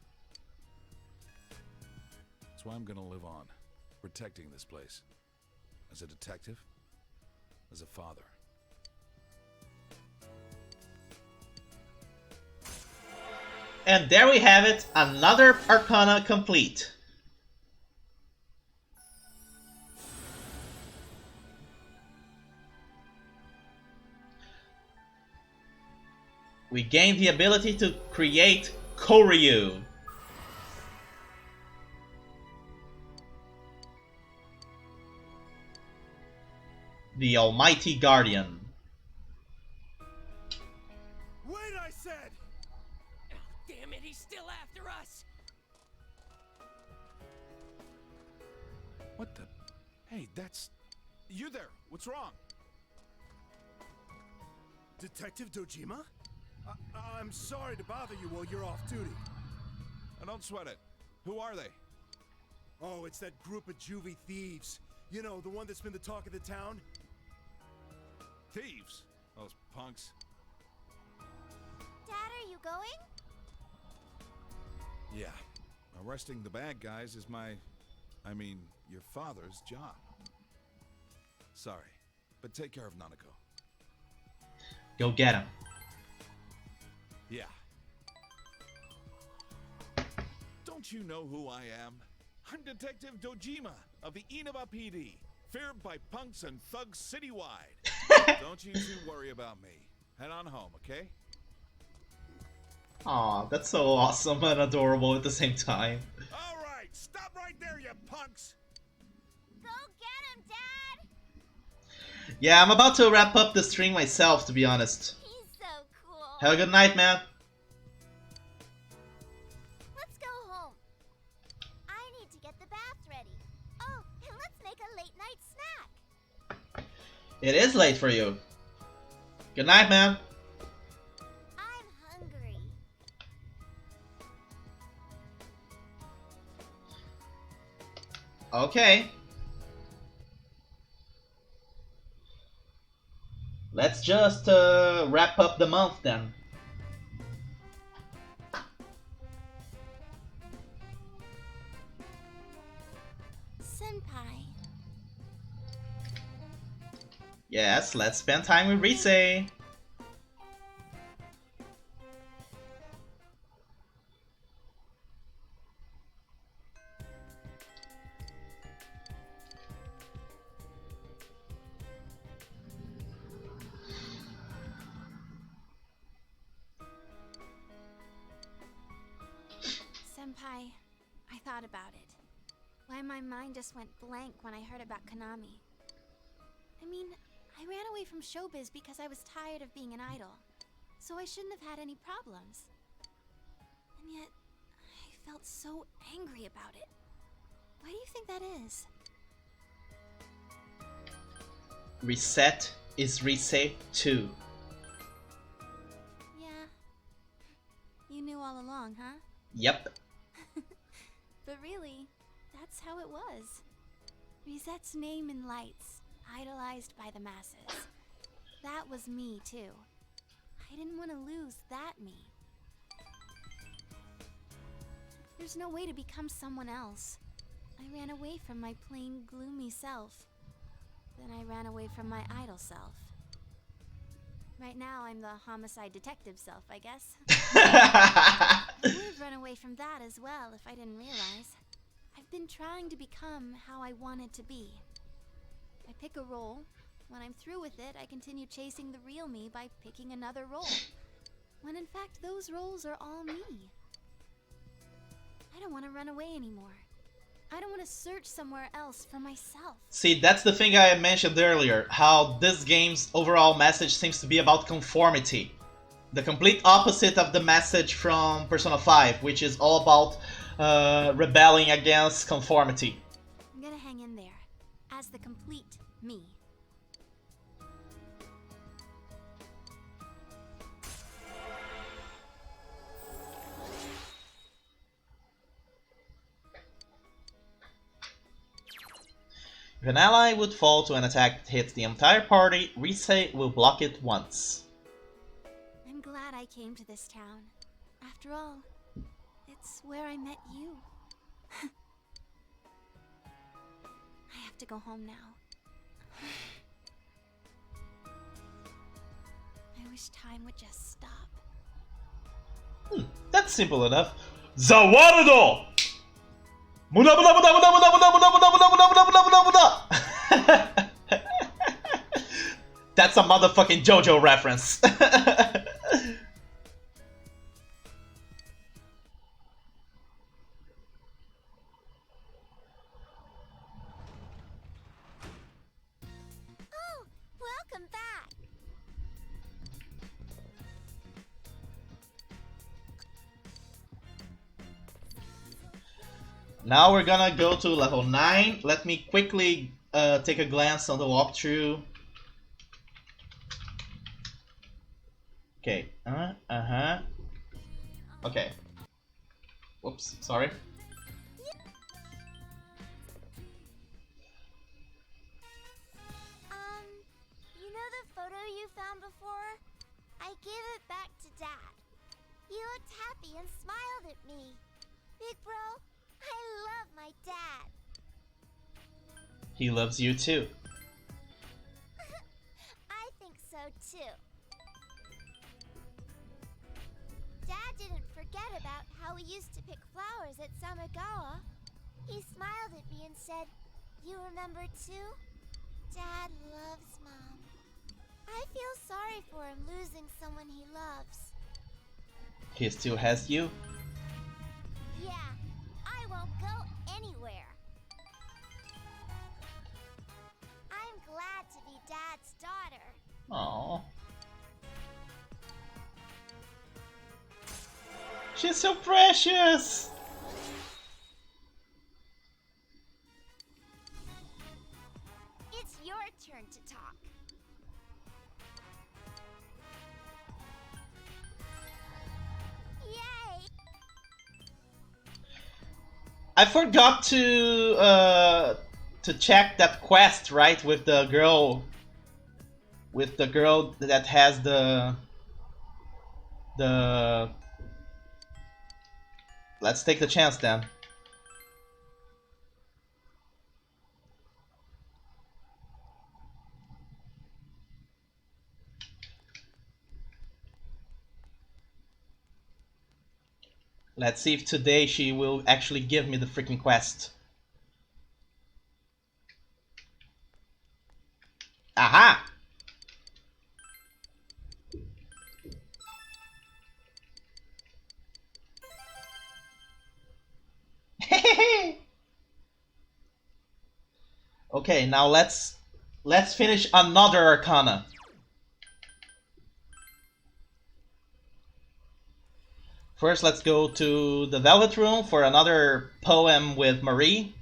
That's why I'm gonna live on, protecting this place. As a detective, as a father. And there we have it, another Arcana complete. We gain the ability to create Koryu. The Almighty Guardian. Wait, I said! Oh, damn it, he's still after us! What the? Hey, that's... You there! What's wrong? Detective Dojima? I'm sorry to bother you while you're off duty. Don't sweat it. Who are they? Oh, it's that group of juvie thieves. You know, the one that's been the talk of the town? Thieves. Those punks. Dad, are you going? Yeah. Arresting the bad guys is your father's job. Sorry, but take care of Nanako. Go get him. Yeah. Don't you know who I am? I'm Detective Dojima of the Inaba PD, feared by punks and thugs citywide. Don't you two worry about me. Head on home, okay? Aw, that's so awesome and adorable at the same time. All right, stop right there, you punks! Go get him, Dad! Yeah, I'm about to wrap up the stream myself, to be honest. He's so cool. Have a good night, man. Let's go home. I need to get the bath ready. Oh, and let's make a late night snack. It is late for you. Good night, man. I'm hungry. Okay. Let's just wrap up the month then. Senpai. Yes, let's spend time with Rise. Senpai, I thought about it. Why my mind just went blank when I heard about Konami. I mean, I ran away from showbiz because I was tired of being an idol. So I shouldn't have had any problems. And yet, I felt so angry about it. Why do you think that is? Reset is Rise 2. Yeah. You knew all along, huh? Yep. But really, that's how it was. Risette's name in lights, idolized by the masses. That was me, too. I didn't want to lose that me. There's no way to become someone else. I ran away from my plain, gloomy self. Then I ran away from my idol self. Right now, I'm the homicide detective self, I guess. I would have run away from that as well if I didn't realize. I've been trying to become how I wanted to be. I pick a role. When I'm through with it, I continue chasing the real me by picking another role. When in fact, those roles are all me. I don't want to run away anymore. I don't want to search somewhere else for myself. See, that's the thing I mentioned earlier, how this game's overall message seems to be about conformity. The complete opposite of the message from Persona 5, which is all about rebelling against conformity. I'm gonna hang in there, as the complete me. If an ally would fall to an attack that hits the entire party, Rise will block it once. I'm glad I came to this town. After all, it's where I met you. I have to go home now. I wish time would just stop. That's simple enough. Zawarudo! Muda muda muda muda muda muda muda muda muda muda muda muda muda muda. That's a motherfucking JoJo reference. Oh, welcome back. Now we're gonna go to level 9. Let me quickly take a glance on the walkthrough. Okay. Okay. Whoops, sorry. You know the photo you found before? I gave it back to Dad. He looked happy and smiled at me. Big bro, I love my dad. He loves you too. I think so too. Dad didn't forget about how we used to pick flowers at Samagawa. He smiled at me and said, "You remember too? Dad loves Mom." I feel sorry for him losing someone he loves. He still has you. Yeah, I won't go anywhere. I'm glad to be Dad's She's so precious! It's your turn to talk. Yay! I forgot to check that quest, right, with the girl that has the let's take the chance then. Let's see if today she will actually give me the freaking quest. Aha! Okay, now let's finish another arcana. First, let's go to the Velvet Room for another poem with Marie.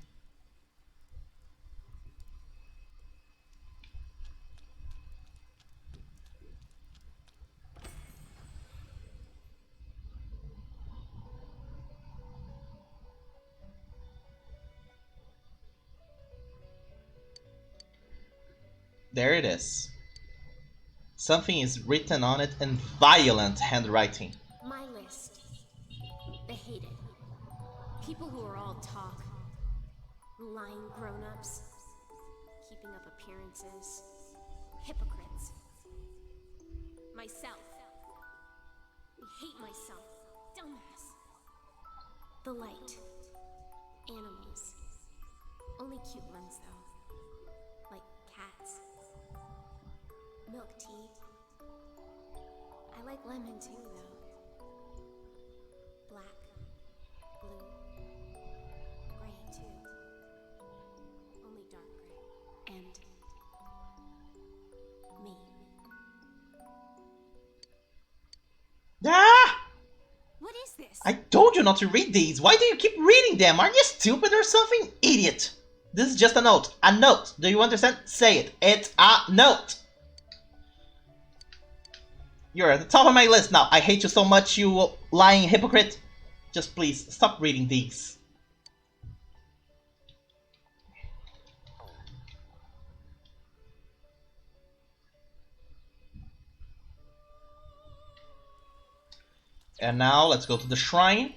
There it is. Something is written on it in violent handwriting. My list. The hated. People who are all talk. Lying grown-ups. Keeping up appearances. Hypocrites. Myself. I hate myself. Dumbass. The light. Animals. Only cute ones, though. Like cats. Milk tea. I like lemon too, though. Black, blue, gray too. Only dark gray. And me. Ah! What is this? I told you not to read these. Why do you keep reading them? Are you stupid or something? Idiot. This is just a note. A note. Do you understand? Say it. It's a note. You're at the top of my list now. I hate you so much, you lying hypocrite. Just please, stop reading these. And now let's go to the shrine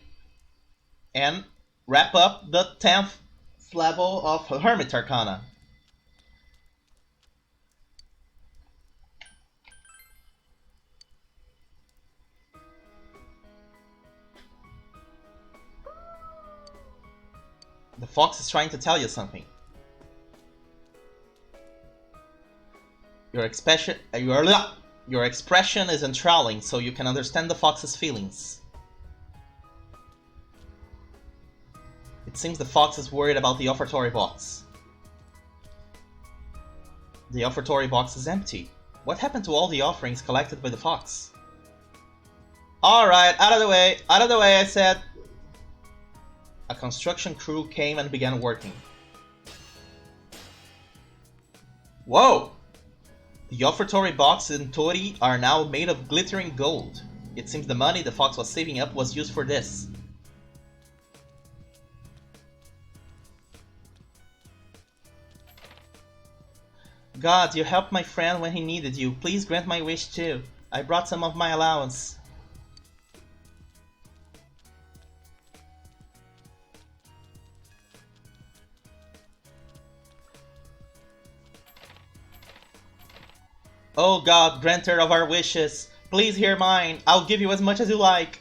and wrap up the 10th level of Hermit Arcana. The fox is trying to tell you something. Your expression is enthralling, so you can understand the fox's feelings. It seems the fox is worried about the offertory box. The offertory box is empty. What happened to all the offerings collected by the fox? Alright, out of the way, I said. A construction crew came and began working. Whoa! The offertory box and Tori are now made of glittering gold. It seems the money the fox was saving up was used for this. God, you helped my friend when he needed you. Please grant my wish too. I brought some of my allowance. Oh God, granter of our wishes, please hear mine. I'll give you as much as you like.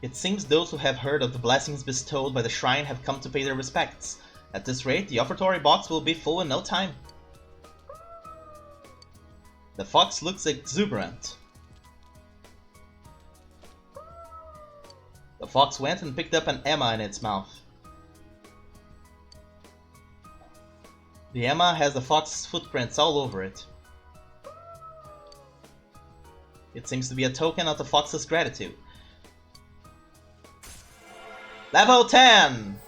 It seems those who have heard of the blessings bestowed by the shrine have come to pay their respects. At this rate, the offertory box will be full in no time. The fox looks exuberant. The fox went and picked up an Emma in its mouth. The Emma has the fox's footprints all over it. It seems to be a token of the fox's gratitude. Level 10!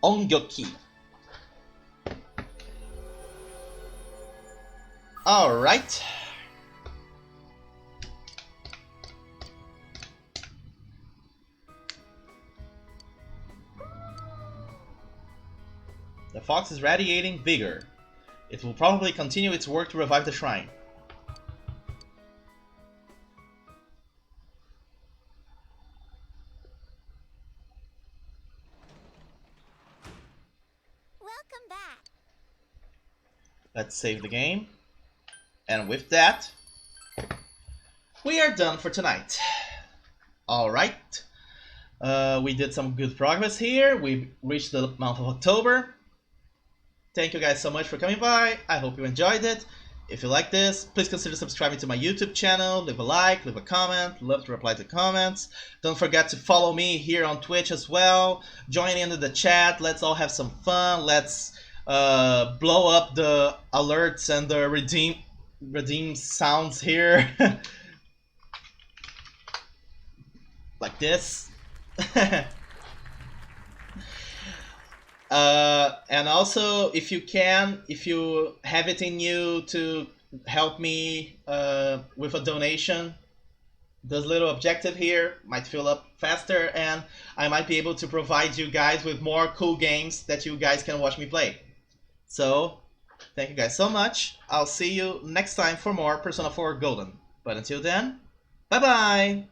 Ongyoki. Alright. The fox is radiating vigor. It will probably continue its work to revive the shrine. Welcome back. Let's save the game. And with that, we are done for tonight. Alright. We did some good progress here. We reached the month of October. Thank you guys so much for coming by. I hope you enjoyed it. If you like this, please consider subscribing to my YouTube channel. Leave a like, leave a comment. Love to reply to comments. Don't forget to follow me here on Twitch as well. Join in the chat. Let's all have some fun. Let's blow up the alerts and the redeem sounds here. Like this. And also, if you have it in you to help me with a donation, this little objective here might fill up faster, and I might be able to provide you guys with more cool games that you guys can watch me play. So, thank you guys so much. I'll see you next time for more Persona 4 Golden. But until then, bye-bye!